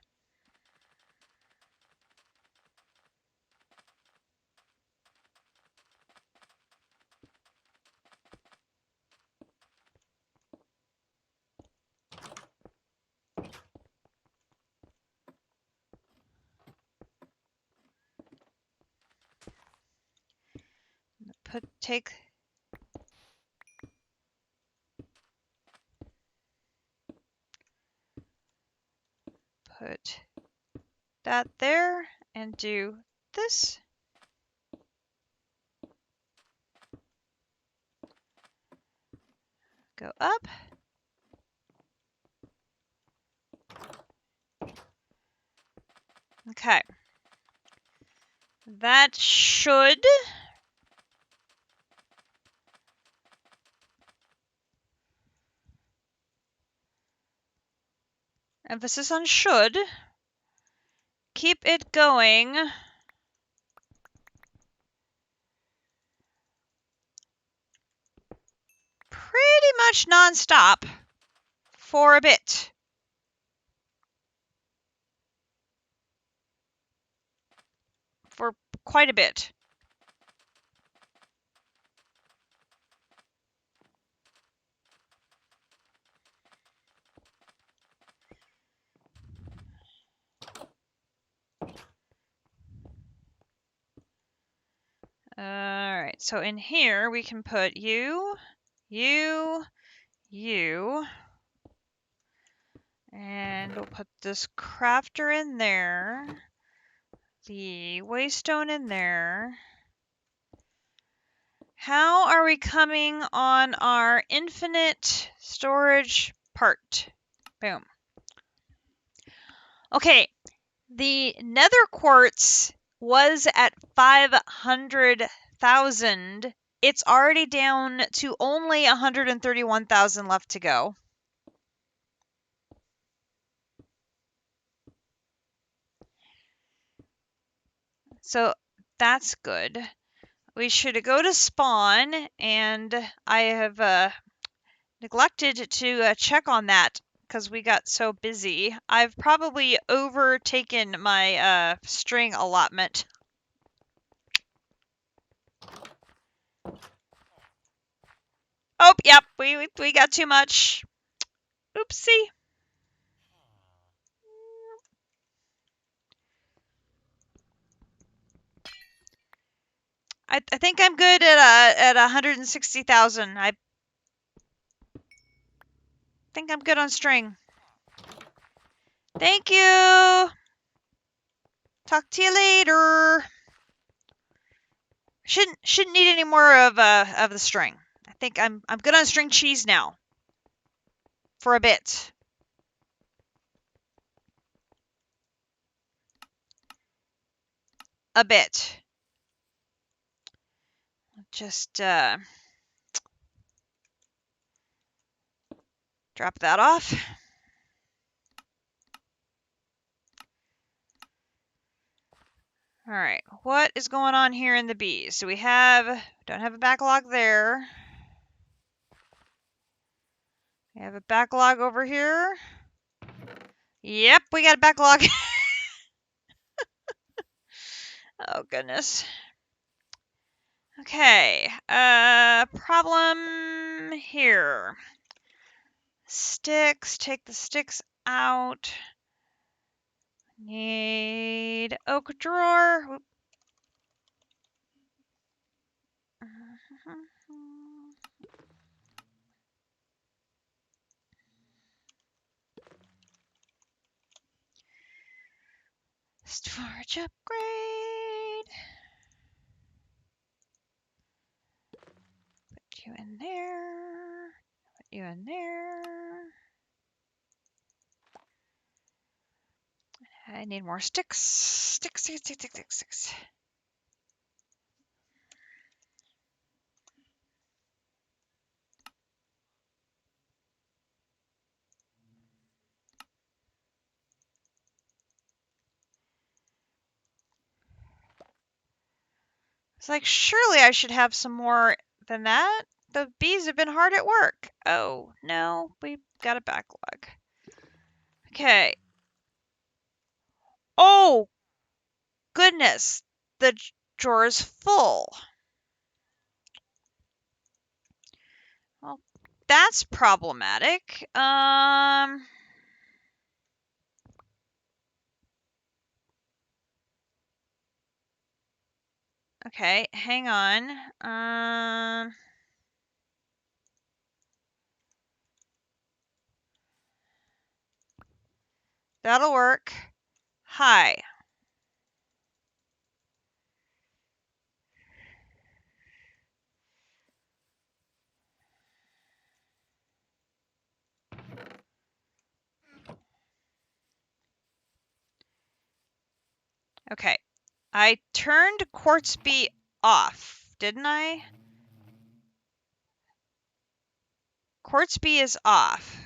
Put that there and do this. Go up. Okay. That should emphasis on should keep it going pretty much non-stop for a bit. For quite a bit. Alright, so in here we can put you, you, you, and we'll put this crafter in there, the waystone in there. How are we coming on our infinite storage part? Boom. Okay, the nether quartz was at 500,000. It's already down to only 131,000 left to go. So that's good. We should go to spawn, and I have neglected to check on that because we got so busy. I've probably overtaken my string allotment. Oh, yep, we got too much. Oopsie. I think I'm good at 160,000. I think I'm good on string. Thank you. Talk to you later. Shouldn't need any more of the string. I think I'm good on string cheese now. For a bit. a bit. Just drop that off. All right, what is going on here in the bees? So we don't have a backlog there. We have a backlog over here. Yep, we got a backlog. Oh, goodness. Okay, problem here. Sticks, take the sticks out. Need oak drawer. Storage upgrade. Put you in there. Put you in there. I need more sticks. Sticks. It's like, surely I should have some more than that. The bees have been hard at work. Oh, no, we've got a backlog. Okay. Oh, goodness. The drawer is full. Well, that's problematic. Okay, hang on. That'll work. Hi. Okay. I turned quartz bee off, didn't I? Quartz bee is off.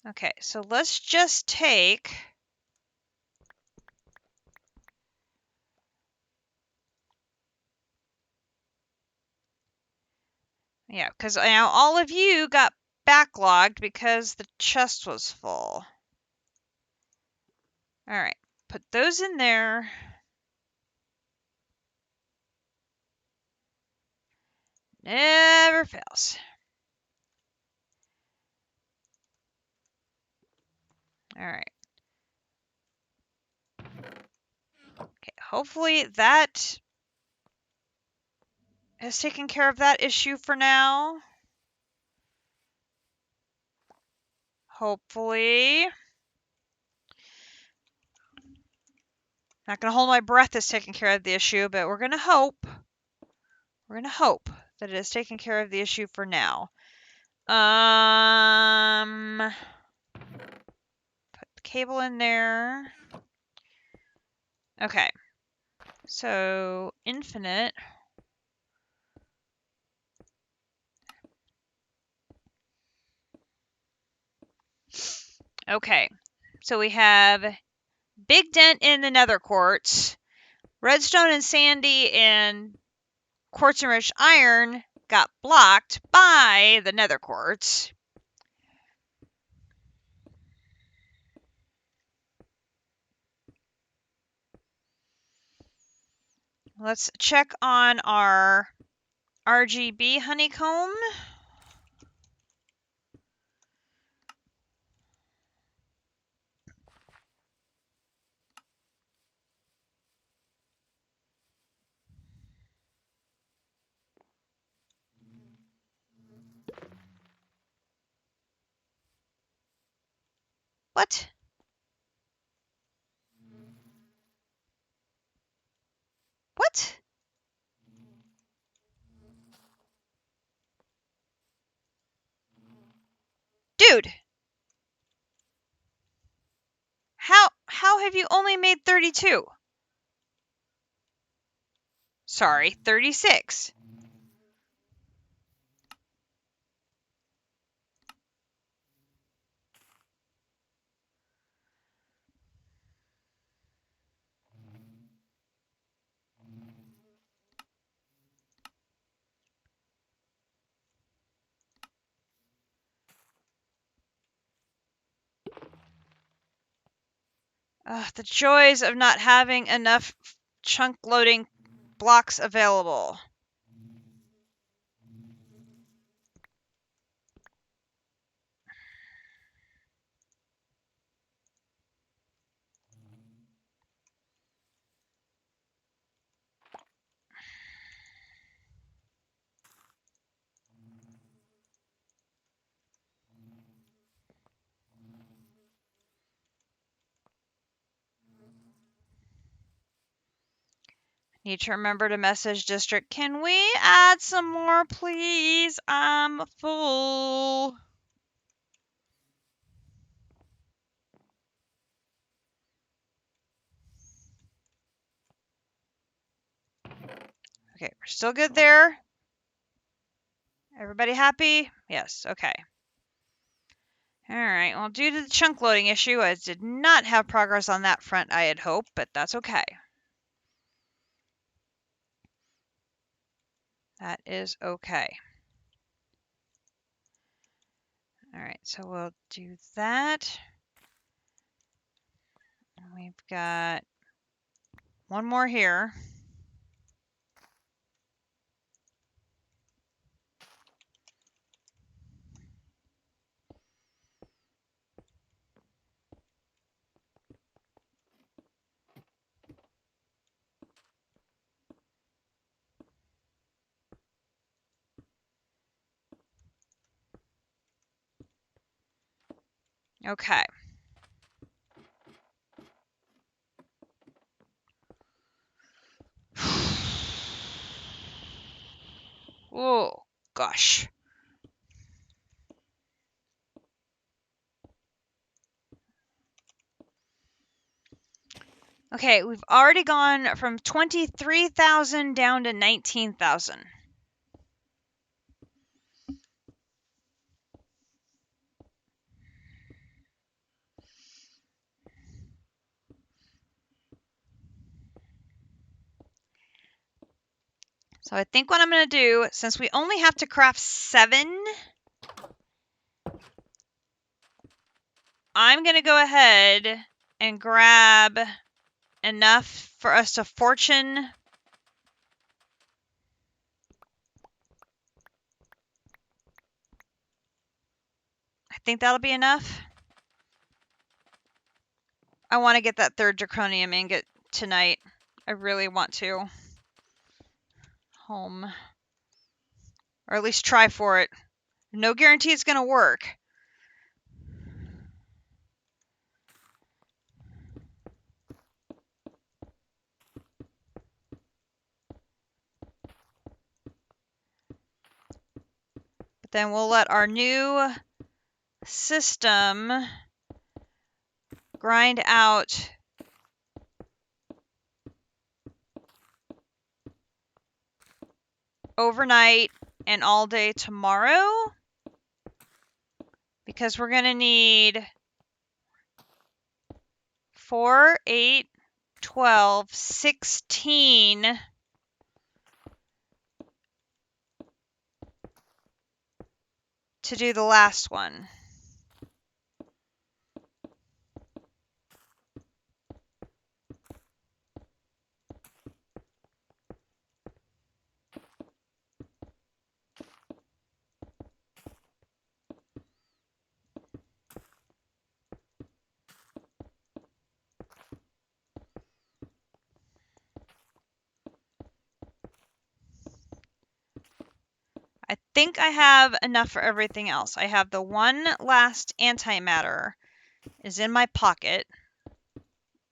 Okay, so let's just take... Yeah, because now all of you got backlogged because the chest was full. All right, put those in there. Never fails. All right. Okay, hopefully that has taken care of that issue for now. Hopefully. Not going to hold my breath as taking care of the issue, but we're going to hope. We're going to hope that it has taken care of the issue for now. Put the cable in there. Okay. So, infinite. Okay. So we have big dent in the nether quartz. Redstone and sandy and quartz enriched iron got blocked by the nether quartz. Let's check on our RGB honeycomb. What? What? Dude. How have you only made 32? Sorry, 36. The joys of not having enough chunk loading blocks available. Need to remember to message district. Can we add some more, please? I'm full. Okay, we're still good there. Everybody happy? Yes, okay. All right, well, due to the chunk loading issue, I did not have progress on that front I had hoped, but that's okay. That is okay. All right, so we'll do that. We've got one more here. Okay. Oh, gosh. Okay, we've already gone from 23,000 down to 19,000. So I think what I'm going to do, since we only have to craft 7, I'm going to go ahead and grab enough for us to fortune. I think that'll be enough. I want to get that third draconium ingot tonight. I really want to. Home. Or at least try for it. No guarantee it's going to work. But then we'll let our new system grind out overnight and all day tomorrow, because we're going to need 4, 8, 12, 16 to do the last one. I think I have enough for everything else. I have the one last antimatter is in my pocket.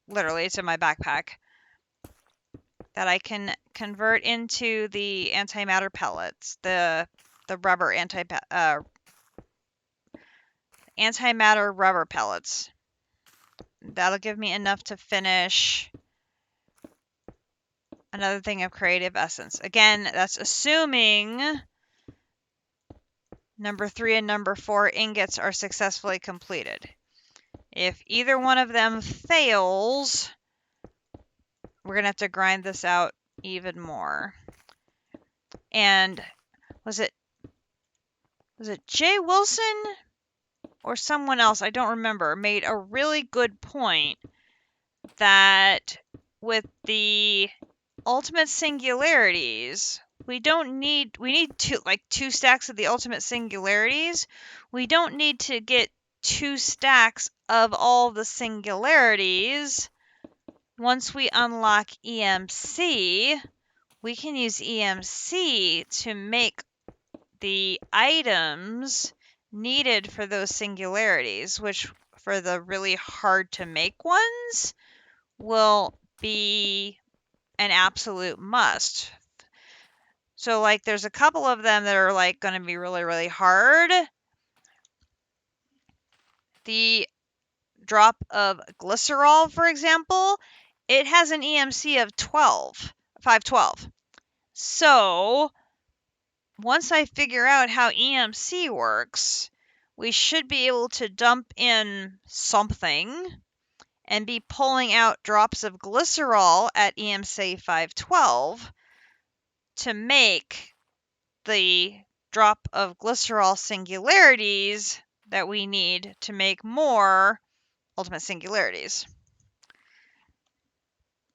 Literally, it's in my backpack. That I can convert into the antimatter pellets, the rubber antimatter rubber pellets. that'll give me enough to finish another thing of creative essence. Again, that's assuming number 3 and number 4 ingots are successfully completed. If either one of them fails, we're going to have to grind this out even more. And was it Jay Wilson or someone else, I don't remember, made a really good point that with the ultimate singularities, we need two stacks of the ultimate singularities. We don't need to get 2 stacks of all the singularities. Once we unlock EMC, we can use EMC to make the items needed for those singularities, which for the really hard to make ones will be an absolute must. So like there's a couple of them that are like going to be really, really hard. The drop of glycerol, for example, it has an EMC of 512. So once I figure out how EMC works, we should be able to dump in something and be pulling out drops of glycerol at EMC 512 to make the drop of glycerol singularities that we need to make more ultimate singularities.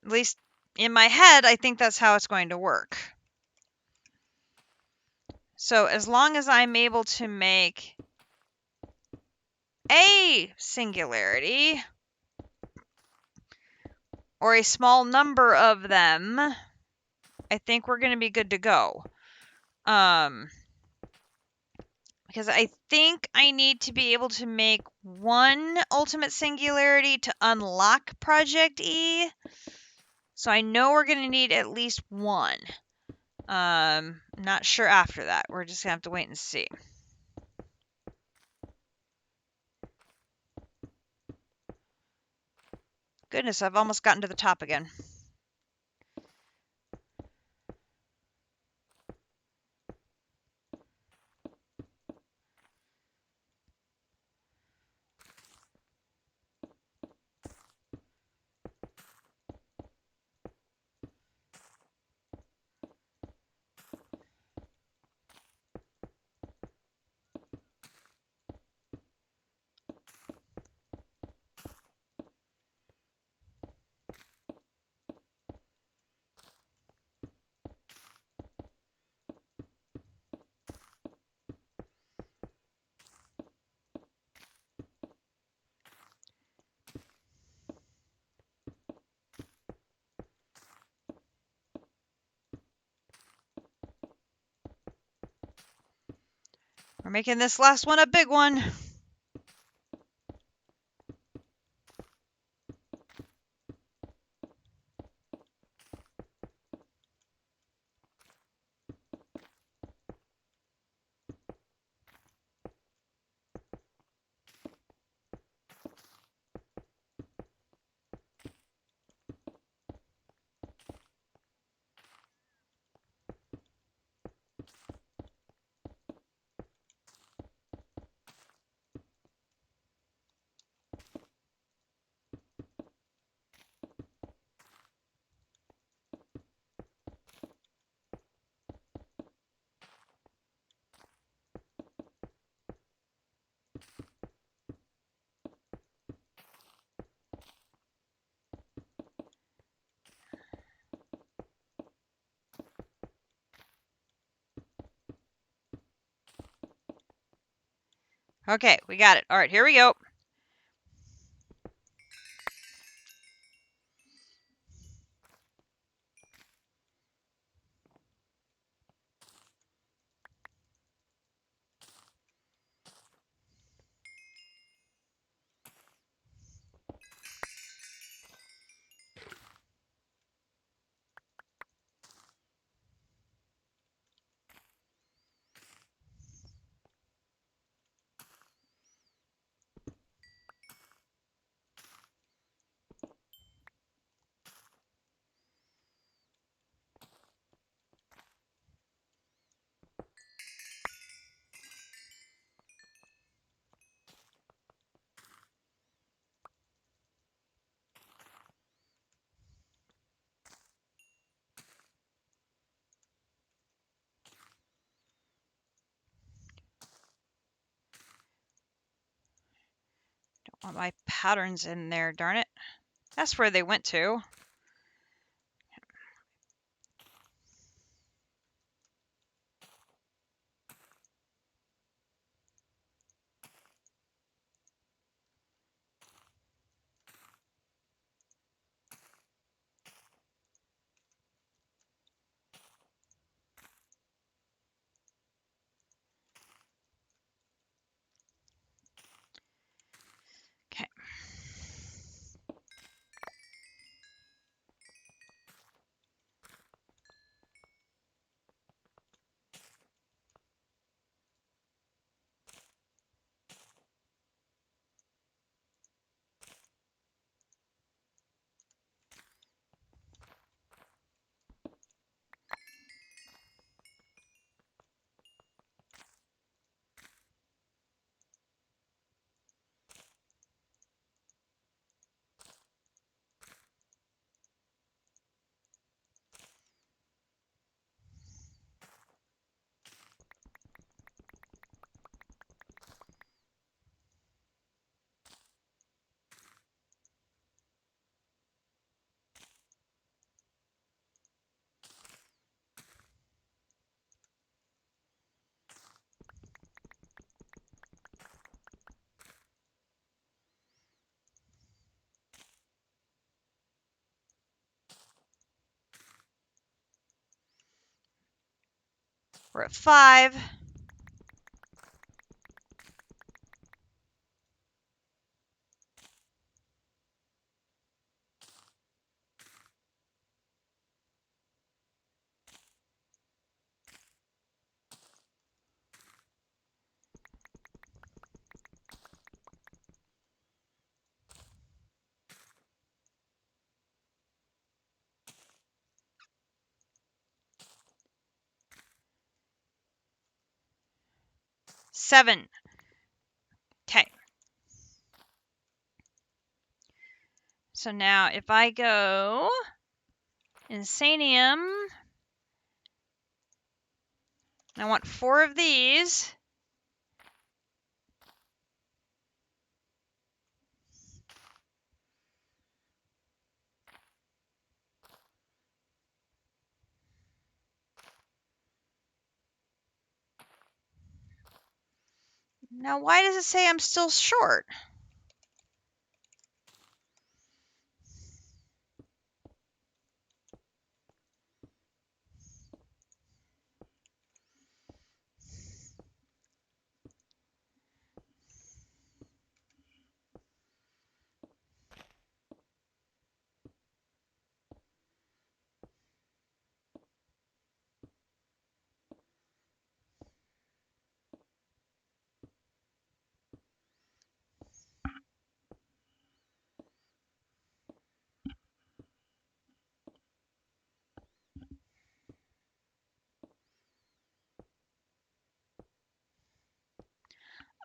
At least in my head, I think that's how it's going to work. So as long as I'm able to make a singularity, or a small number of them, I think we're going to be good to go. Because I think I need to be able to make one ultimate singularity to unlock Project E. So I know we're going to need at least one. Not sure after that. We're just going to have to wait and see. Goodness, I've almost gotten to the top again. We're making this last one a big one. Okay, we got it. All right, here we go. want my patterns in there, darn it. That's where they went to. Okay. We're at 5. Seven. Okay. So now if I go insanium, I want 4 of these. Now why does it say I'm still short?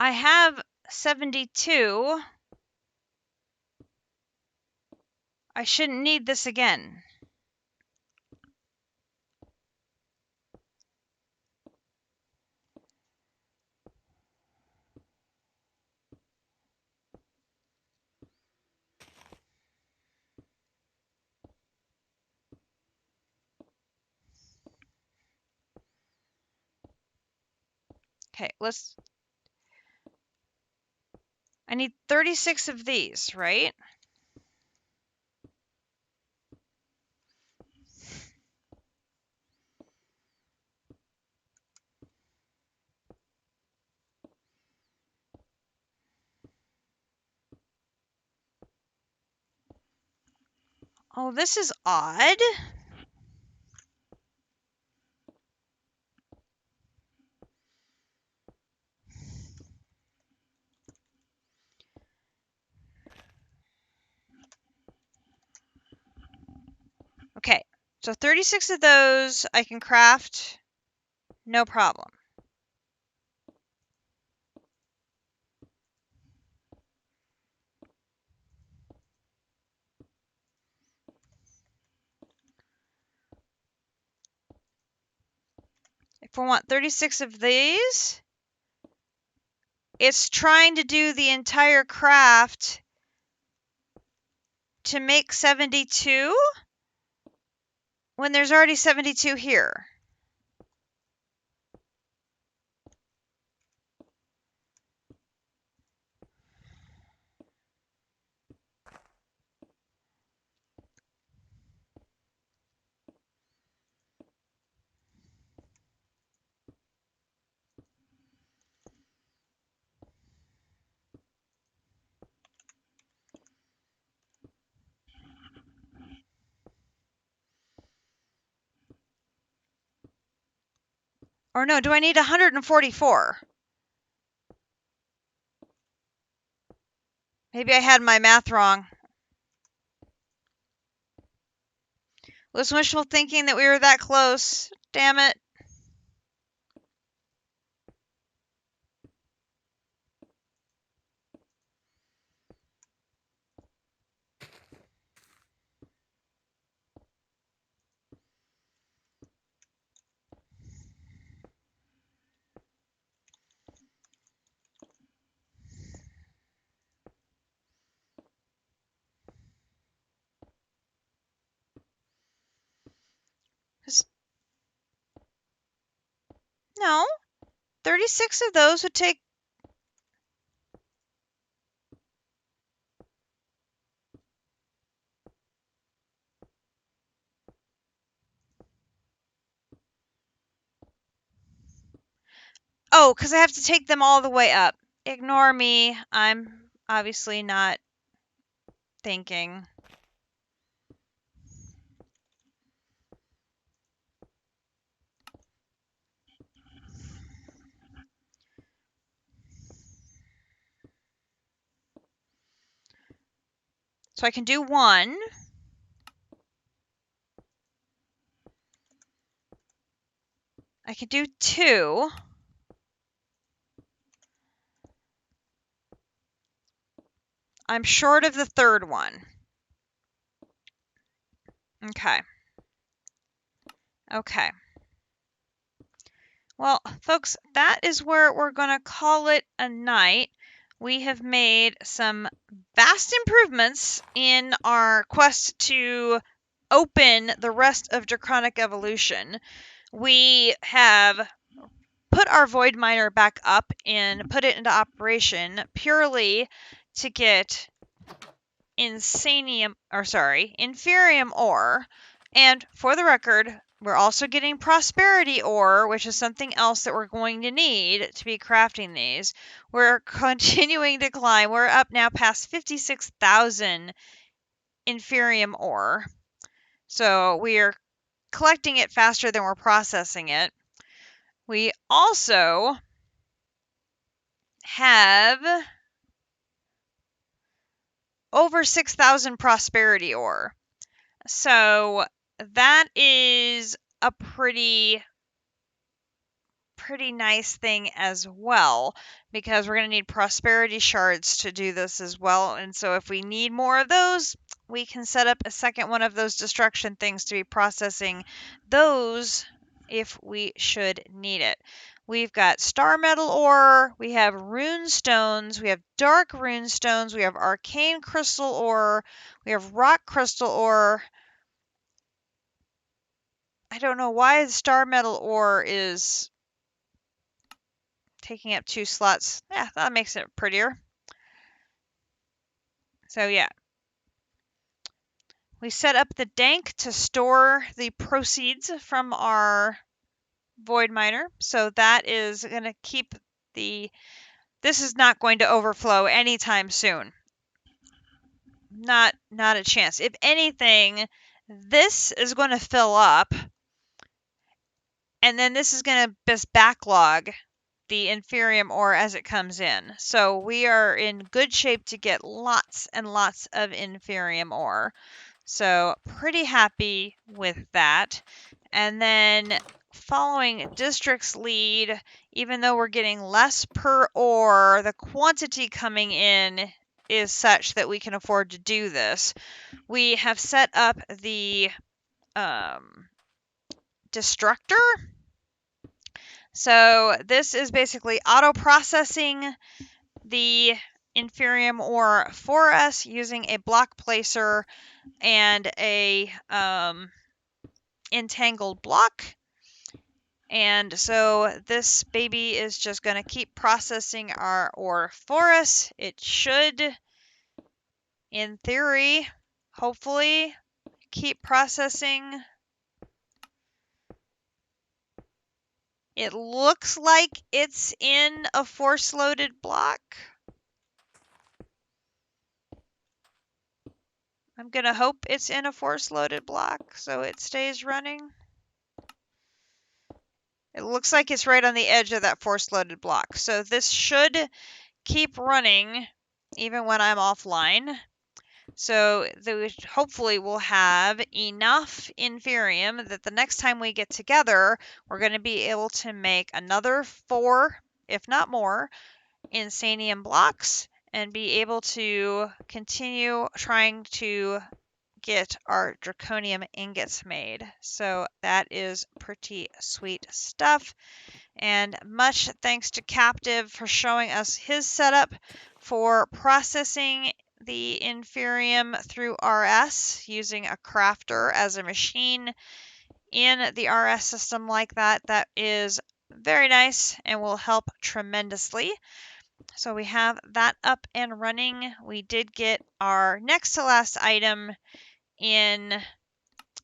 I have 72. I shouldn't need this again. Okay, I need 36 of these, right? Oh, this is odd. Okay, so 36 of those I can craft, no problem. If we want 36 of these, it's trying to do the entire craft to make 72 when there's already 72 here. Or no, do I need 144? Maybe I had my math wrong. Was wishful thinking that we were that close. Damn it. No, 36 of those would take... Oh, because I have to take them all the way up. Ignore me. I'm obviously not thinking. So I can do 1. I can do 2. I'm short of the third one. Okay. Okay. Well, folks, that is where we're going to call it a night. We have made some vast improvements in our quest to open the rest of Draconic Evolution. We have put our Void Miner back up and put it into operation purely to get inferium ore. And for the record, we're also getting prosperity ore, which is something else that we're going to need to be crafting these. We're continuing to climb. We're up now past 56,000 inferium ore. So we are collecting it faster than we're processing it. We also have over 6,000 prosperity ore. So that is a pretty nice thing as well, because we're going to need prosperity shards to do this as well. And so if we need more of those, we can set up a second one of those destruction things to be processing those if we should need it. We've got star metal ore, we have rune stones, we have dark rune stones, we have arcane crystal ore, we have rock crystal ore. I don't know why the star metal ore is taking up 2 slots. Yeah, that makes it prettier. So yeah. We set up the dank to store the proceeds from our void miner. So that is going to keep this is not going to overflow anytime soon. Not a chance. If anything, this is going to fill up, and then this is going to just backlog the inferium ore as it comes in. So we are in good shape to get lots and lots of inferium ore. So pretty happy with that. And then following district's lead, even though we're getting less per ore, the quantity coming in is such that we can afford to do this. We have set up the destructor. So this is basically auto processing the inferium ore for us using a block placer and a entangled block. And so this baby is just going to keep processing our ore for us. It should, in theory, hopefully, keep processing. It looks like it's in a force-loaded block. I'm going to hope it's in a force-loaded block so it stays running. It looks like it's right on the edge of that force-loaded block. So this should keep running even when I'm offline. So hopefully we'll have enough inferium that the next time we get together, we're going to be able to make another 4, if not more, insanium blocks and be able to continue trying to get our draconium ingots made. So that is pretty sweet stuff. And much thanks to Captive for showing us his setup for processing the inferium through RS using a crafter as a machine in the RS system like that. That is very nice and will help tremendously. So we have that up and running. We did get our next to last item in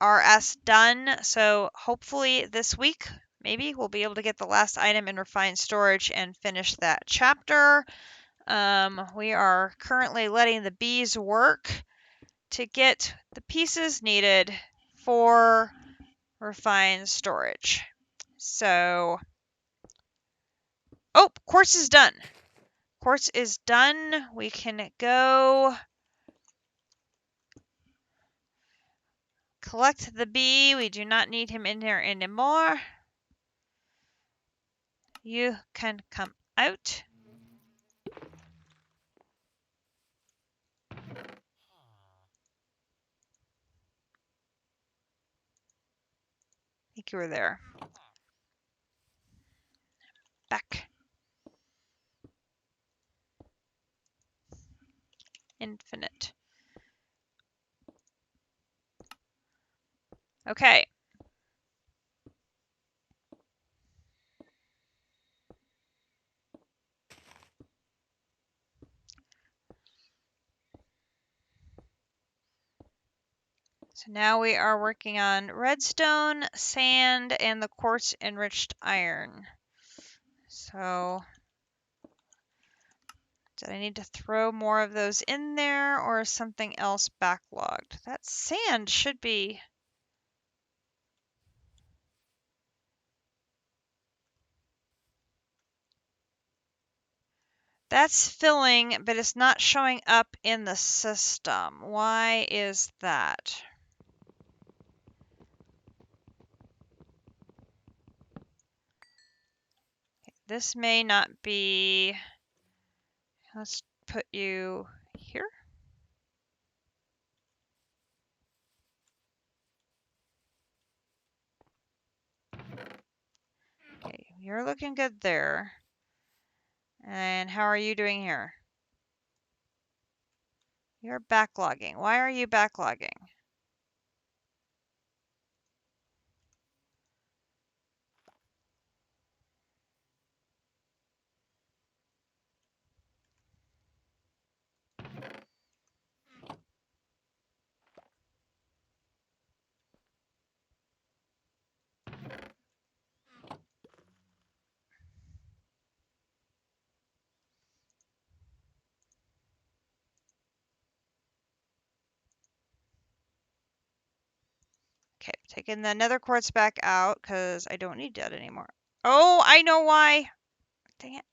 RS done. So hopefully this week, maybe we'll be able to get the last item in refined storage and finish that chapter. We are currently letting the bees work to get the pieces needed for refined storage. So, oh, quartz is done. Quartz is done. We can go collect the bee. We do not need him in here anymore. You can come out. I think you were there. Back. Infinite. Okay. So now we are working on redstone, sand, and the quartz enriched iron. So did I need to throw more of those in there or is something else backlogged? That sand should be... That's filling, but it's not showing up in the system. Why is that? This may not be... Let's put you here. Okay, you're looking good there. And how are you doing here? You're backlogging. Why are you backlogging? Okay, taking the nether quartz back out because I don't need that anymore. Oh, I know why. Dang it.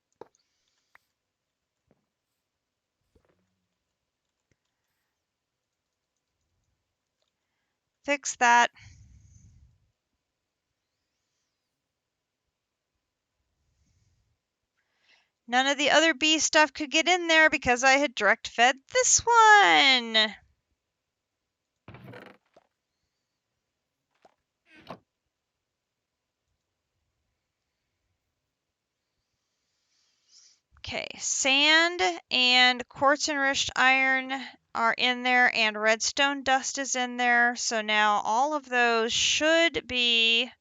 Fix that. None of the other bee stuff could get in there because I had direct fed this one. Okay, sand and quartz enriched iron are in there, and redstone dust is in there. So now all of those should be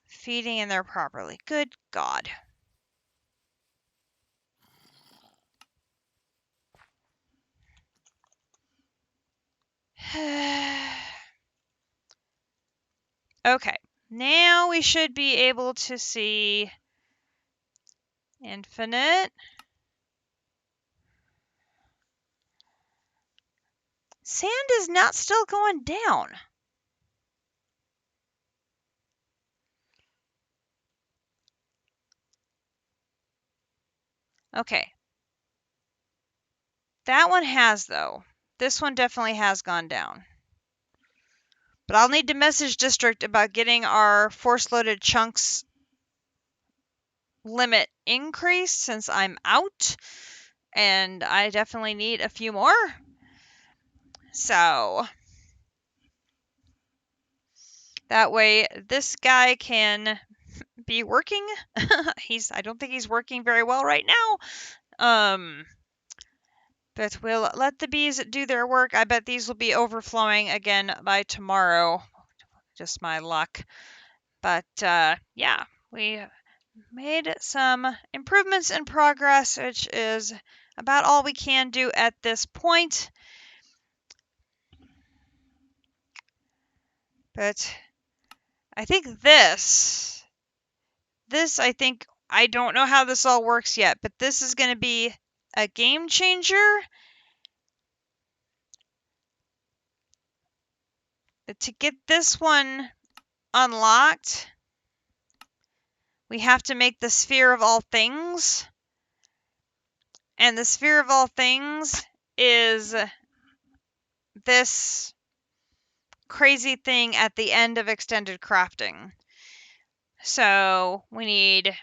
feeding in there properly. Good God. Okay, now we should be able to see infinite. Sand is not still going down. Okay. That one has, though. This one definitely has gone down. But I'll need to message District about getting our force-loaded chunks limit increased since I'm out. And I definitely need a few more. So that way this guy can be working. I don't think he's working very well right now. But we'll let the bees do their work. I bet these will be overflowing again by tomorrow. Just my luck. But yeah, we made some improvements in progress, which is about all we can do at this point. But I think this, I don't know how this all works yet, but this is going to be a game changer. To get this one unlocked, we have to make the sphere of all things. And the sphere of all things is this crazy thing at the end of extended crafting. So we need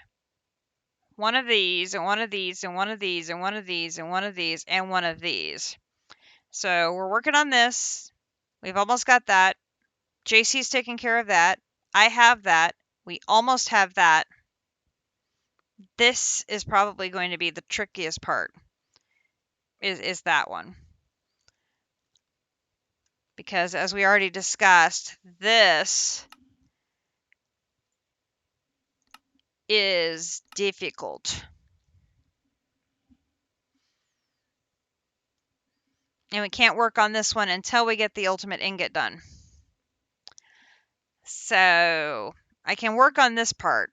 one of these, and one of these, and one of these, and one of these, and one of these, and one of these. So we're working on this. We've almost got that. JC's taking care of that. I have that. We almost have that. This is probably going to be the trickiest part, is that one. Because as we already discussed, this is difficult. And we can't work on this one until we get the ultimate ingot done. So I can work on this part,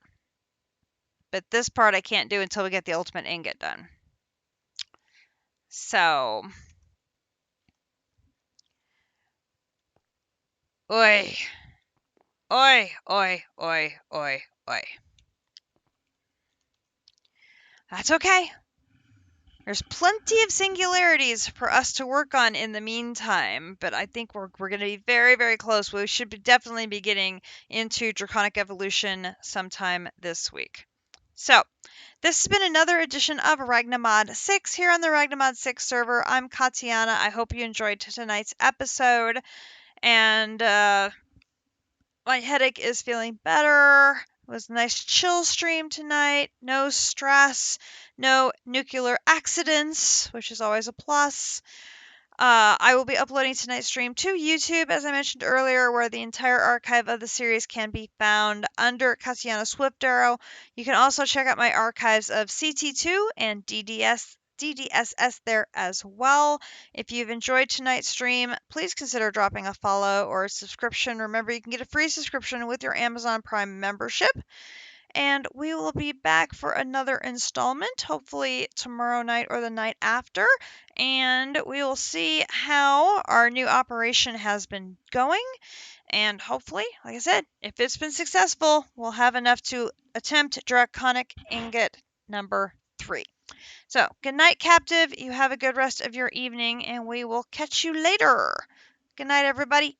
but this part I can't do until we get the ultimate ingot done. So, oi, oi, oi, oi, oi, oi. That's okay. There's plenty of singularities for us to work on in the meantime, but I think we're going to be very, very close. We should definitely be getting into Draconic Evolution sometime this week. So, this has been another edition of Ragnamod VI here on the Ragnamod VI server. I'm Katiana. I hope you enjoyed tonight's episode, and my headache is feeling better. It was a nice chill stream tonight. No stress, no nuclear accidents, which is always a plus. I will be uploading tonight's stream to YouTube, as I mentioned earlier, where the entire archive of the series can be found under Katiana Swift Arrow. You can also check out my archives of CT2 and DDSS there as well. If you've enjoyed tonight's stream, please consider dropping a follow or a subscription. Remember, you can get a free subscription with your Amazon Prime membership. And we will be back for another installment, hopefully tomorrow night or the night after. And we will see how our new operation has been going. And hopefully, like I said, if it's been successful, we'll have enough to attempt Draconic Ingot number 3. So, good night, Captive. You have a good rest of your evening, and we will catch you later. Good night, everybody.